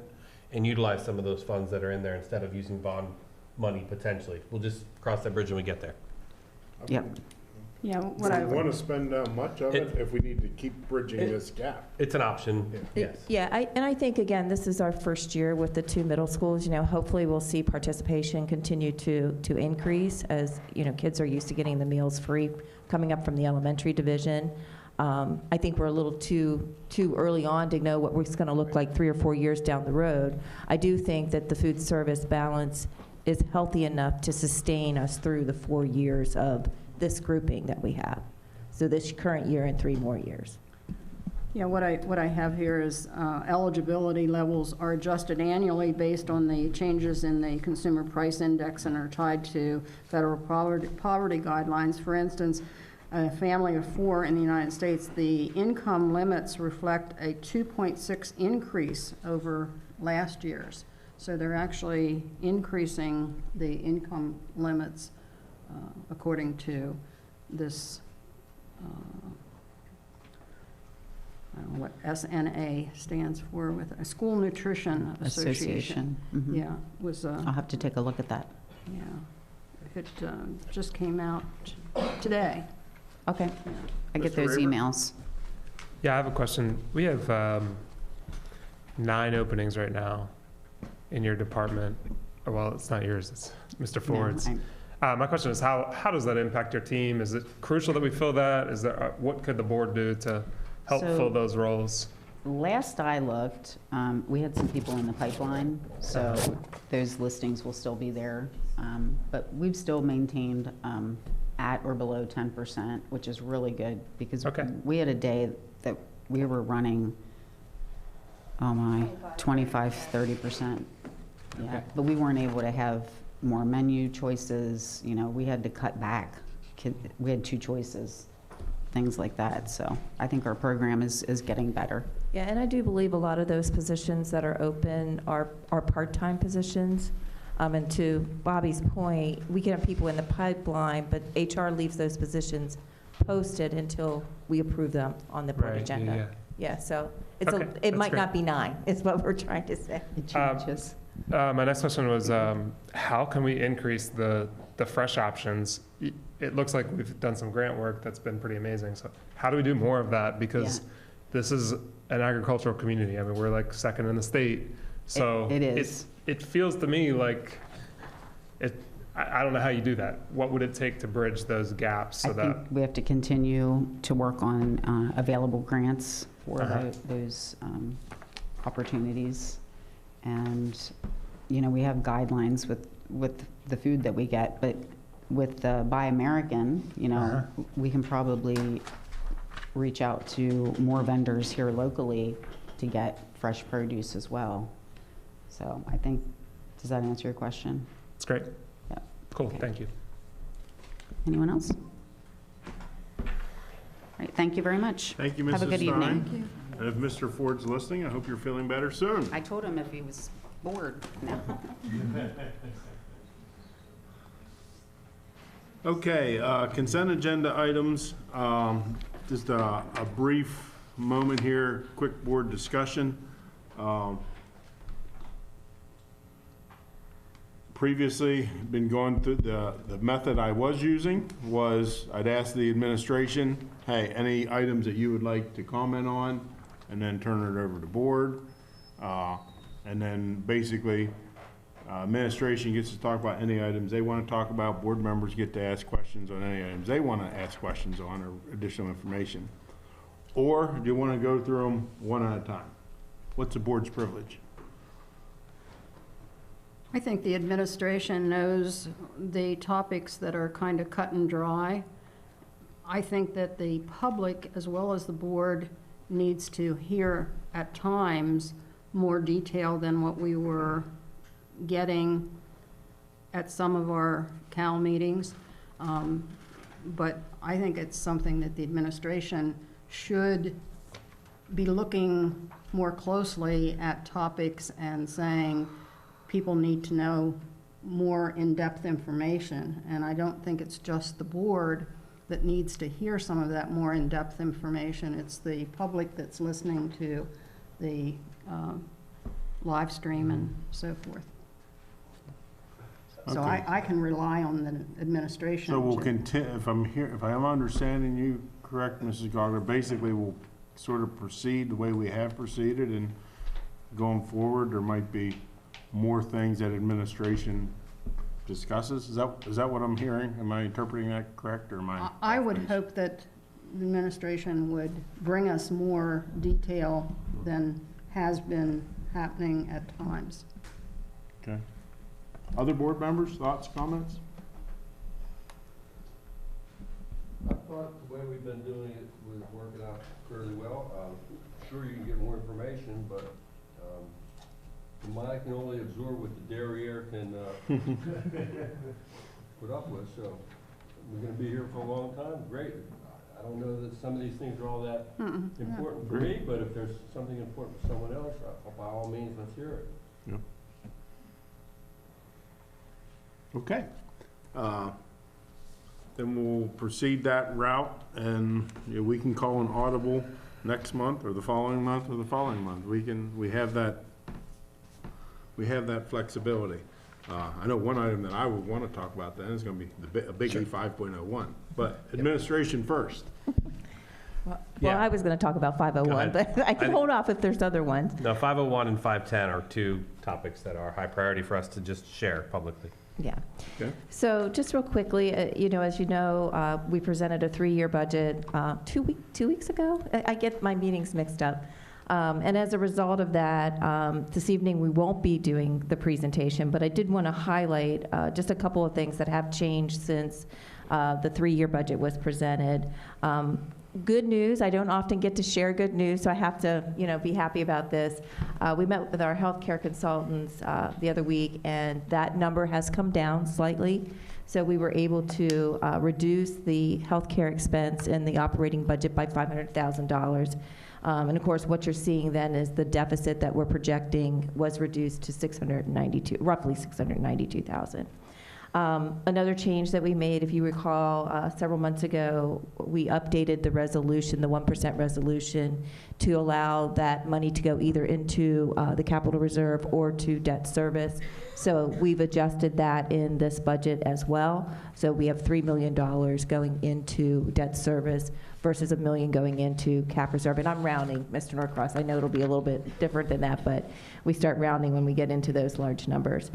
and utilize some of those funds that are in there instead of using bond money potentially. We'll just cross that bridge when we get there. Yep. Yeah, Do what I, we want to spend much of it if we need to keep bridging this gap? It's an option, yes. Yeah, and I think, again, this is our first year with the 2 middle schools. You know, hopefully we'll see participation continue to increase as, you know, kids are used to getting the meals free coming up from the elementary division. I think we're a little too early on to know what it's going to look like 3 or 4 years down the road. I do think that the food service balance is healthy enough to sustain us through the 4 years of this grouping that we have. So this current year and 3 more years. yeah, what I have here is eligibility levels are adjusted annually based on the changes in the consumer price index and are tied to federal poverty guidelines. For instance, a family of 4 in the United States, the income limits reflect a 2.6 increase over last year's. So they're actually increasing the income limits according to this, I don't know what SNA stands for, with a School Nutrition Association. Mhm. Yeah, was, I'll have to take a look at that. yeah, it just came out today. Okay. I get Mr. those Rayburn? emails. Yeah, I have a question. We have 9 openings right now in your department. Well, it's not yours, it's Mr. Ford's. No, My question is, how does that impact your team? Is it crucial that we fill that? Is there, what could the board do to help So- fill those roles? Last I looked, we had some people in the pipeline, so those listings will still be there. But we've still maintained at or below 10%, which is really good because Okay. we had a day that we were running, oh my, 25, 30%. Yeah, Okay. but we weren't able to have more menu choices, you know, we had to cut back. We had 2 choices, things like that. So I think our program is getting better. Yeah, and I do believe a lot of those positions that are open are part-time positions. And to Bobby's point, we can have people in the pipeline, but HR leaves those positions posted until we approve them on the board Right, agenda. yeah. Yeah, so it's Okay, it that's might great. not be 9, is what we're trying to say. It changes. My next question was, how can we increase the fresh options? It looks like we've done some grant work that's been pretty amazing. So how do we do more of that? Because this is an agricultural community. I mean, we're like second in the state. So It is. It feels to me like I don't know how you do that. What would it take to bridge those gaps so I think we have to continue to work on available grants for those opportunities. And, you know, we have guidelines with the food that we get, but with the Buy American, you know, we can probably reach out to more vendors here locally to get fresh produce as well. So I think, does that answer your question? It's great. Yeah. Cool, Okay. thank you. Anyone else? All right, thank you very much. Thank you, Mrs. Have a good evening. Stein. And if Mr. Ford's listening, I hope you're feeling better soon. I told him if he was bored. No. Okay, consent agenda items. Just a brief moment here, quick board discussion. Previously, been going through the method I was using was I'd ask the administration, hey, any items that you would like to comment on, and then turn it over to board. And then basically, administration gets to talk about any items they want to talk about. Board members get to ask questions on any items they want to ask questions on or additional information. Or do you want to go through them one at a time? What's the board's privilege? I think the administration knows the topics that are kind of cut and dry. I think that the public, as well as the board, needs to hear at times more detail than what we were getting at some of our CAL meetings. But I think it's something that the administration should be looking more closely at topics and saying, people need to know more in-depth information. And I don't think it's just the board that needs to hear some of that more in-depth information. It's the public that's listening to the live stream and so forth. So Okay. I can rely on the administration. So we'll to- continue, if I am understanding you correct, Mrs. Gogler, basically we'll sort of proceed the way we have proceeded, and going forward, there might be more things that administration discusses? Is that what I'm hearing? Am I interpreting that correct, or am I? I would hope that the administration would bring us more detail than has been happening at times. Okay. Other board members, thoughts, comments? I thought the way we've been doing it was working out fairly well. Sure, you can get more information, but the mind can only absorb what the derriere can put up with, so we're gonna be here for a long time, great. I don't know that some of these things are all that important for me, but if there's something important for someone else, by all means, let's hear it. Yep. Okay. Then we'll proceed that route, and we can call an audible next month, or the following month, or the following month. We have that flexibility. I know one item that I would want to talk about then is going to be a biggie 5.01, but administration first. Well, I was going to talk about 501, but I can hold off if there's other ones. No, 501 and 510 are two topics that are high priority for us to just share publicly. Yeah. Okay. So just real quickly, as you know, we presented a 3-year budget 2 weeks ago. I get my meetings mixed up. And as a result of that, this evening we won't be doing the presentation, but I did want to highlight just a couple of things that have changed since the 3-year budget was presented. good news. I don't often get to share good news, so I have to, be happy about this. We met with our healthcare consultants the other week, and that number has come down slightly. So we were able to reduce the healthcare expense in the operating budget by $500,000. And of course, what you're seeing then is the deficit that we're projecting was reduced to roughly 692,000. Another change that we made, if you recall, several months ago, we updated the resolution, the 1% resolution, to allow that money to go either into the capital reserve or to debt service. So we've adjusted that in this budget as well. So we have $3 million going into debt service versus $1 million going into cap reserve. And I'm rounding, Mr. Norcross. I know it'll be a little bit different than that, but we start rounding when we get into those large numbers.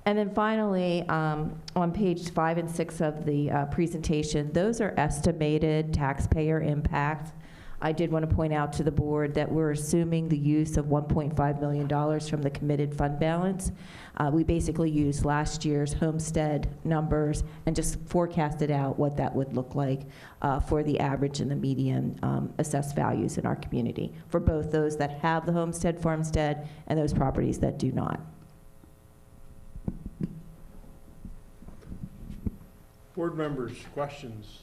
And then finally, on page 5 and 6 of the presentation, those are estimated taxpayer impacts. I did want to point out to the board that we're assuming the use of $1.5 million from the committed fund balance. We basically used last year's homestead numbers and just forecasted out what that would look like for the average and the median assessed values in our community, for both those that have the homestead, farmstead, and those properties that do not. Board members, questions?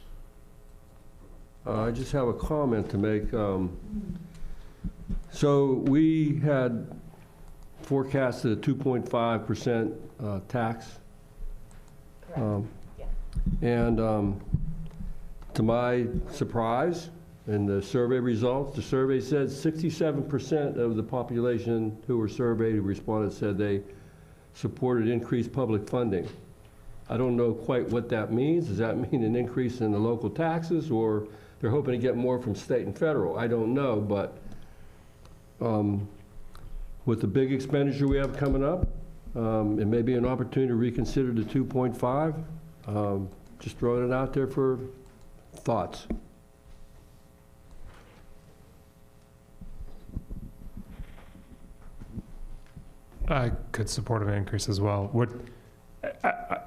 I just have a comment to make. So we had forecasted a 2.5% tax. And to my surprise, in the survey results, the survey said 67% of the population who were surveyed, who responded, said they supported increased public funding. I don't know quite what that means. Does that mean an increase in the local taxes, or they're hoping to get more from state and federal? I don't know, but with the big expenditure we have coming up, it may be an opportunity to reconsider the 2.5. Just throwing it out there for thoughts. I could support an increase as well.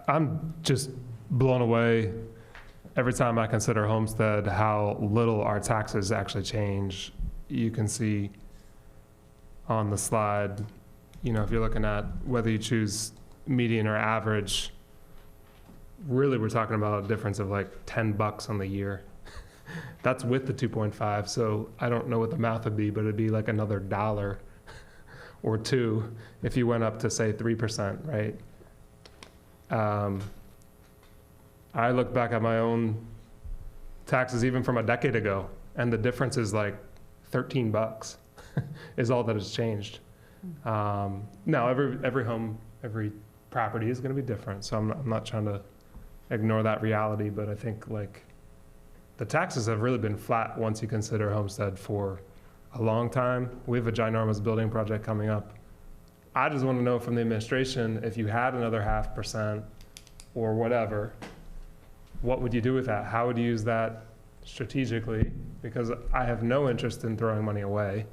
I'm just blown away every time I consider homestead, how little our taxes actually change. You can see on the slide, if you're looking at whether you choose median or average, really we're talking about a difference of like $10 on the year. That's with the 2.5, so I don't know what the math would be, but it'd be like another $1 or $2 if you went up to, say, 3%, right? I look back at my own taxes even from a decade ago, and the difference is like $13 is all that has changed. Now, every home, every property is going to be different, so I'm not trying to ignore that reality, but I think like the taxes have really been flat once you consider homestead for a long time. We have a ginormous building project coming up. I just want to know from the administration, if you had another 0.5% or whatever, what would you do with that? How would you use that strategically? Because I have no interest in throwing money away.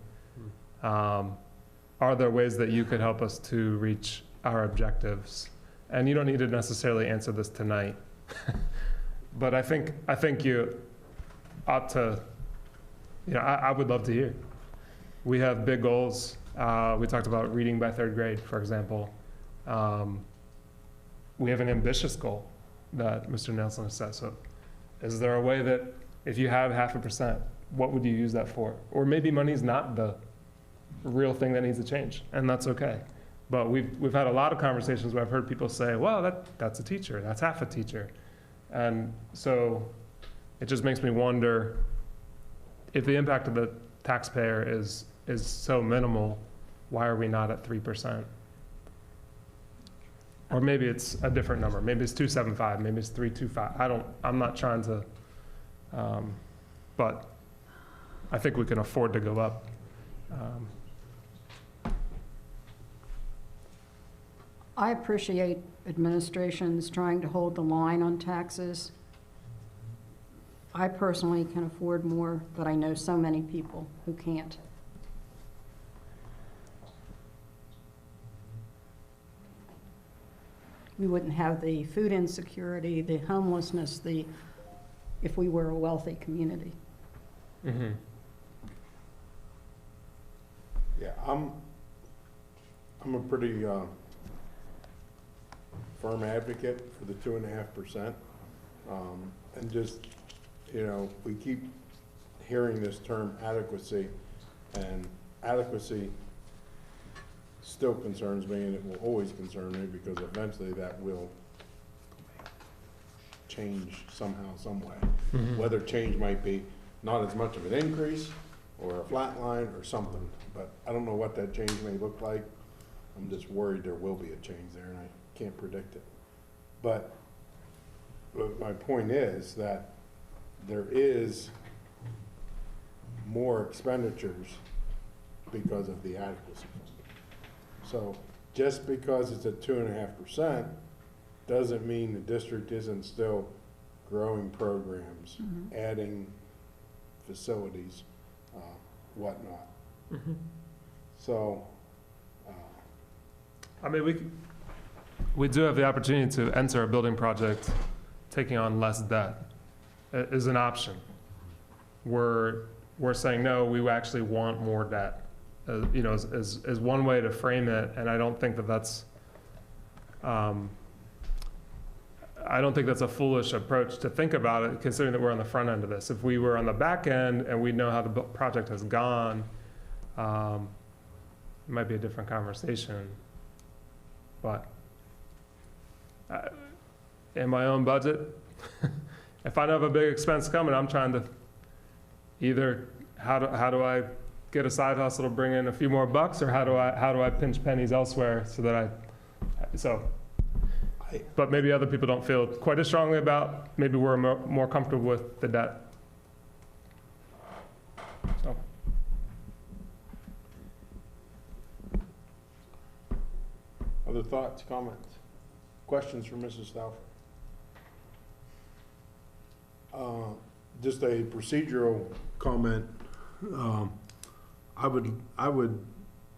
Are there ways that you could help us to reach our objectives? And you don't need to necessarily answer this tonight, but I think you ought to, I would love to hear. We have big goals. We talked about reading by 3rd grade, for example. We have an ambitious goal that Mr. Nelson has set. So is there a way that if you have 0.5%, what would you use that for? Or maybe money's not the real thing that needs to change, and that's okay. But we've had a lot of conversations where I've heard people say, well, that's a teacher, that's half a teacher. And so it just makes me wonder if the impact of the taxpayer is so minimal, why are we not at 3%? Or maybe it's a different number. Maybe it's 275, maybe it's 325. I'm not trying to, but I think we can afford to go up. I appreciate administrations trying to hold the line on taxes. I personally can afford more, but I know so many people who can't. We wouldn't have the food insecurity, the homelessness, if we were a wealthy community. Mhm. Yeah, I'm a pretty firm advocate for the 2.5%. And just, you know, we keep hearing this term adequacy, and adequacy still concerns me, and it will always concern me, because eventually that will change somehow, some way. Mhm. Whether change might be not as much of an increase, or a flat line, or something, but I don't know what that change may look like. I'm just worried there will be a change there, and I can't predict it. But my point is that there is more expenditures because of the adequacy fund. So just because it's at 2.5% doesn't mean the district isn't still growing programs, adding facilities, whatnot. Mhm. So, I mean, we do have the opportunity to enter a building project taking on less debt is an option. We're saying, no, we actually want more debt, you know, is one way to frame it, and I don't think that that's, I don't think that's a foolish approach to think about it, considering that we're on the front end of this. If we were on the back end and we know how the project has gone, it might be a different conversation. But in my own budget, if I know of a big expense coming, I'm trying to either how do I get a side hustle to bring in a few more bucks, or how do I pinch pennies elsewhere so that but maybe other people don't feel quite as strongly about, maybe we're more comfortable with the debt. So. other thoughts, comments, questions for Mrs. Stauffer? Just a procedural comment. I would,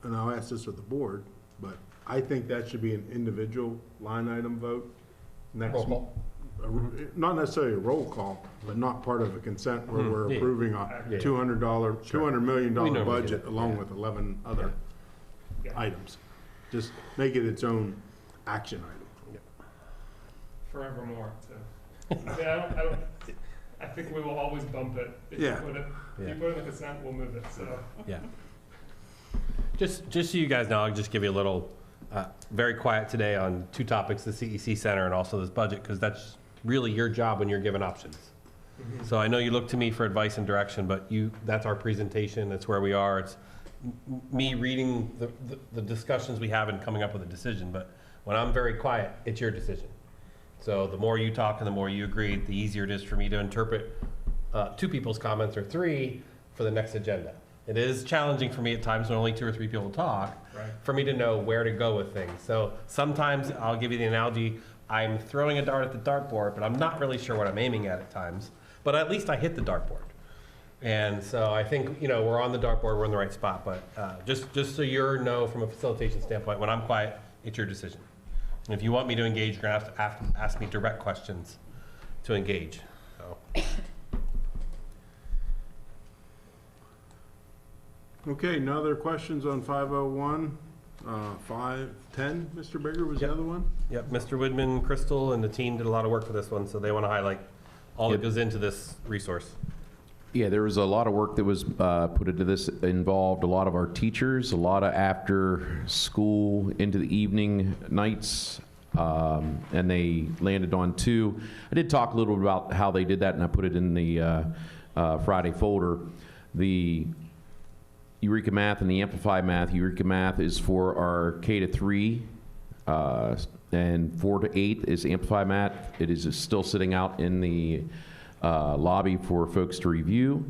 and I'll ask this of the board, but I think that should be an individual line item vote. Next, not necessarily a roll call, but not part of a consent where we're approving a $200 million budget along with 11 other items. Just make it its own action item. Forevermore, too. I mean, I think we will always bump it. If you put it in the consent, we'll move it, so. Yeah. Just so you guys know, I'll just give you a little, very quiet today on two topics, the CEC Center and also this budget, because that's really your job when you're given options. Mhm. So I know you look to me for advice and direction, but that's our presentation, that's where we are. It's me reading the discussions we have and coming up with a decision, but when I'm very quiet, it's your decision. So the more you talk and the more you agree, the easier it is for me to interpret two people's comments or three for the next agenda. It is challenging for me at times when only 2 or 3 people talk, for me to know where to go with things. So sometimes I'll give you the analogy, I'm throwing a dart at the dartboard, but I'm not really sure what I'm aiming at times, but at least I hit the dartboard. And so I think, you know, we're on the dartboard, we're in the right spot, but just so you know from a facilitation standpoint, when I'm quiet, it's your decision. And if you want me to engage, you're gonna have to ask me direct questions to engage, so. Okay, no other questions on 501, 510, Mr. Bigger was the other one? Yep, Mr. Woodman, Crystal, and the team did a lot of work for this one, so they want to highlight all that goes into this resource. Yeah, there was a lot of work that was put into this, involved a lot of our teachers, a lot of after school into the evening nights, and they landed on 2. I did talk a little bit about how they did that, and I put it in the Friday folder. The Eureka Math and the Amplify Math. Eureka Math is for our K-3, and 4 to 8 is Amplify Math. It is still sitting out in the lobby for folks to review.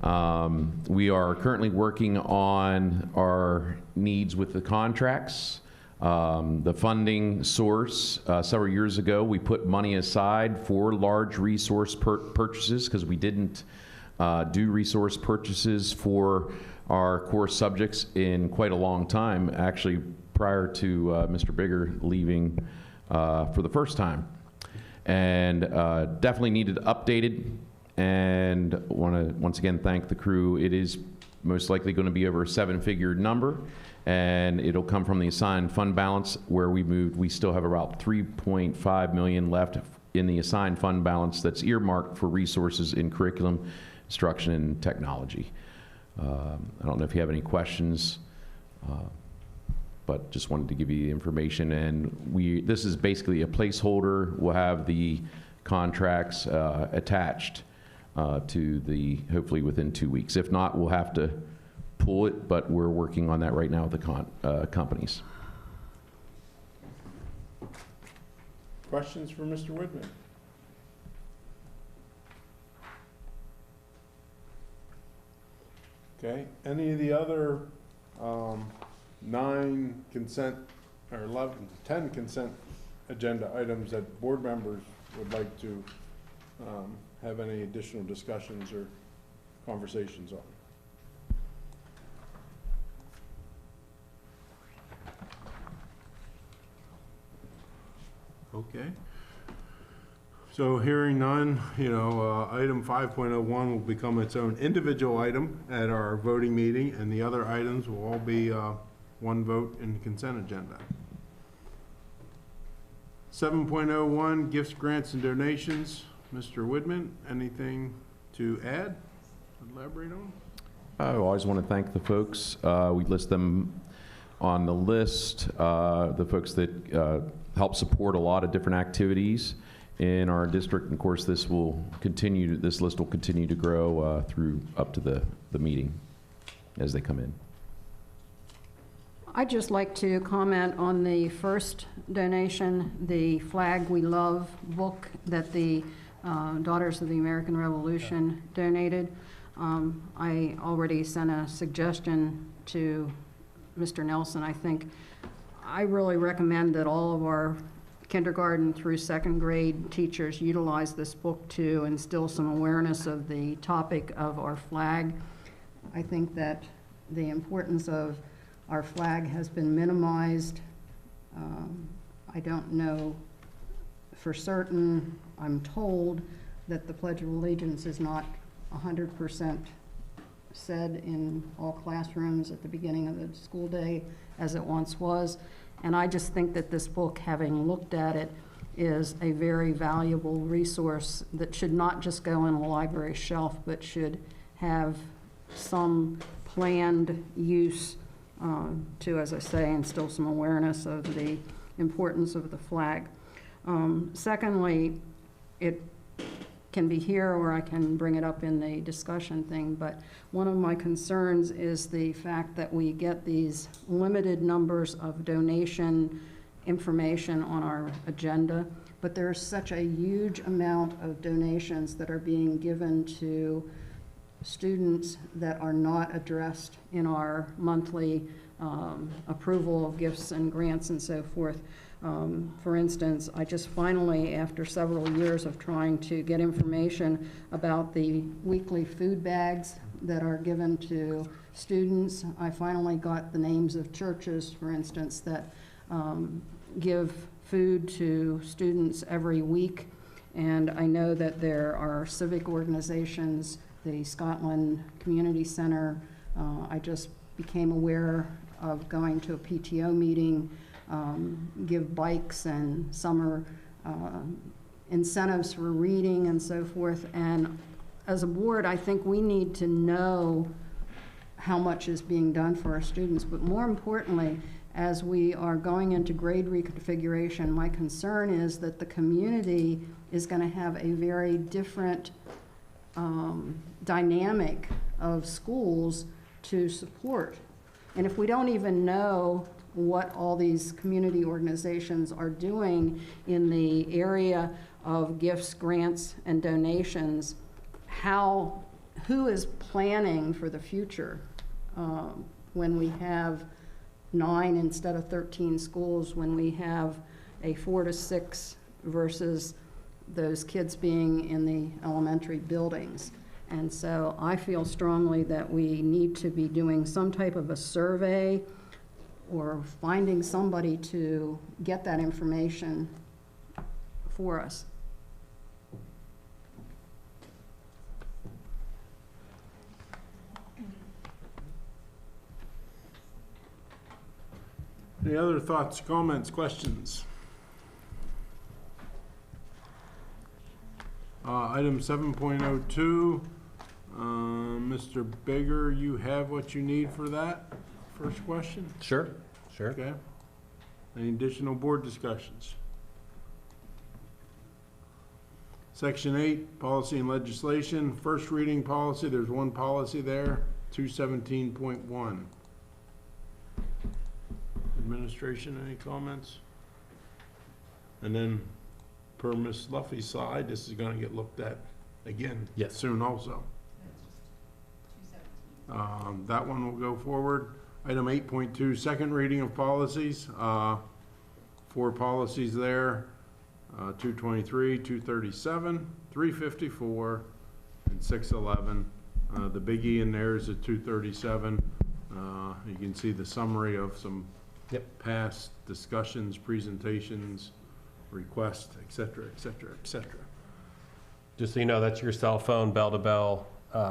We are currently working on our needs with the contracts. The funding source, several years ago, we put money aside for large resource purchases because we didn't do resource purchases for our core subjects in quite a long time, actually prior to Mr. Bigger leaving for the first time. And definitely needed updated. and want to once again thank the crew. It is most likely going to be over a 7-figure number, and it'll come from the assigned fund balance where we still have about $3.5 million left in the assigned fund balance that's earmarked for resources in curriculum, instruction, and technology. I don't know if you have any questions, but just wanted to give you the information. And this is basically a placeholder. We'll have the contracts attached to hopefully within 2 weeks. If not, we'll have to pull it, but we're working on that right now with the companies. Questions for Mr. Whitman? Okay, any of the other 9 consent, or 10 consent agenda items that board members would like to have any additional discussions or conversations on? Okay. So hearing none, item 5.01 will become its own individual item at our voting meeting, and the other items will all be one vote in the consent agenda. 7.01, gifts, grants, and donations. Mr. Woodman, anything to add, elaborate on? I always want to thank the folks. We list them on the list, the folks that help support a lot of different activities in our district. And of course, this list will continue to grow through up to the meeting as they come in. I'd just like to comment on the first donation, the Flag We Love book that the Daughters of the American Revolution donated. I already sent a suggestion to Mr. Nelson. I really recommend that all of our kindergarten through second grade teachers utilize this book to instill some awareness of the topic of our flag. I think that the importance of our flag has been minimized. I don't know for certain. I'm told that the Pledge of Allegiance is not 100% said in all classrooms at the beginning of the school day as it once was. And I just think that this book, having looked at it, is a very valuable resource that should not just go on a library shelf, but should have some planned use to, as I say, instill some awareness of the importance of the flag. Secondly, it can be here or I can bring it up in the discussion thing, but one of my concerns is the fact that we get these limited numbers of donation information on our agenda, but there's such a huge amount of donations that are being given to students that are not addressed in our monthly approval of gifts and grants and so forth. For instance, I just finally, after several years of trying to get information about the weekly food bags that are given to students, I finally got the names of churches, for instance, that give food to students every week. And I know that there are civic organizations, the Scotland Community Center. I just became aware of going to a PTO meeting, give bikes and summer incentives for reading and so forth. And as a board, I think we need to know how much is being done for our students. But more importantly, as we are going into grade reconfiguration, my concern is that the community is going to have a very different dynamic of schools to support. And if we don't even know what all these community organizations are doing in the area of gifts, grants, and donations, who is planning for the future when we have 9 instead of 13 schools, when we have a 4 to 6 versus those kids being in the elementary buildings. And so I feel strongly that we need to be doing some type of a survey or finding somebody to get that information for us. Any other thoughts, comments, questions? Item 7.02, Mr. Bigger, you have what you need for that first question? Sure. Okay. Any additional board discussions? Section 8, policy and legislation, first reading policy, there's one policy there, 217.1. Administration, any comments? And then per Ms. Luffy's side, this is gonna get looked at again Yes. soon also. That one will go forward. Item 8.2, second reading of policies. 4 policies there, 223, 237, 354, and 611. The biggie in there is a 237. You can see the summary of some past discussions, presentations, requests, et cetera, et cetera, et cetera. Just so you know, that's your cell phone bell-to-bell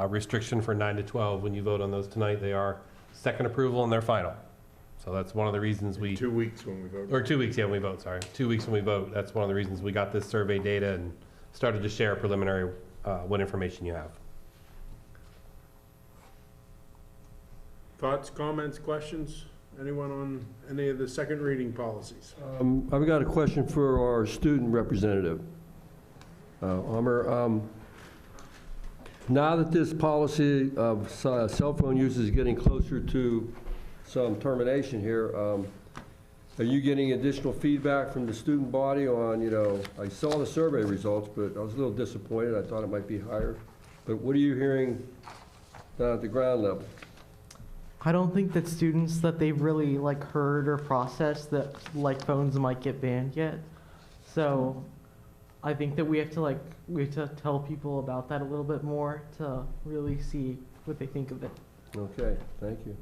restriction for 9 to 12. When you vote on those tonight, they are second approval and they're final. So that's one of the reasons we... 2 weeks when we vote. Or 2 weeks, yeah, when we vote, sorry. 2 weeks when we vote. That's one of the reasons we got this survey data and started to share preliminary what information you have. Thoughts, comments, questions? Anyone on any of the second reading policies? I've got a question for our student representative. Amr, now that this policy of cell phone use is getting closer to some termination here, are you getting additional feedback from the student body on, I saw the survey results, but I was a little disappointed. I thought it might be higher. But what are you hearing down at the ground level? I don't think that students that they've really heard or processed that phones might get banned yet. So I think that we have to tell people about that a little bit more to really see what they think of it. Okay, thank you.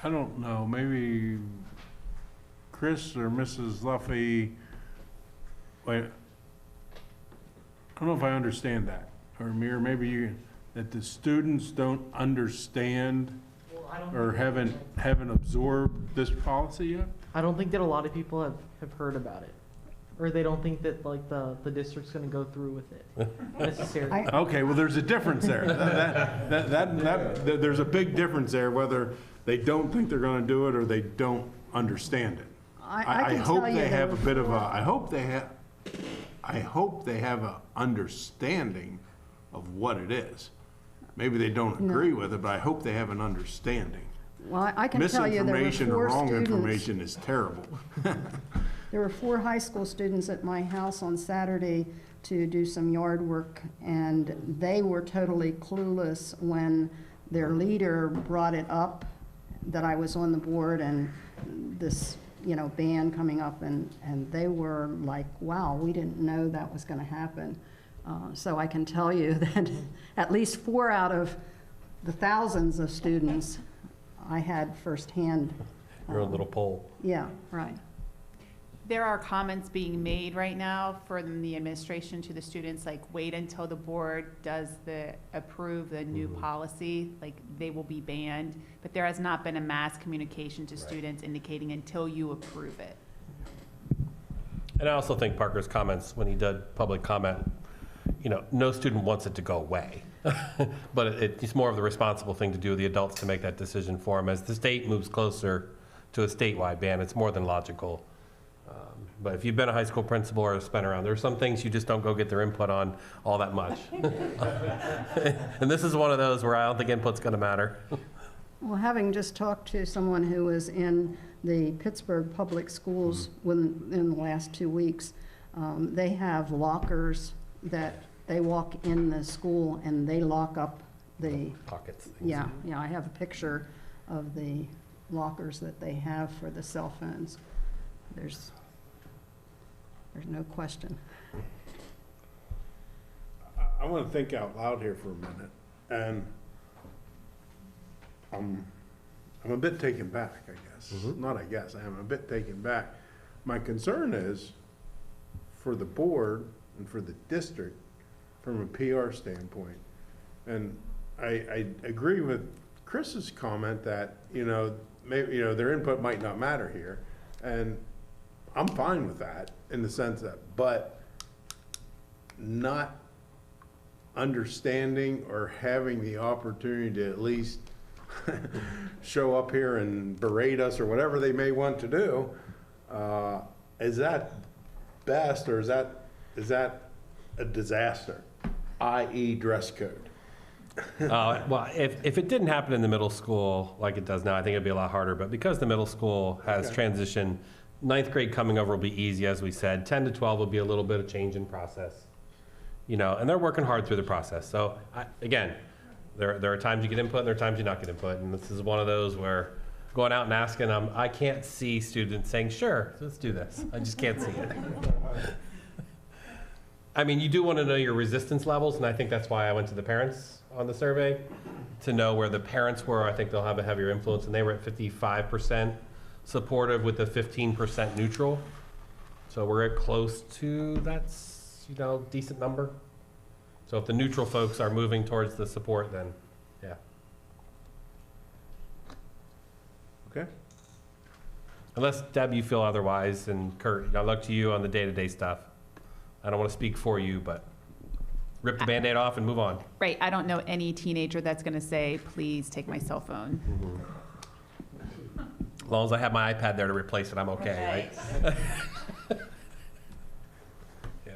I don't know, maybe Chris or Mrs. Luffy, wait, I don't know if I understand that. Or Amir, maybe you, that the students don't understand or haven't absorbed this policy yet? I don't think that a lot of people have heard about it. Or they don't think that the district's gonna go through with it necessarily. Okay, well, there's a difference there. There's a big difference there, whether they don't think they're gonna do it or they don't understand it. I hope they have a bit of a, I hope they have a understanding of what it is. Maybe they don't agree with it, but I hope they have an understanding. Well, I can tell you there were 4 Misinformation or wrong students. information is terrible. There were 4 high school students at my house on Saturday to do some yard work, and they were totally clueless when their leader brought it up that I was on the board and this, ban coming up, and they were like, wow, we didn't know that was gonna happen. So I can tell you that at least 4 out of the thousands of students I had firsthand. Your own little poll. Yeah, right. There are comments being made right now from the administration to the students, wait until the board does approve the new policy, they will be banned. But there has not been a mass communication to students indicating until you approve it. And I also think Parker's comments, when he did public comment, no student wants it to go away. But it's more of the responsible thing to do, the adults to make that decision for them. As the state moves closer to a statewide ban, it's more than logical. But if you've been a high school principal or have been around, there are some things you just don't go get their input on all that much. And this is one of those where I don't think input's going to matter. Well, having just talked to someone who was in the Pittsburgh Public Schools in the last 2 weeks, they have lockers that they walk in the school and they lock up the pockets. Yeah, I have a picture of the lockers that they have for the cell phones. There's no question. I want to think out loud here for a minute, and I'm a bit taken back, I guess. Not I guess, I am a bit taken back. My concern is for the board and for the district from a PR standpoint. And I agree with Chris's comment that, you know, maybe, you know, their input might not matter here. And I'm fine with that in the sense that, but not understanding or having the opportunity to at least show up here and berate us or whatever they may want to do, is that best, or is that a disaster, i.e. dress code? Well, if it didn't happen in the middle school like it does now, I think it'd be a lot harder. But because the middle school has transitioned, 9th grade coming over will be easy, as we said. 10 to 12 will be a little bit of change in process, you know, and they're working hard through the process. So again, there are times you get input and there are times you not get input. And this is one of those where going out and asking them, I can't see students saying, sure, let's do this. I just can't see it. I mean, you do want to know your resistance levels, and I think that's why I went to the parents on the survey, to know where the parents were. I think they'll have a heavier influence, and they were at 55% supportive with a 15% neutral. So we're at close to, that's, you know, decent number. So if the neutral folks are moving towards the support, then yeah. Okay. Unless, Deb, you feel otherwise, and Kurt, I look to you on the day-to-day stuff. I don't want to speak for you, but rip the Band-Aid off and move on. Right, I don't know any teenager that's going to say, please take my cell phone. As long as I have my iPad there to replace it, I'm okay, right? Yeah.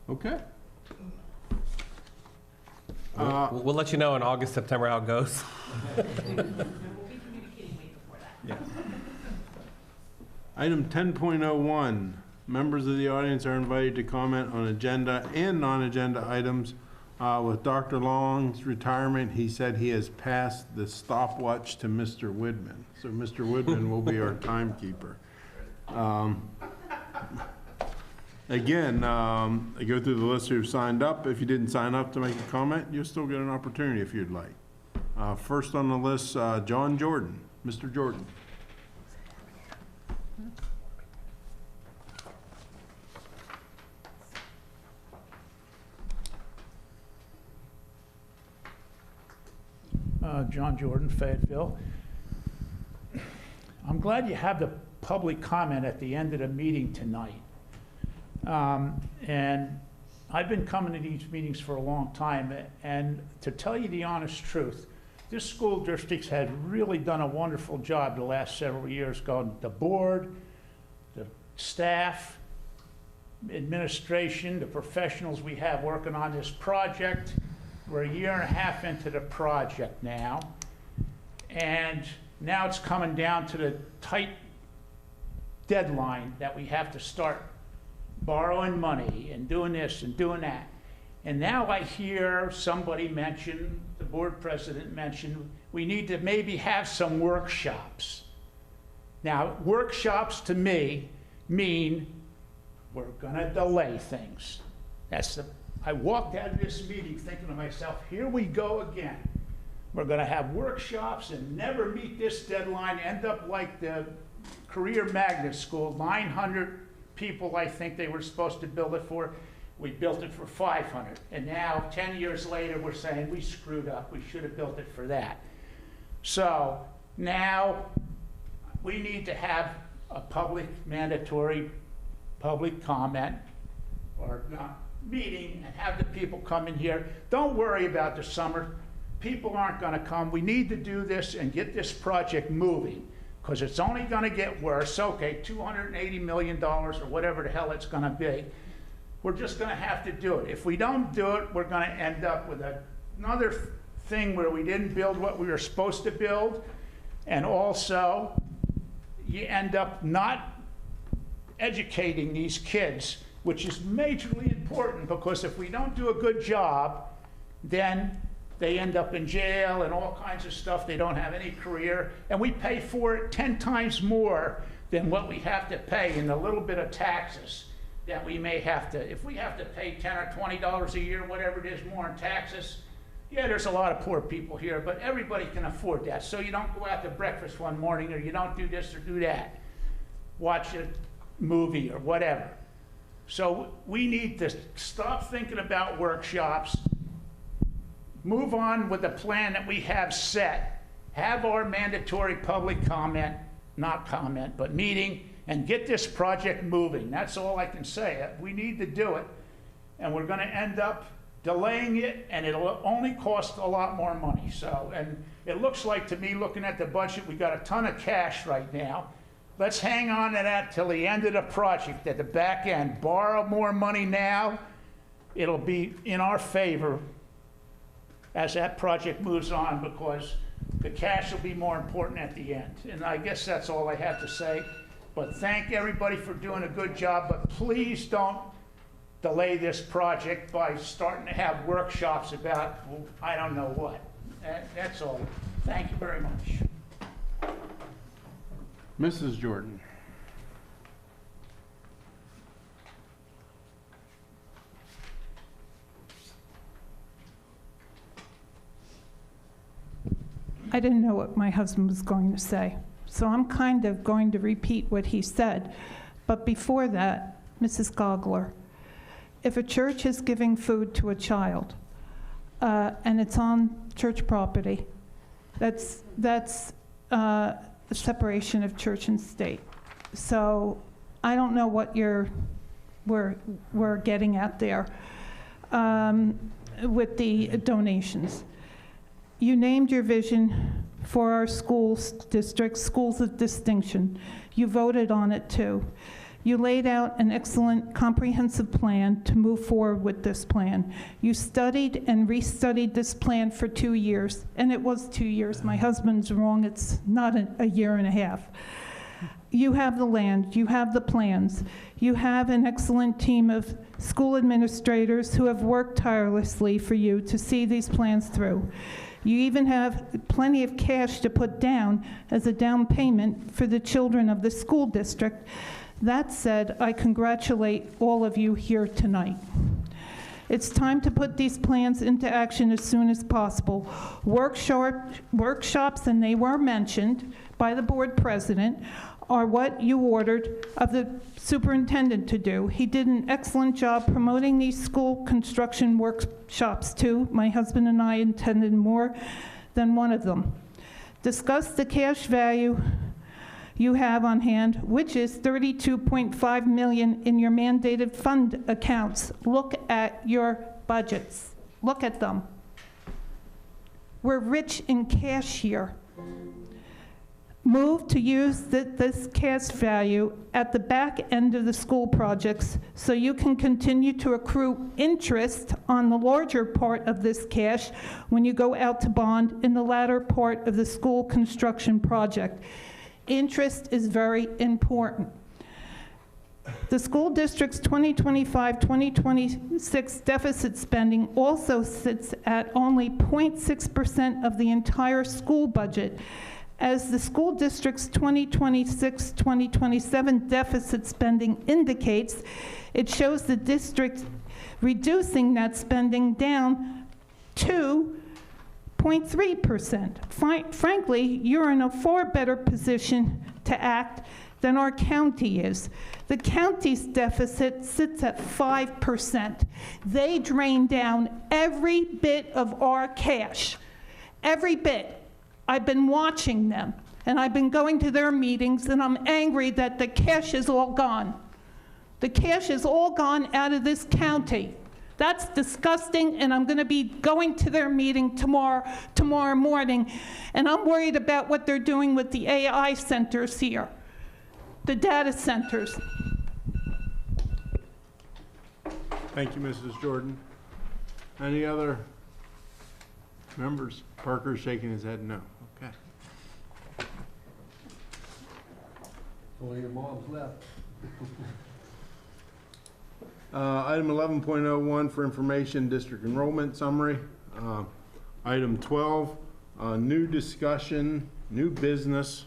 Okay. We'll let you know in August, September how it goes. Yeah. Item 10.01, members of the audience are invited to comment on agenda and non-agenda items. With Dr. Long's retirement, he said he has passed the stopwatch to Mr. Woodman. So Mr. Woodman will be our timekeeper. Again, I go through the list who've signed up. If you didn't sign up to make a comment, you'll still get an opportunity if you'd like. First on the list, John Jordan. Mr. Jordan. John Jordan, Fayetteville. I'm glad you have the public comment at the end of the meeting tonight. And I've been coming to these meetings for a long time, and to tell you the honest truth, this school district has really done a wonderful job the last several years, going the board, the staff, administration, the professionals we have working on this project. We're a year and a half into the project now, and now it's coming down to the tight deadline that we have to start borrowing money and doing this and doing that. And now I hear somebody mention, the board president mentioned, we need to maybe have some workshops. Now, workshops to me mean we're gonna delay things. I walked out of this meeting thinking to myself, here we go again. We're gonna have workshops and never meet this deadline, end up like the Career Magnet School, 900 people I think they were supposed to build it for. We built it for 500. And now, 10 years later, we're saying we screwed up. We should have built it for that. So now we need to have a mandatory public comment or meeting and have the people come in here. Don't worry about the summer. People aren't going to come. We need to do this and get this project moving, because it's only going to get worse. Okay, $280 million or whatever the hell it's going to be. We're just going to have to do it. If we don't do it, we're going to end up with another thing where we didn't build what we were supposed to build, and also you end up not educating these kids, which is majorly important, because if we don't do a good job, then they end up in jail and all kinds of stuff. They don't have any career, and we pay for it 10 times more than what we have to pay in a little bit of taxes that we may have to. If we have to pay $10 or $20 a year, whatever it is, more in taxes, yeah, there's a lot of poor people here, but everybody can afford that. So you don't go out to breakfast one morning, or you don't do this or do that, watch a movie or whatever. So we need to stop thinking about workshops, move on with the plan that we have set, have our mandatory public comment, not comment, but meeting, and get this project moving. That's all I can say. We need to do it, and we're going to end up delaying it, and it'll only cost a lot more money. So, and it looks like to me, looking at the budget, we got a ton of cash right now. Let's hang on to that till the end of the project, at the back end. Borrow more money now. It'll be in our favor as that project moves on, because the cash will be more important at the end. And I guess that's all I have to say. But thank everybody for doing a good job, but please don't delay this project by starting to have workshops about, well, I don't know what. That's all. Thank you very much. Mrs. Jordan. I didn't know what my husband was going to say, so I'm kind of going to repeat what he said. But before that, Mrs. Gogler, if a church is giving food to a child, and it's on church property, that's the separation of church and state. So I don't know what we're getting at there with the donations. You named your vision for our schools district, Schools of Distinction. You voted on it too. You laid out an excellent comprehensive plan to move forward with this plan. You studied and restudied this plan for 2 years, and it was 2 years. My husband's wrong, it's not a year and a half. You have the land, you have the plans, you have an excellent team of school administrators who have worked tirelessly for you to see these plans through. You even have plenty of cash to put down as a down payment for the children of the school district. That said, I congratulate all of you here tonight. It's time to put these plans into action as soon as possible. Workshops, and they were mentioned by the board president, are what you ordered of the superintendent to do. He did an excellent job promoting these school construction workshops too. My husband and I attended more than one of them. Discuss the cash value you have on hand, which is $32.5 million in your mandated fund accounts. Look at your budgets. Look at them. We're rich in cash here. Move to use this cash value at the back end of the school projects so you can continue to accrue interest on the larger part of this cash when you go out to bond in the latter part of the school construction project. Interest is very important. The school district's 2025-2026 deficit spending also sits at only 0.6% of the entire school budget. As the school district's 2026-2027 deficit spending indicates, it shows the district reducing that spending down to 0.3%. Frankly, you're in a far better position to act than our county is. The county's deficit sits at 5%. They drain down every bit of our cash, every bit. I've been watching them, and I've been going to their meetings, and I'm angry that the cash is all gone. The cash is all gone out of this county. That's disgusting, and I'm going to be going to their meeting tomorrow morning, and I'm worried about what they're doing with the AI centers here, the data centers. Thank you, Mrs. Jordan. Any other members? Parker's shaking his head no. Okay. Only your mom's left. Item 11.01 for information, district enrollment summary. Item 12, new discussion, new business.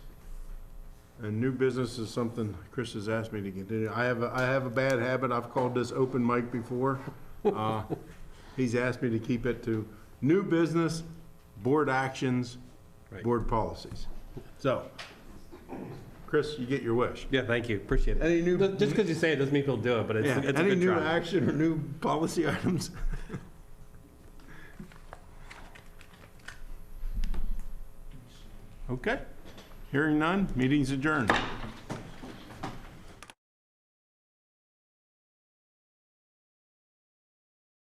And new business is something Chris has asked me to continue. I have a bad habit. I've called this open mic before. He's asked me to keep it to new business, board actions, board policies. So, Chris, you get your wish. Yeah, thank you. Appreciate it. Any new, just because you say it doesn't mean people do it, but it's, yeah, it's a any good new try. action or new policy items? Okay. Hearing none, meeting's adjourned.